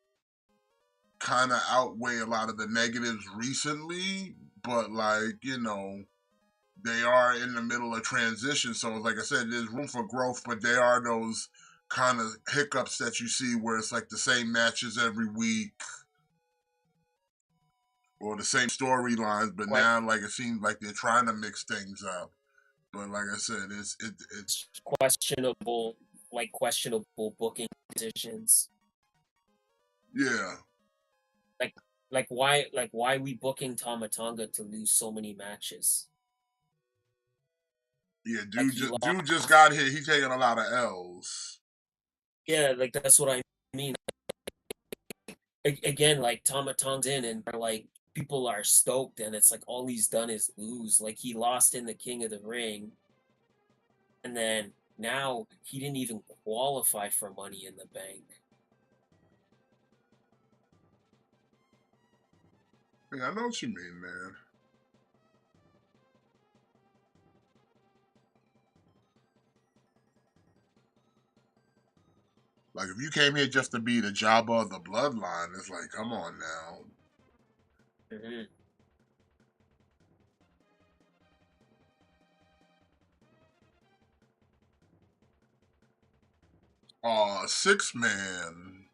kind of outweigh a lot of the negatives recently, but like, you know, they are in the middle of transition. So like I said, there's room for growth, but there are those kind of hiccups that you see where it's like the same matches every week or the same storylines, but now like it seems like they're trying to mix things up. But like I said, it's Questionable booking decisions. yeah. Like why are we booking Tamatanga to lose so many matches? Yeah, Like dude just got hit. He's taking a lot of L's. Yeah, like that's what I mean. Again, like Tama Tongue's in, and like people are stoked, and it's like all he's done is lose. Like he lost in the King of the Ring, and then now he didn't even qualify for Money in the Bank. Yeah, I know what you mean, man. Like, if you came here just to be the Jabba of the bloodline, it's like, come on now. Mm-hmm. 6-man.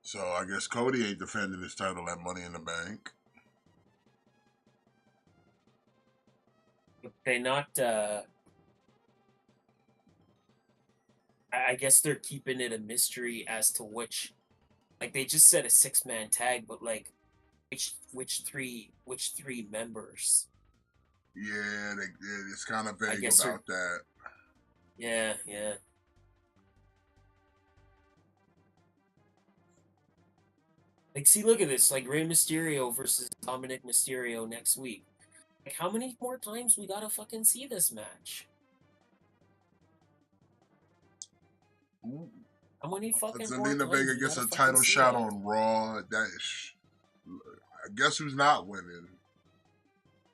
So I guess Cody ain't defending his title at Money in the Bank. They not. I guess they're keeping it a mystery as to which. Like they just said a 6-man tag, but like which three members? Yeah, it's kind of I vague guess about that. Yeah, yeah. Like, see, look at this. Like Rey Mysterio versus Dominic Mysterio next week. Like, how many more times we gotta fucking see this match? Ooh. How many fucking more Zelina times Vega we gets gotta a fucking title see shot that? on Raw. I guess who's not winning?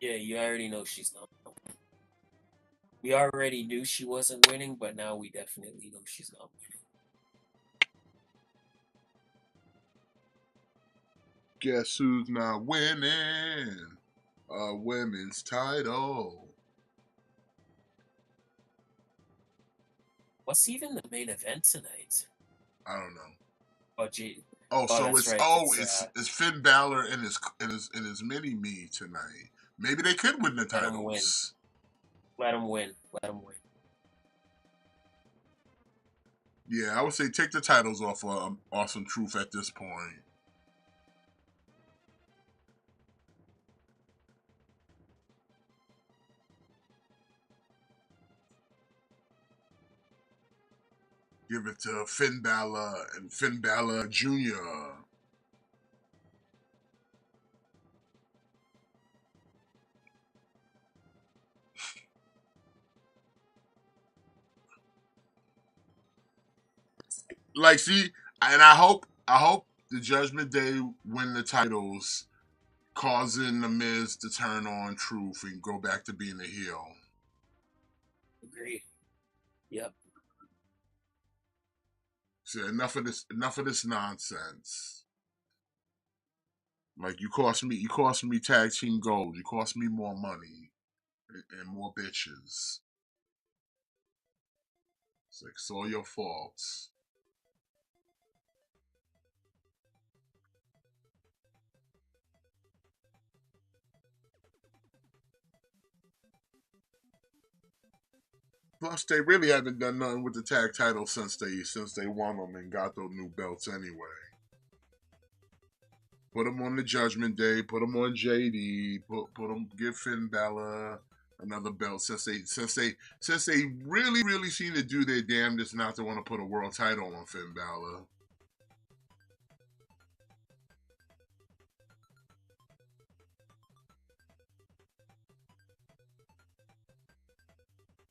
Yeah, you already know she's not. We already knew she wasn't winning, but now we definitely know she's not winning. Guess who's not winning? A women's title. What's even the main event tonight? I don't know. Oh, gee. Oh, Oh, so that's it's right. it's Finn Balor and his mini me tonight. Maybe they could win the Let him win. titles. Let him win. Let him win. Yeah, I would say take the titles off of Awesome Truth at this point. Give it to Finn Balor and Finn Balor Jr. Like, see, and I hope the Judgment Day win the titles, causing the Miz to turn on Truth and go back to being a heel. Agree. Yep. So enough of this nonsense. Like, you cost me tag team gold. You cost me more money and more bitches. It's like, it's all your faults. Plus, they really haven't done nothing with the tag titles since they won them and got those new belts anyway. Put them on the Judgment Day. Put them on JD. Put them. Give Finn Balor another belt since they really seem to do their damnedest not to want to put a world title on Finn Balor.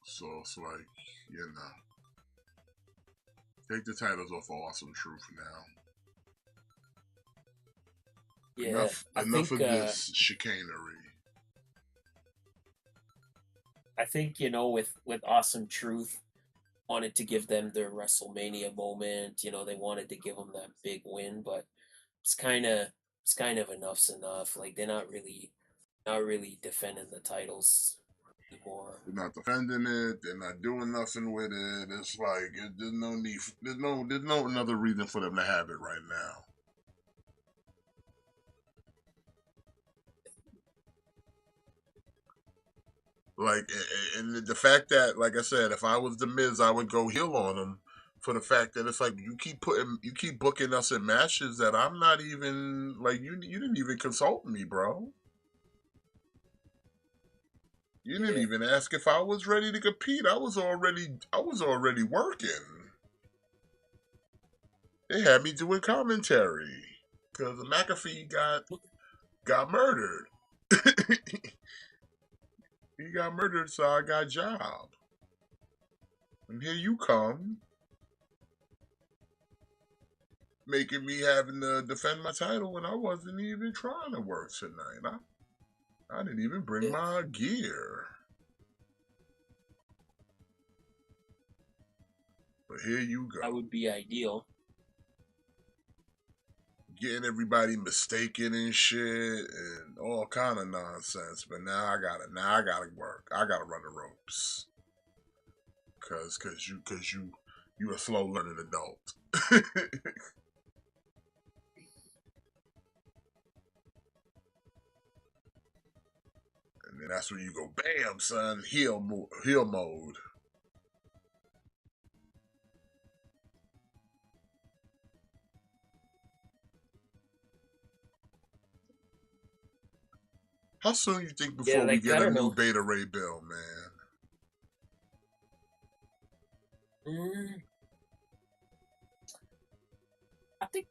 So it's like, take the titles off of Awesome Truth now. Yeah. Enough of this chicanery. I think with Awesome Truth, wanted to give them their WrestleMania moment. They wanted to give them that big win, but it's kind of enough's enough. Like they're not really defending the titles anymore. They're not defending it. They're not doing nothing with it. It's like there's no need. There's no another reason for them to have it right now. Like, and the fact that, like I said, if I was the Miz, I would go heel on him for the fact that it's like you keep booking us in matches that I'm not even like you didn't even consult me, bro. You didn't Yeah. even ask if I was ready to compete. I was already working. They had me doing commentary because McAfee got murdered. He got murdered, so I got a job. And here you come, making me having to defend my title when I wasn't even trying to work tonight. I didn't even bring my gear. But here you go. That would be ideal. Getting everybody mistaken and shit and all kind of nonsense. But now I gotta work. I gotta run the ropes. Cause you a slow learning adult. And then that's when you go, bam, son, heel mode. How soon you think before we get I a don't new know. Beta Ray Bill, man? I think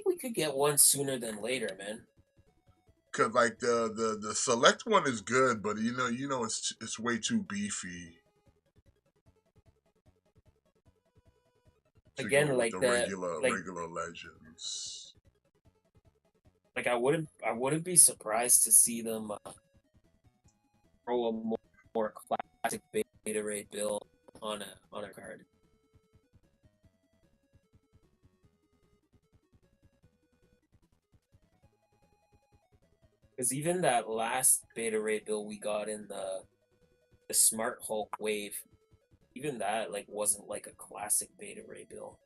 we could get one sooner than later, man. Cause like the select one is good, but you know it's way too beefy. Again, with like the the regular legends. like I wouldn't be surprised to see them throw a more classic Beta Ray Bill on a card. Because even that last Beta Ray Bill we got in the Smart Hulk wave, even that like wasn't like a classic Beta Ray Bill.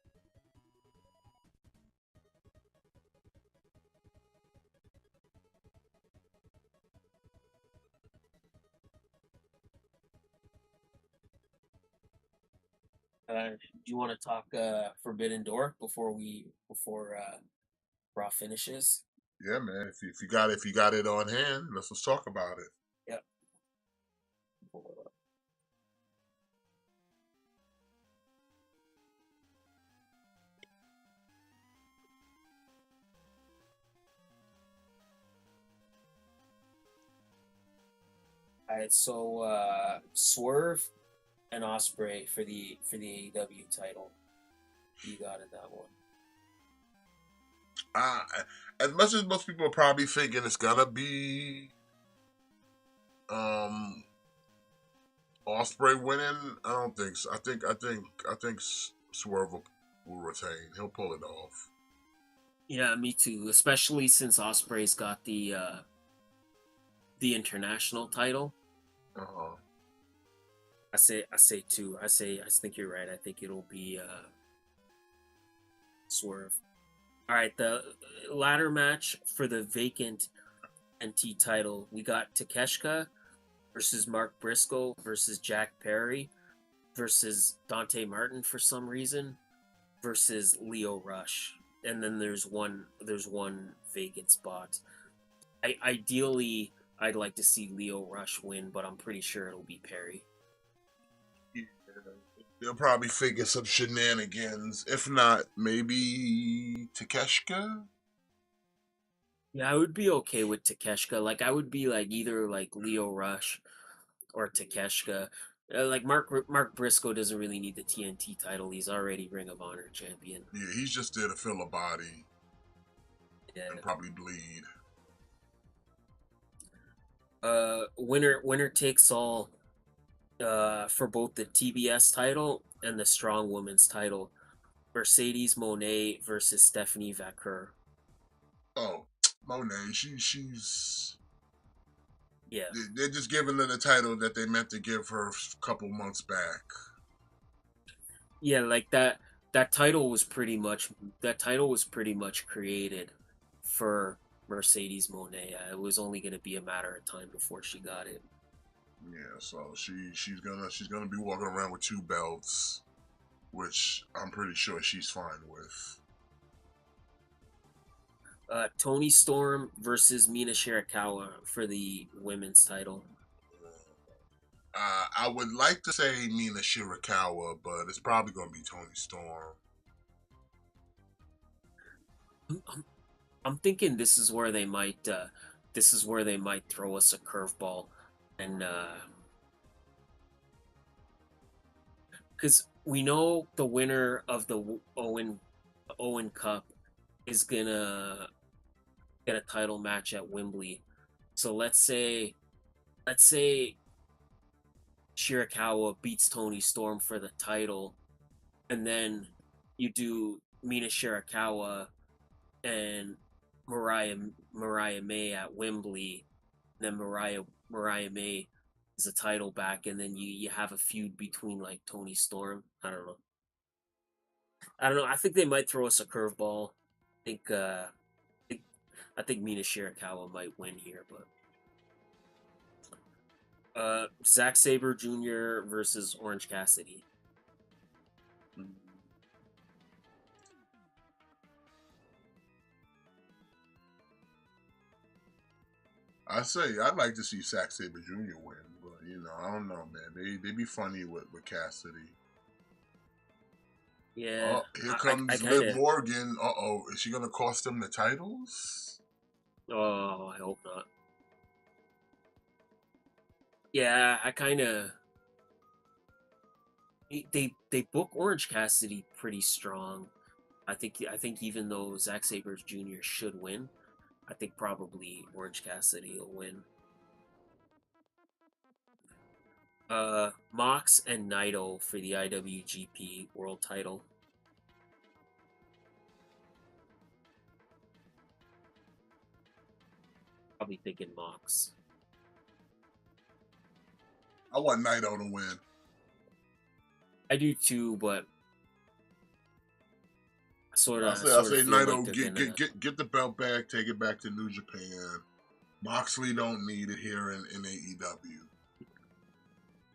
Do you want to talk Forbidden Door before Raw finishes? Yeah, man. If you got it on hand, let's talk about it. Yep. All right, so Swerve and Osprey for the AEW title. You got in that one. As much as most people are probably thinking it's gonna be Osprey winning, I don't think so. I think Swerve will retain. He'll pull it off. Yeah, me too. Especially since Osprey's got the international title. Uh-huh. I say two. I think you're right. I think it'll be Swerve. All right, the ladder match for the vacant NT title. We got Takeshita versus Mark Briscoe versus Jack Perry versus Dante Martin for some reason versus Leo Rush. And then there's one vacant spot. Ideally I'd like to see Leo Rush win, but I'm pretty sure it'll be Perry. Yeah. They'll probably figure some shenanigans. If not, maybe Takeshita. Yeah, I would be okay with Takeshita. Like, I would be like either like Leo Rush or Takeshita. Like Mark Briscoe doesn't really need the TNT title. He's already Ring of Honor champion. Yeah, he's just there to fill a body. Yeah. And probably bleed. Winner takes all. For both the TBS title and the Strong Women's title. Mercedes Moné versus Stephanie Vaquer. Oh, Monet, she's Yeah. They're just giving her the title that they meant to give her a couple months back. Yeah, like that title was pretty much created for Mercedes Moné. It was only going to be a matter of time before she got it. Yeah, so she's gonna be walking around with two belts, which I'm pretty sure she's fine with. Tony Storm versus Mina Shirakawa for the women's title. I would like to say Mina Shirakawa, but it's probably going to be Tony Storm. I'm thinking this is where they might throw us a curveball, and because we know the winner of the Owen Cup is gonna get a title match at Wembley. So let's say Shirakawa beats Tony Storm for the title, and then you do Mina Shirakawa and Mariah May at Wembley, and then Mariah May is a title back, and then you have a feud between like Tony Storm. I don't know. I don't know. I think they might throw us a curveball. I think I think Mina Shirakawa might win here, but Zack Sabre Jr. versus Orange Cassidy. I say I'd like to see Zack Sabre Jr. win, but I don't know, man. They be funny with Cassidy. Yeah, Oh, here I comes kind Liv of. Morgan. Is she gonna cost them the titles? Oh, I hope not. Yeah, I kind of. They book Orange Cassidy pretty strong. I think even though Zack Sabre Jr. should win, I think probably Orange Cassidy will win. Mox and Naito for the IWGP World Title. Probably thinking Mox. I want Naito to win. I do too, but I sort say of feel Naito like they're gonna. get the belt back, take it back to New Japan. Moxley don't need it here in AEW.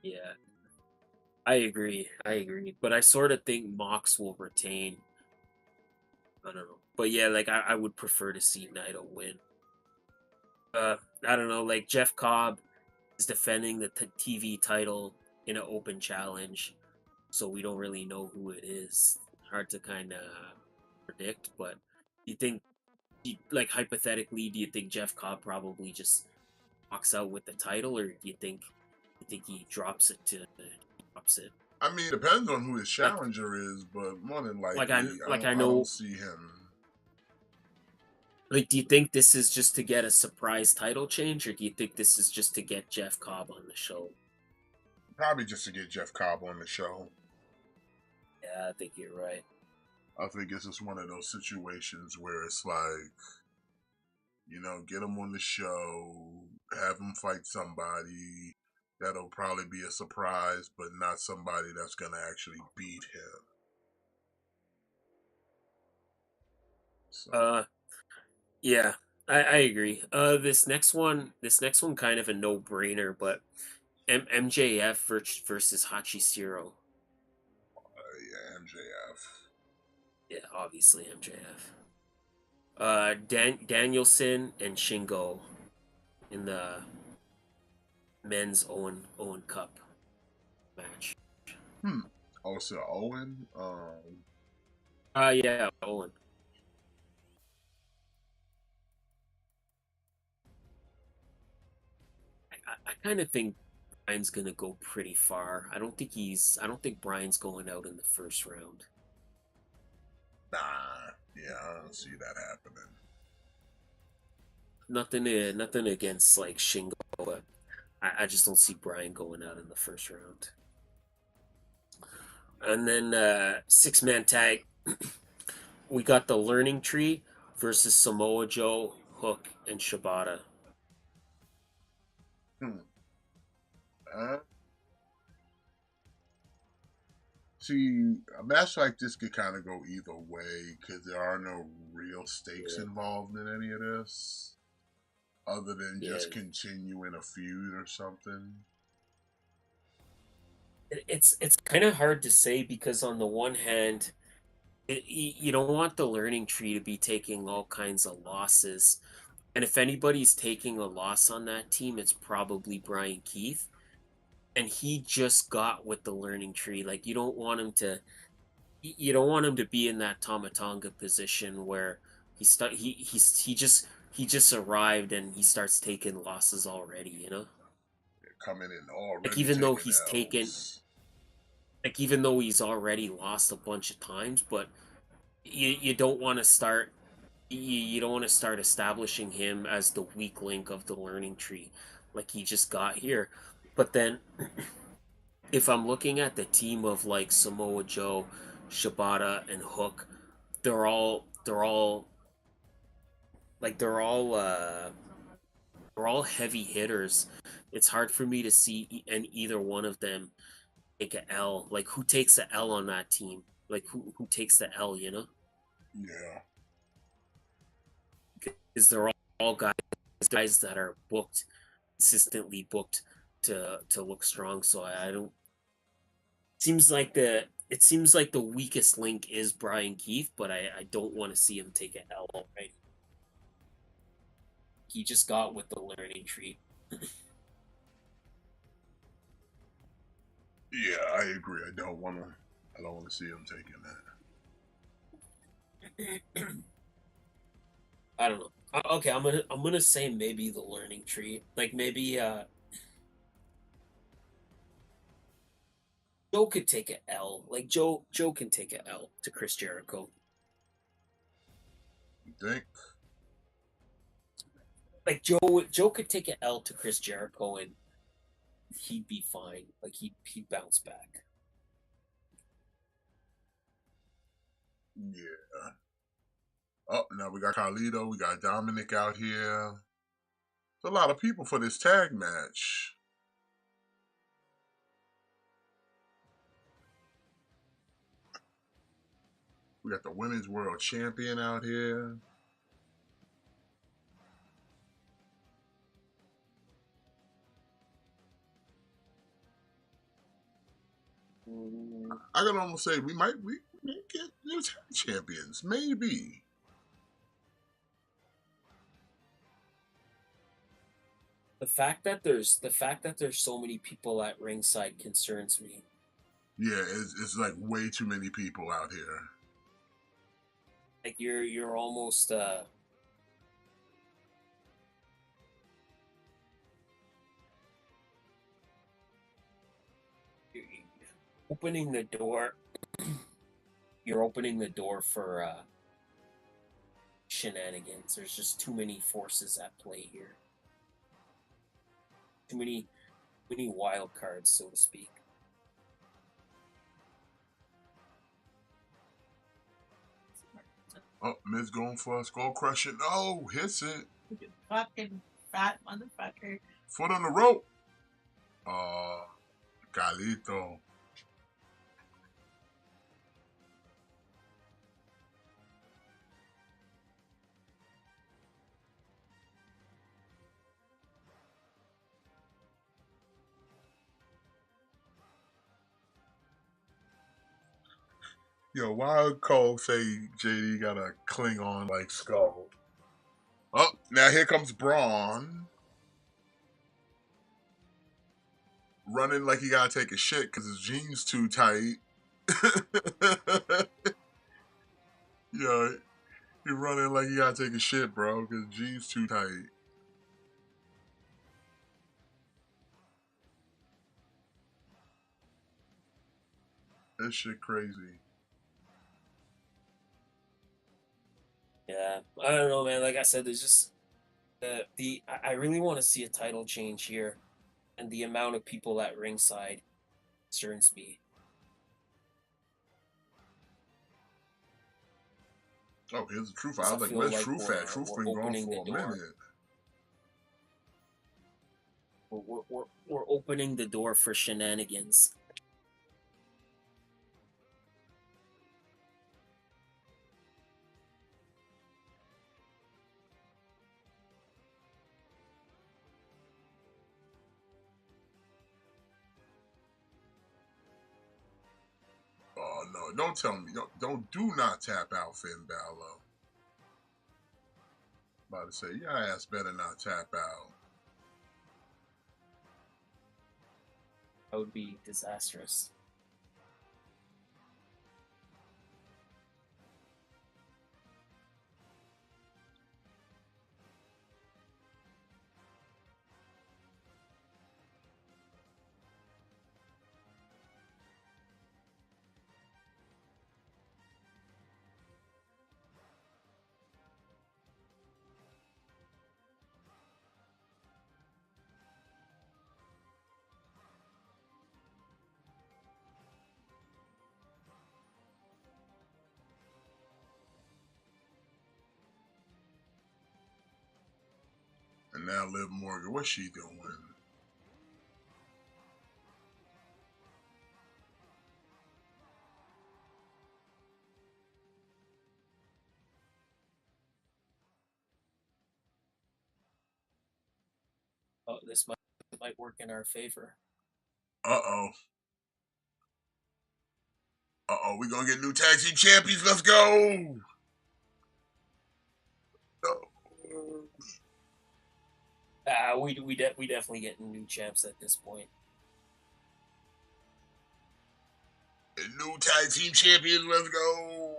Yeah, I agree. But I sort of think Mox will retain. I don't know, but yeah, like I would prefer to see Naito win. I don't know, like Jeff Cobb is defending the TV title in an open challenge, so we don't really know who it is. Hard to kind of predict, but you think, like hypothetically, do you think Jeff Cobb probably just walks out with the title, or do you think he drops it? I mean, it depends on who his Like, challenger is, but more than like likely, I I don't know. see him. Like, do you think this is just to get a surprise title change, or do you think this is just to get Jeff Cobb on the show? Probably just to get Jeff Cobb on the show. Yeah, I think you're right. I think it's just one of those situations where it's like, get him on the show, have him fight somebody that'll probably be a surprise, but not somebody that's gonna actually beat him. So. Yeah, I agree. This next one kind of a no brainer, but MJF versus Hachishiro. Yeah, MJF. Yeah, obviously MJF. Danielson and Shingo in the men's Owen Cup match. Oh, so Owen. Yeah, Owen. I kind of think Brian's gonna go pretty far. I don't think Brian's going out in the first round. Nah. Yeah, I don't see that happening. Nothing against like Shingo, but I just don't see Brian going out in the first round. And then 6-man tag, we got the Learning Tree versus Samoa Joe, Hook, and Shibata. Hmm. See, a match like this could kind of go either way because there are no real stakes involved in any of this, other than just continuing a feud or something. It's kind of hard to say because on the one hand, you don't want the Learning Tree to be taking all kinds of losses, and if anybody's taking a loss on that team, it's probably Brian Keith. and he just got with the learning tree. Like you don't want him to be in that Tomatonga position where he just arrived and he starts taking losses already, you know? Coming in Like already even though taking he's taken L's. like even though he's already lost a bunch of times, but you don't want to start you don't want to start establishing him as the weak link of the learning tree like he just got here. But then if I'm looking at the team of like Samoa Joe, Shibata, and Hook, they're all like they're all heavy hitters. It's hard for me to see and either one of them take a L. Like who takes a L on that team? Like who takes the L? You know, Yeah. because they're all guys that are booked consistently booked to look strong. So I don't. It seems like the weakest link is Brian Keith, but I don't want to see him take an L already. He just got with the learning tree. Yeah, I agree. I don't want to see him taking that. I don't know. Okay, I'm gonna say maybe the learning tree. Like maybe Joe could take an L. Like Joe can take an L to Chris Jericho. You think? Like Joe could take an L to Chris Jericho and he'd be fine. Like he'd bounce back. Yeah. Oh, now we got Carlito, we got Dominic out here. There's a lot of people for this tag match. We got the Women's World Champion out here. I can almost say we might get new tag champions, maybe. The fact that there's so many people at ringside concerns me. Yeah, it's like way too many people out here. Like you're almost you're opening the door. You're opening the door for shenanigans. There's just too many forces at play here. Too many wild cards, so to speak. Oh, Miz going for a skull crusher. No, hits it. You fucking fat motherfucker. Foot on the rope. Carlito. Yo, why Cole say JD got a Klingon like skull? Oh, now here comes Braun. Running like he gotta take a shit because his jeans too tight. Yo, he running like he gotta take a shit, bro, because jeans too tight. That shit crazy. Yeah, I don't know, man. Like I said, there's just I really want to see a title change here, and the amount of people at ringside concerns me. Oh, here's the truth. So I I was like, feel where's like Truth at? Truth we're been gone opening for the a door. minute. We're opening the door for shenanigans. Oh no, don't tell me. Do not tap out Finn Balor. About to say, your ass better not tap out. That would be disastrous. And now Liv Morgan, what's she doing? Oh, this might work in our favor. Uh-oh. Uh-oh, we gonna get new tag team champions. Let's go! We definitely getting new champs at this point. New tag team champions, let's go!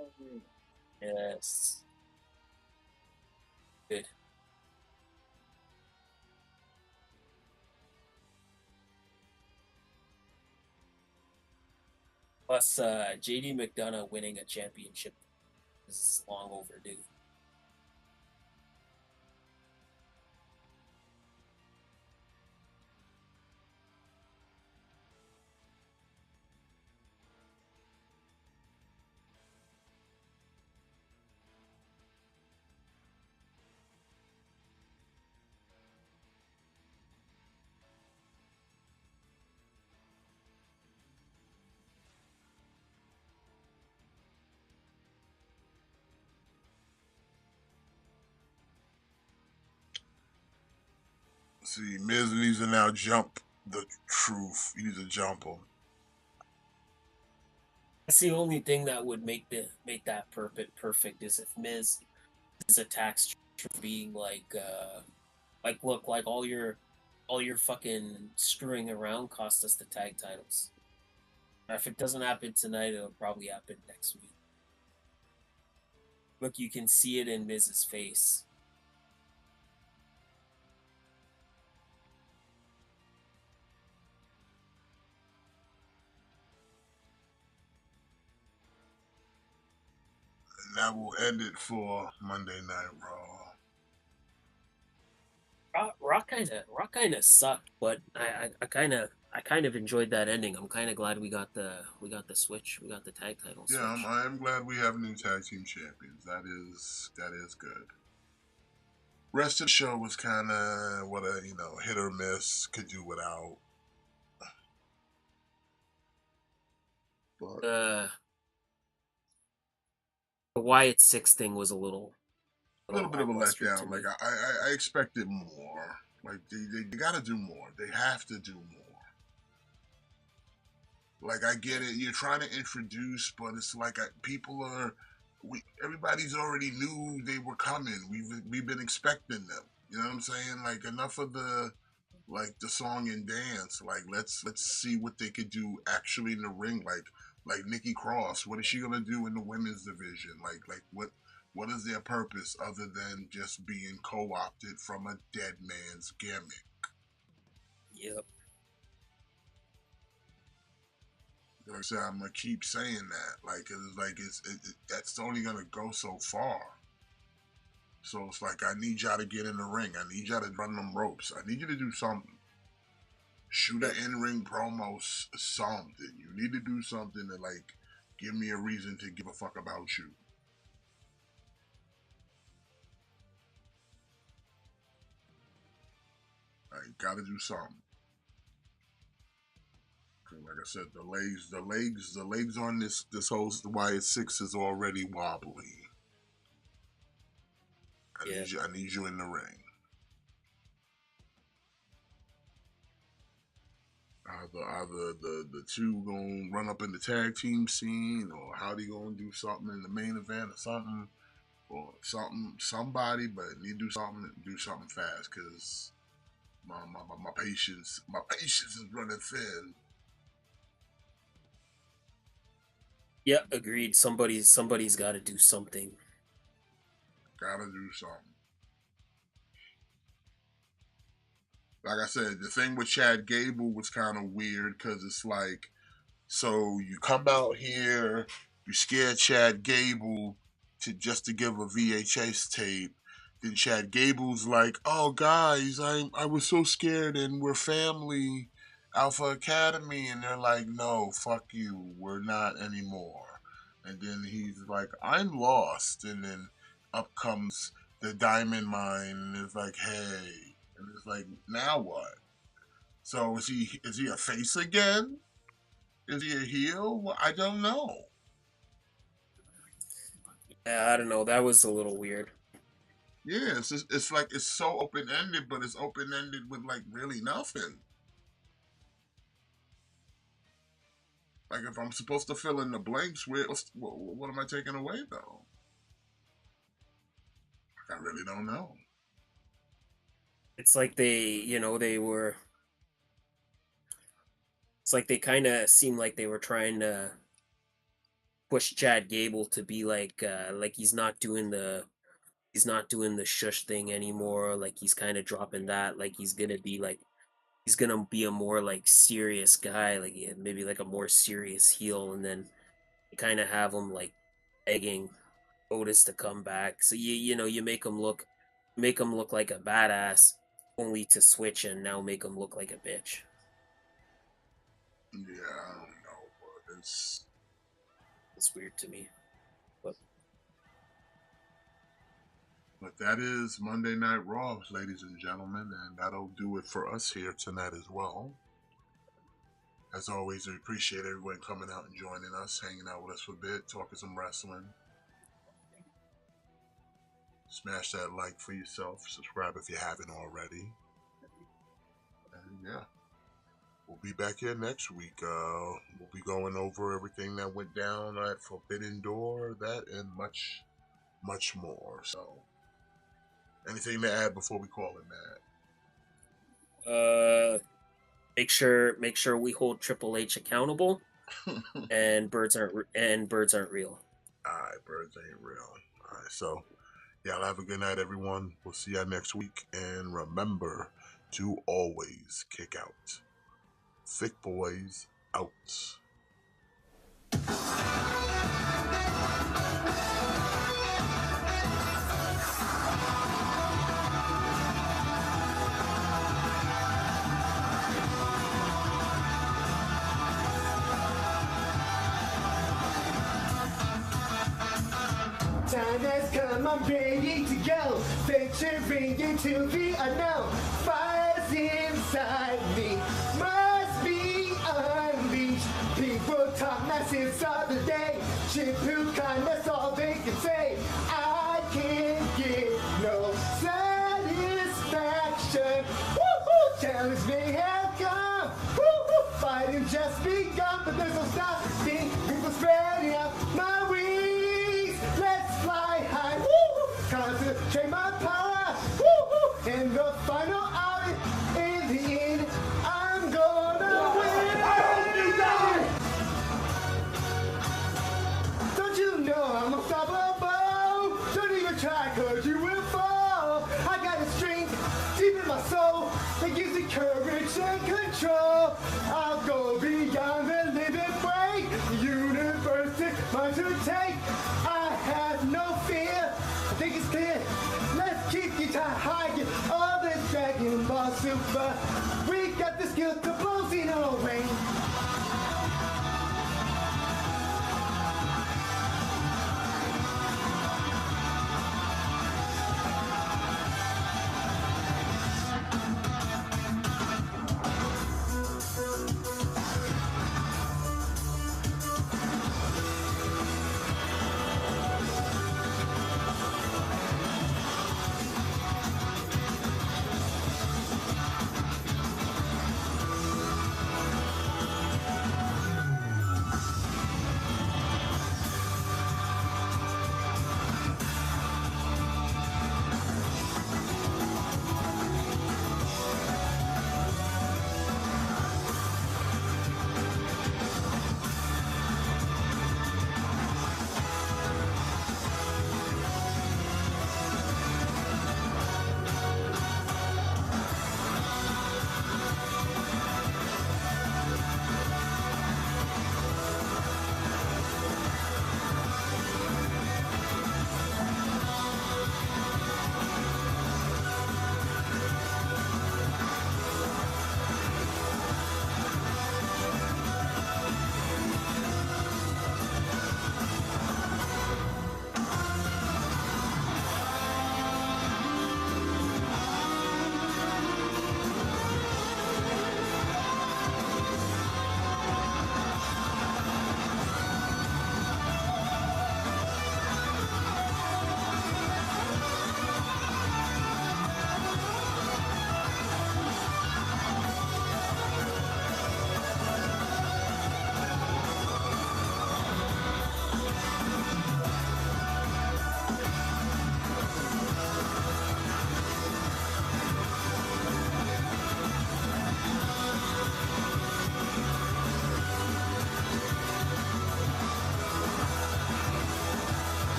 Yes. Good. Plus, JD McDonough winning a championship is long overdue. See, Miz needs to now jump the truth. He needs to jump him. That's the only thing that would make that perfect is if Miz attacks for being like look, like all your fucking screwing around cost us the tag titles. If it doesn't happen tonight, it'll probably happen next week. Look, you can see it in Miz's face. And that will end it for Monday Night Raw. Raw kind of sucked, but I kind of enjoyed that ending. I'm kind of glad we got the switch. We got the tag title switch. Yeah, I'm glad we have new tag team champions. That is good. Rest of the show was kind of what a hit or miss. Could do without. But The Wyatt Six thing was a little bit of a lackluster to letdown. me. Like I expected more. Like they got to do more. They have to do more. Like I get it. You're trying to introduce, but it's like everybody's already knew they were coming. We've been expecting them. You know what I'm saying? Like enough of the song and dance. Like let's see what they could do actually in the ring. Like Nikki Cross. What is she gonna do in the women's division? Like what is their purpose other than just being co-opted from a dead man's gimmick? Yep. Like I said, I'm gonna keep saying that. That's only gonna go so far. So it's like I need y'all to get in the ring. I need y'all to run them ropes. I need you to do something. Shoot an in-ring promo, something. You need to do something to give me a reason to give a fuck about you. I gotta do something. Like I said, the legs on this whole Wyatt Six is already wobbly. I need you in the ring. Either the two gonna run up in the tag team scene, or how they gonna do something in the main event, or somebody, but need to do something fast, because my patience is running thin. Yeah, agreed. Somebody's got to do something. Gotta do something. Like I said, the thing with Chad Gable was kind of weird because it's like, so you come out here, you scare Chad Gable to give a VHS tape. Then Chad Gable's like, "Oh guys, I was so scared, and we're family, Alpha Academy," and they're like, "No, fuck you, we're not anymore." And then he's like, "I'm lost," and then up comes the Diamond Mine, and it's like, "Hey," and it's like, "Now what?" So is he a face again? Is he a heel? Well, I don't know. Yeah, I don't know. That was a little weird. Yeah, it's like it's so open ended, but it's open ended with like really nothing. Like if I'm supposed to fill in the blanks, what am I taking away though? I really don't know. It's like they were. It's like they kind of seemed like they were trying to push Chad Gable to be like he's not doing the shush thing anymore. Like he's kind of dropping that. Like he's gonna be a more like serious guy. Like maybe like a more serious heel, and then you kind of have him like begging Otis to come back. So you make him look like a badass, only to switch and now make him look like a bitch. Yeah, I don't know, but It's weird to me. but that is Monday Night Raw, ladies and gentlemen, and that'll do it for us here tonight as well. As always, we appreciate everyone coming out and joining us, hanging out with us for a bit, talking some wrestling. Smash that like for yourself. Subscribe if you haven't already. And yeah, we'll be back here next week. We'll be going over everything that went down at Forbidden Door, that and much, much more. So, anything to add before we call it, Matt? Make sure we hold Triple H accountable, and birds aren't real. Alright, birds ain't real. Alright, so y'all have a good night, everyone. We'll see y'all next week, and remember to always kick out. Thick boys out. Time has come, I'm ready to go. Venturing into the unknown. Fire's inside me, must be unleashed. People talk nonsense all the day. Shippuden, that's all they can say. I can't get no satisfaction. Woo-hoo! Challenge may have come. Woo-hoo! Fighting just begun, but there's no stopping. People spreading out my wings. Let's fly high. Woo-hoo! Concentrate my power. Woo-hoo! In the final hour, in the end, I'm gonna win. Don't you know I'm unstoppable? Don't even try, cause you will fall. I got a strength deep in my soul that gives me courage and control. I'll go beyond the limit break. The universe is mine to take. I have no fear. I think it's clear. Let's keep you high. All this Dragon Ball Super. We got the skill to